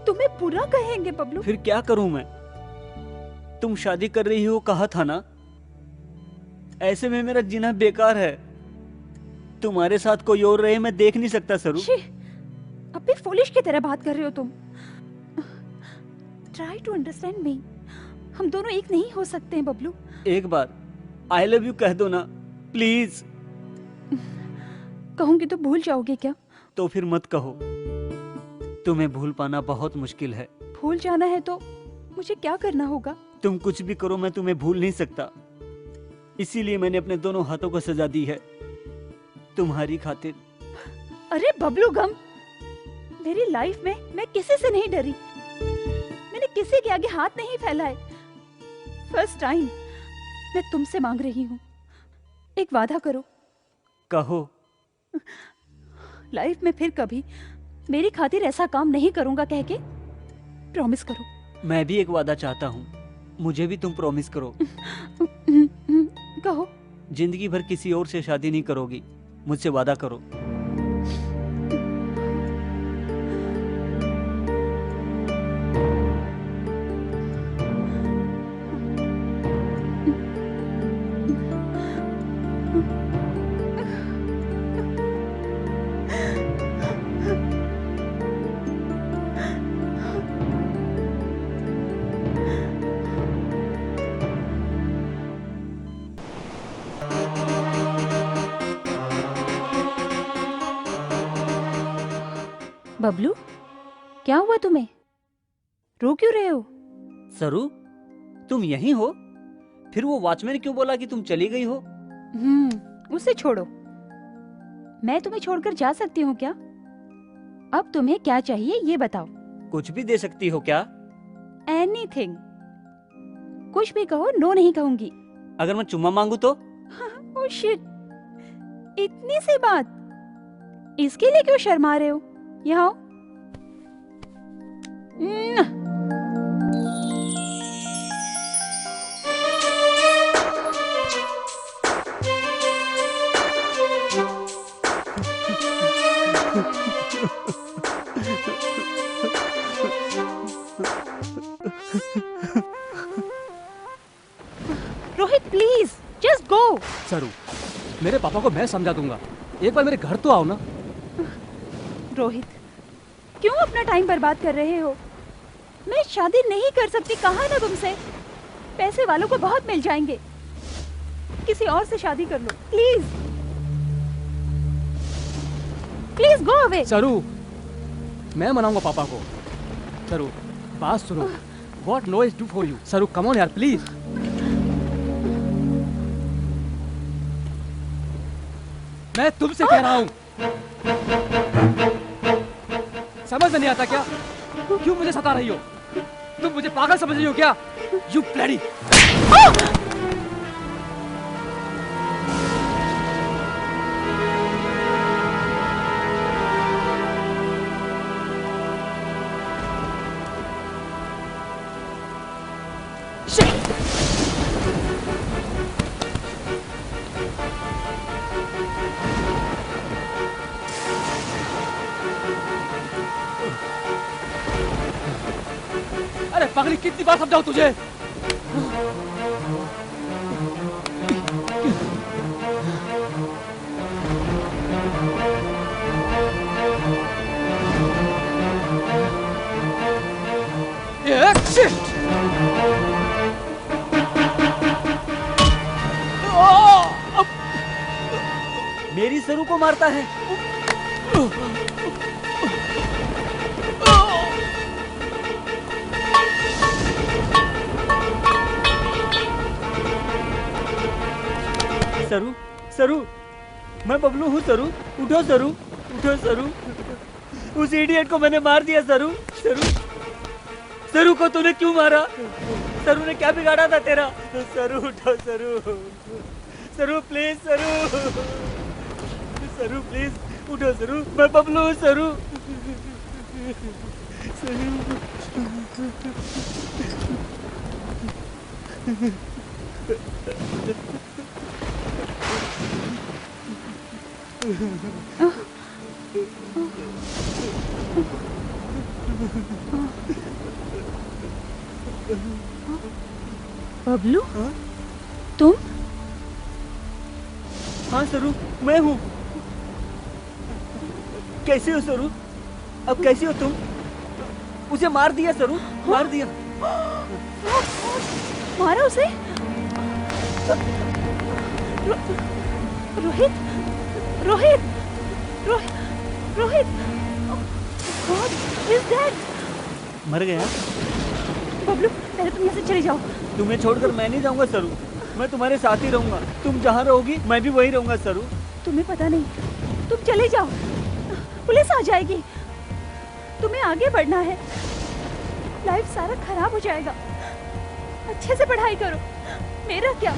तुम्हें बुरा कहेंगे बबलू। फिर क्या करूं मैं? तुम शादी कर रही हो कहा था ना? ऐसे में मेरा जीना बेकार है। तुम्हारे साथ कोई और रहे मैं देख नहीं सकता सरू। अब भी फूलिश की तरह बात कर रहे हो तुम। Try to understand me. हम दोनों एक नहीं हो सकते हैं बबलू। एक बार आई लव यू कह दो ना प्लीज। कहूंगी तो भूल जाओगे क्या? तो फिर मत कहो। तुम्हें भूल पाना बहुत मुश्किल है। भूल जाना है तो मुझे क्या करना होगा? तुम कुछ भी करो, मैं तुम्हें भूल नहीं सकता। इसीलिए मैंने अपने दोनों हाथों को सजा दी है तुम्हारी खातिर। अरे बबलू गम, मेरी लाइफ में मैं किसी से नहीं डरी, मैंने किसी के आगे हाथ नहीं फैलाए। फर्स्ट टाइम मैं तुमसे मांग रही हूँ, एक वादा करो। कहो। लाइफ में फिर कभी मेरी खातिर ऐसा काम नहीं करूंगा कह के प्रॉमिस करो। मैं भी एक वादा चाहता हूँ, मुझे भी तुम प्रॉमिस करो। कहो। जिंदगी भर किसी और से शादी नहीं करोगी, मुझसे वादा करो। बबलू, क्या हुआ तुम्हें? रो क्यों रहे हो? सरू, तुम यहीं हो? फिर वो वॉचमैन क्यों बोला कि तुम चली गई हो? उसे छोड़ो। मैं तुम्हें छोड़कर जा सकती हूँ क्या? अब तुम्हें क्या चाहिए ये बताओ। कुछ भी दे सकती हो क्या? एनीथिंग, कुछ भी कहो, नो नहीं कहूंगी। अगर मैं चुम्मा मांगू तो? ओह शिट, इतनी सी बात, इसके लिए क्यों शर्मा रहे हो? यहाँ आओ। Rohit please just go. सरू, मेरे पापा को मैं समझा दूंगा, एक बार मेरे घर तो आओ ना। रोहित, क्यों अपना टाइम बर्बाद कर रहे हो? मैं शादी नहीं कर सकती, कहा ना तुमसे। पैसे वालों को बहुत मिल जाएंगे, किसी और से शादी कर लो प्लीज। Please go away. सरू, मैं मनाऊंगा पापा को। सरू, बात सुनो। What no is do for you? सरू, come on यार प्लीज। मैं तुमसे कह रहा हूँ, समझ में नहीं आता क्या? क्यों मुझे सता रही हो? तुम मुझे पागल समझ रही हो क्या? You bloody! अरे पगली, कितनी बार समझाऊं तुझे? मेरी सरू को मारता है। सरू, सरू, मैं बबलू हूँ। सरू, उठो सरू, उठो सरू। उस इडियट को मैंने मार दिया सरू। सरू, सरू को तूने क्यों मारा? सरू ने क्या बिगाड़ा था तेरा? सरू उठो सरू, सरू प्लीज सरू, सरू प्लीज उठो सरू, मैं बबलू हूँ सरू। बबलू, तुम? हाँ सरू, मैं हूँ। कैसे हो सरू? अब कैसे हो तुम? उसे मार दिया सरू, मार दिया। मारा उसे? Rohit, Rohit, Rohit, Rohit, God is dead। मर गया? बबलू, पहले तुम यहाँ से चले जाओ। तुम्हें छोड़कर मैं नहीं जाऊंगा सरू। मैं तुम्हारे साथ ही रहूंगा। तुम जहाँ रहोगी मैं भी वहीं रहूंगा सरू। तुम्हें पता नहीं, तुम चले जाओ, पुलिस आ जाएगी। तुम्हें आगे बढ़ना है, लाइफ सारा खराब हो जाएगा। अच्छे से पढ़ाई करो। मेरा क्या,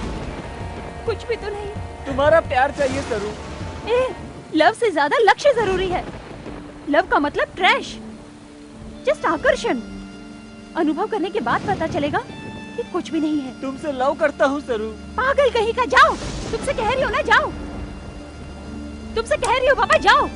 कुछ भी तो नहीं। तुम्हारा प्यार चाहिए सरू। लव से ज्यादा लक्ष्य जरूरी है। लव का मतलब ट्रैश, जस्ट आकर्षण। अनुभव करने के बाद पता चलेगा कि कुछ भी नहीं है। तुमसे लव करता हूँ सरू। पागल कहीं का, जाओ। तुमसे कह रही हो ना, जाओ। तुमसे कह रही हो पापा, जाओ।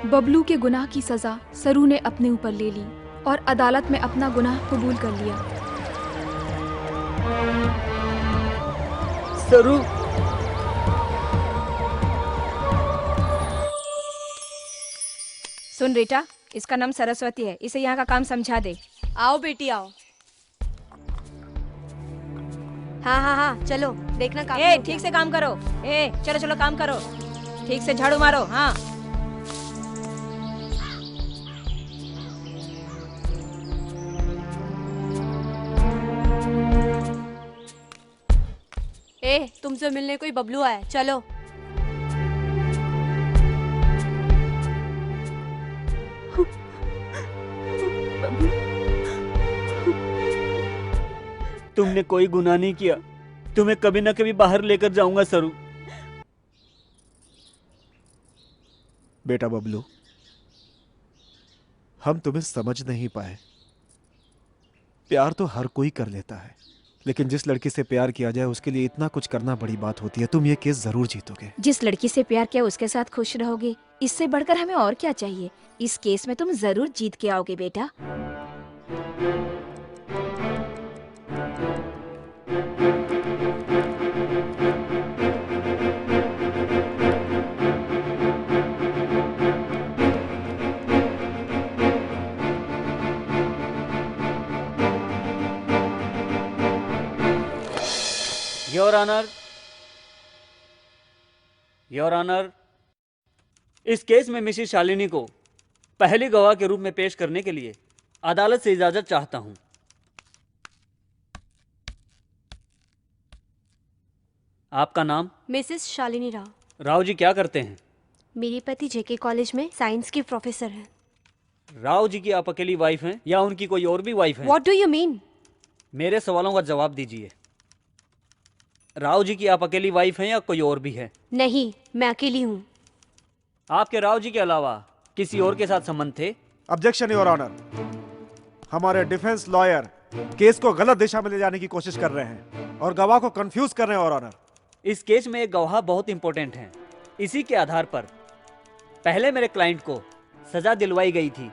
बबलू के गुनाह की सजा सरू ने अपने ऊपर ले ली और अदालत में अपना गुनाह कबूल कर लिया। सरू, सुन रीटा, इसका नाम सरस्वती है, इसे यहाँ का काम समझा दे। आओ बेटी आओ। हाँ हाँ हाँ चलो, देखना काम। ठीक से काम करो। चलो चलो काम करो, ठीक से झाड़ू मारो। हाँ तुमसे मिलने कोई बबलू आया, चलो। तुमने कोई गुनाह नहीं किया। तुम्हें कभी ना कभी बाहर लेकर जाऊंगा सरू। बेटा बबलू, हम तुम्हें समझ नहीं पाए। प्यार तो हर कोई कर लेता है, लेकिन जिस लड़की से प्यार किया जाए उसके लिए इतना कुछ करना बड़ी बात होती है। तुम ये केस जरूर जीतोगे। जिस लड़की से प्यार किया उसके साथ खुश रहोगे, इससे बढ़कर हमें और क्या चाहिए। इस केस में तुम जरूर जीत के आओगे बेटा। योर ऑनर, योर ऑनर, इस केस में मिसेस शालिनी को पहली गवाह के रूप में पेश करने के लिए अदालत से इजाजत चाहता हूं। आपका नाम? मिसेस शालिनी राव। राव जी क्या करते हैं? मेरे पति जेके कॉलेज में साइंस के प्रोफेसर हैं। राव जी की आप अकेली वाइफ हैं या उनकी कोई और भी वाइफ है? What do you mean? मेरे सवालों का जवाब दीजिए। राव जी की आप अकेली वाइफ हैं या कोई और भी है? नहीं, मैं अकेली हूँ। आपके राव जी के अलावा किसी और के साथ संबंध थे? Objection your honour. हमारे डिफेंस लॉयर केस को गलत दिशा में ले जाने की कोशिश कर रहे हैं और गवाह को कंफ्यूज कर रहे हैं। योर ऑनर, इस केस में एक गवाह बहुत इंपॉर्टेंट है। इसी के आधार पर पहले मेरे क्लाइंट को सजा दिलवाई गई थी,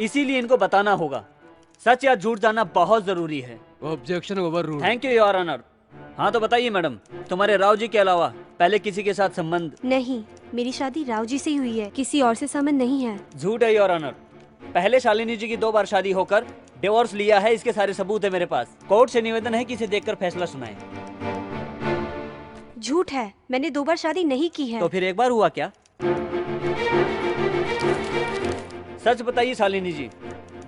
इसीलिए इनको बताना होगा। सच या झूठ जानना बहुत जरूरी है। Objection overruled. Thank you your honour. हाँ तो बताइए मैडम, तुम्हारे राव जी के अलावा पहले किसी के साथ संबंध? नहीं, मेरी शादी राव जी से ही हुई है, किसी और से संबंध नहीं है। झूठ है योर ऑनर। पहले शालिनी जी की 2 बार शादी होकर डिवोर्स लिया है, इसके सारे सबूत है मेरे पास। कोर्ट से निवेदन है कि इसे देखकर फैसला सुनाएं। झूठ है, मैंने 2 बार शादी नहीं की है। तो फिर एक बार हुआ क्या? सच बताइए शालिनी जी।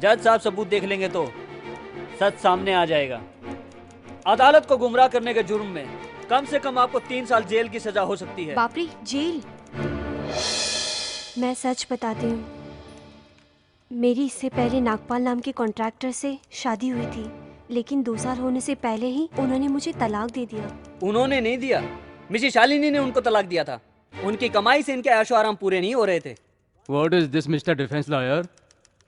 जज साहब सबूत देख लेंगे तो सच सामने आ जाएगा। अदालत को गुमराह करने के जुर्म में कम से कम आपको 3 साल जेल की सजा हो सकती है। बाप रे, जेल? मैं सच बताती हूँ, मेरी इससे पहले नागपाल नाम के कॉन्ट्रैक्टर से शादी हुई थी, लेकिन 2 साल होने से पहले ही उन्होंने मुझे तलाक दे दिया। उन्होंने नहीं दिया, मिसेस शालिनी ने उनको तलाक दिया था। उनकी कमाई से इनके ऐशो आराम पूरे नहीं हो रहे थे। What is this, mister defence lawyer?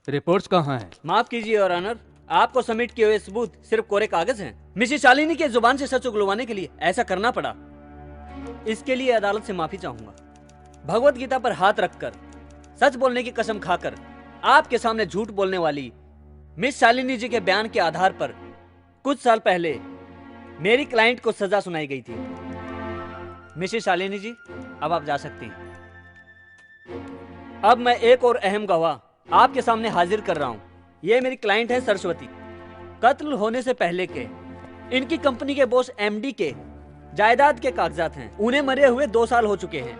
Reports कहाँ हैं? माफ कीजिए योर ऑनर, आपको सबमिट किए हुए सबूत सिर्फ कोरे कागज हैं। मिसेस शालिनी के जुबान से सच उगलवाने के लिए ऐसा करना पड़ा। इसके लिए अदालत से माफी चाहूंगा। भगवत गीता पर हाथ रखकर, सच बोलने की कसम खाकर आपके सामने झूठ बोलने वाली मिस शालिनी जी के बयान के आधार पर कुछ साल पहले मेरी क्लाइंट को सजा सुनाई गई थी। मिसेस शालिनी जी, अब आप जा सकती हैं। अब मैं एक और अहम गवाह आपके सामने हाजिर कर रहा हूं। ये मेरी क्लाइंट है सरस्वती। कत्ल होने से पहले के इनकी कंपनी के बॉस एमडी के जायदाद के कागजात हैं। उन्हें मरे हुए 2 साल हो चुके हैं।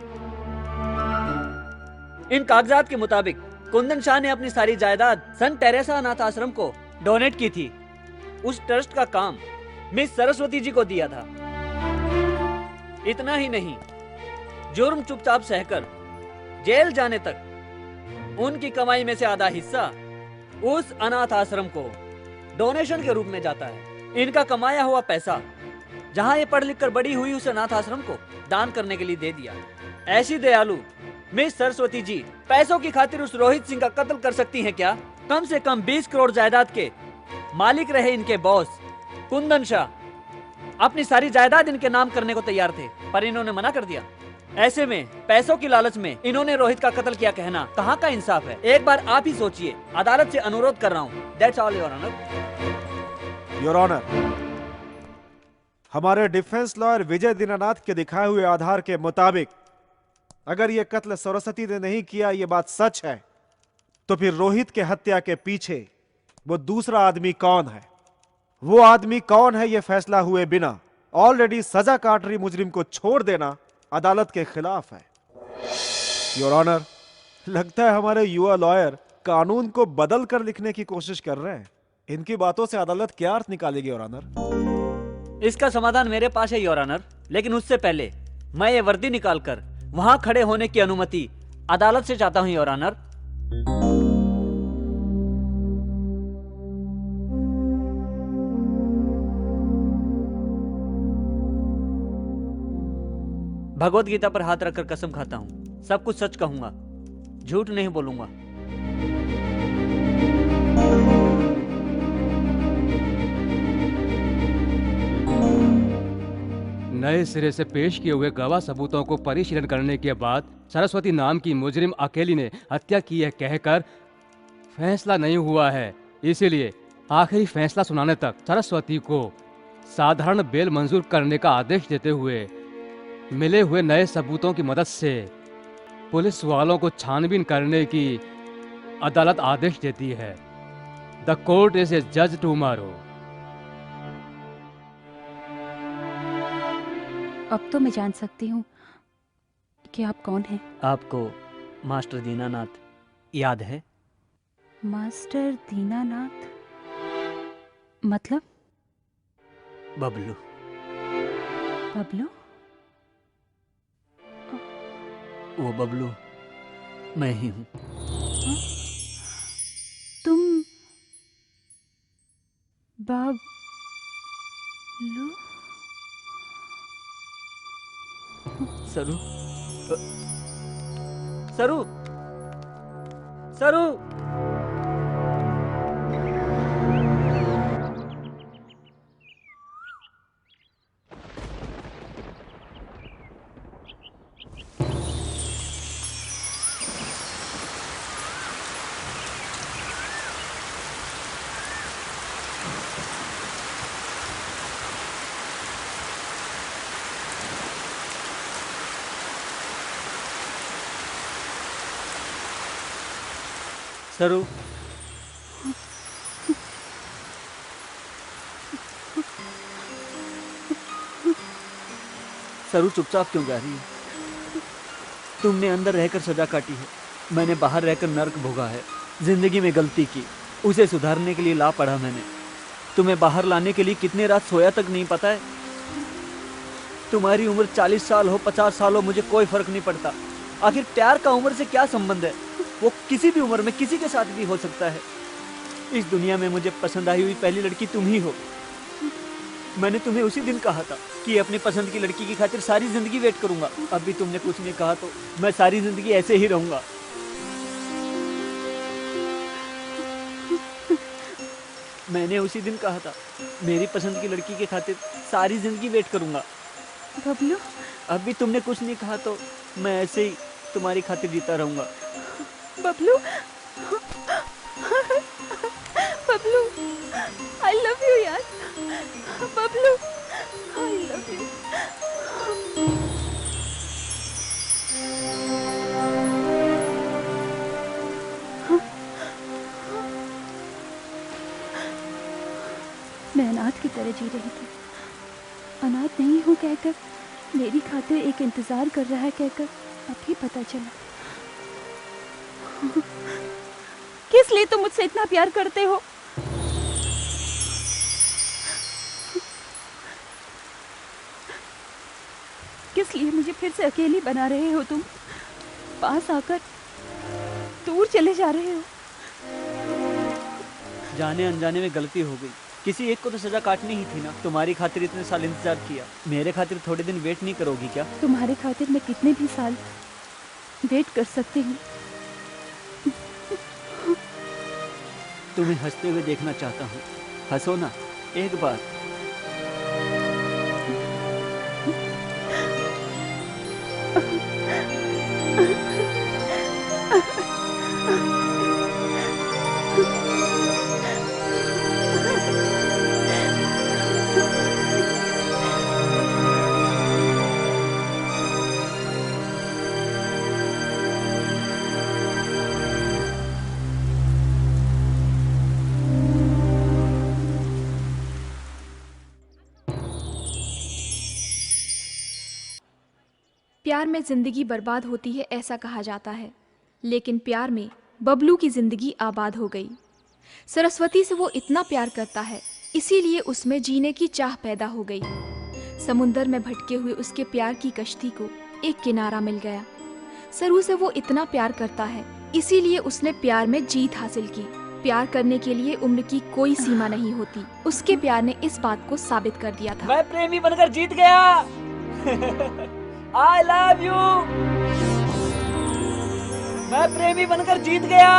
इन कागजात के मुताबिक कुंदन शाह ने अपनी सारी जायदाद सन टेरेसा अनाथ आश्रम को डोनेट की थी। उस ट्रस्ट का काम मिस सरस्वती जी को दिया था। इतना ही नहीं, जुर्म चुपचाप सहकर जेल जाने तक उनकी कमाई में से आधा हिस्सा उस अनाथ आश्रम को डोनेशन के रूप में जाता है। इनका कमाया हुआ पैसा जहां ये पढ़ लिख कर बड़ी हुई उस अनाथ आश्रम को दान करने के लिए दे दिया। ऐसी दयालु मिस सरस्वती जी पैसों की खातिर उस रोहित सिंह का कत्ल कर सकती हैं क्या? कम से कम 20 करोड़ जायदाद के मालिक रहे इनके बॉस कुंदन शाह अपनी सारी जायदाद इनके नाम करने को तैयार थे, पर इन्होंने मना कर दिया। ऐसे में पैसों की लालच में इन्होंने रोहित का कत्ल किया कहना कहां का इंसाफ है? एक बार आप ही सोचिए। अदालत से अनुरोध कर रहा हूं। That's all your honour. Your honour, हमारे डिफेंस लॉयर विजय दीनानाथ के दिखाए हुए आधार के मुताबिक अगर यह कत्ल सरस्वती ने नहीं किया, यह बात सच है, तो फिर रोहित के हत्या के पीछे वो दूसरा आदमी कौन है? वो आदमी कौन है, यह फैसला हुए बिना ऑलरेडी सजा काट रही मुजरिम को छोड़ देना अदालत के खिलाफ है। योर ऑनर, लगता है हमारे युवा लॉयर कानून को बदल कर लिखने की कोशिश कर रहे हैं। इनकी बातों से अदालत क्या अर्थ निकालेगी योर ऑनर? इसका समाधान मेरे पास है योर ऑनर, लेकिन उससे पहले मैं ये वर्दी निकालकर वहां खड़े होने की अनुमति अदालत से चाहता हूं योर ऑनर। भगवत गीता पर हाथ रखकर कसम खाता हूं, सब कुछ सच कहूंगा, झूठ नहीं बोलूंगा। नए सिरे से पेश किए हुए गवाह सबूतों को परिशीलन करने के बाद सरस्वती नाम की मुजरिम अकेली ने हत्या की है कहकर फैसला नहीं हुआ है। इसीलिए आखिरी फैसला सुनाने तक सरस्वती को साधारण बेल मंजूर करने का आदेश देते हुए मिले हुए नए सबूतों की मदद से पुलिस वालों को छानबीन करने की अदालत आदेश देती है। द कोर्ट इज ए जज टुमारो। अब तो मैं जान सकती हूँ कि आप कौन हैं। आपको मास्टर दीनानाथ याद है? मास्टर दीनानाथ मतलब? बबलू। बबलू? वो बबलू मैं ही हूँ। तुम बबलू? सरू, सरू, सरू। सरू, सरू चुपचाप क्यों जा रही है? तुमने अंदर रहकर सजा काटी है, मैंने बाहर रहकर नर्क भोगा है। जिंदगी में गलती की, उसे सुधारने के लिए ला पड़ा मैंने। तुम्हें बाहर लाने के लिए कितने रात सोया तक नहीं पता है। तुम्हारी उम्र 40 साल हो 50 साल हो, मुझे कोई फर्क नहीं पड़ता। आखिर प्यार का उम्र से क्या संबंध है? वो किसी भी उम्र में किसी के साथ भी हो सकता है। इस दुनिया में मुझे पसंद आई हुई पहली लड़की तुम ही हो। मैंने तुम्हें उसी दिन कहा था कि अपनी पसंद की लड़की की खातिर सारी जिंदगी वेट करूंगा। अब भी तुमने कुछ नहीं कहा तो मैं सारी जिंदगी ऐसे ही रहूंगा। मैंने उसी दिन कहा था मेरी पसंद की लड़की के खातिर सारी जिंदगी वेट करूंगा। बबलू, अब भी तुमने कुछ नहीं कहा तो मैं ऐसे ही तुम्हारी खातिर जीता रहूंगा। Bablu, Bablu, I love you यार। Bablu, I love you. मैं अनाथ की तरह जी रही थी। अनाथ नहीं हूँ कहकर, मेरी खातिर एक इंतजार कर रहा है कहकर अभी पता चला। किस लिए तुम मुझसे इतना प्यार करते हो? किस लिए मुझे फिर से अकेली बना रहे हो तुम? पास आकर दूर चले जा रहे हो। जाने अनजाने में गलती हो गई। किसी एक को तो सजा काटनी ही थी ना। तुम्हारी खातिर इतने साल इंतजार किया, मेरे खातिर थोड़े दिन वेट नहीं करोगी क्या? तुम्हारे खातिर मैं कितने भी साल वेट कर सकती हूँ। तुम्हें हंसते हुए देखना चाहता हूँ। हंसो ना एक बार। प्यार में जिंदगी बर्बाद होती है ऐसा कहा जाता है, लेकिन प्यार में बबलू की जिंदगी आबाद हो गई। सरस्वती से वो इतना प्यार करता है, इसीलिए उसमें जीने की चाह पैदा हो गई। समुंदर में भटके हुए उसके प्यार की कश्ती को एक किनारा मिल गया। सरू से वो इतना प्यार करता है, इसीलिए उसने प्यार में जीत हासिल की। प्यार करने के लिए उम्र की कोई सीमा नहीं होती। उसके प्यार ने इस बात को साबित कर दिया था। मैं प्रेमी बनकर जीत गया। I love you। मैं प्रेमी बनकर जीत गया।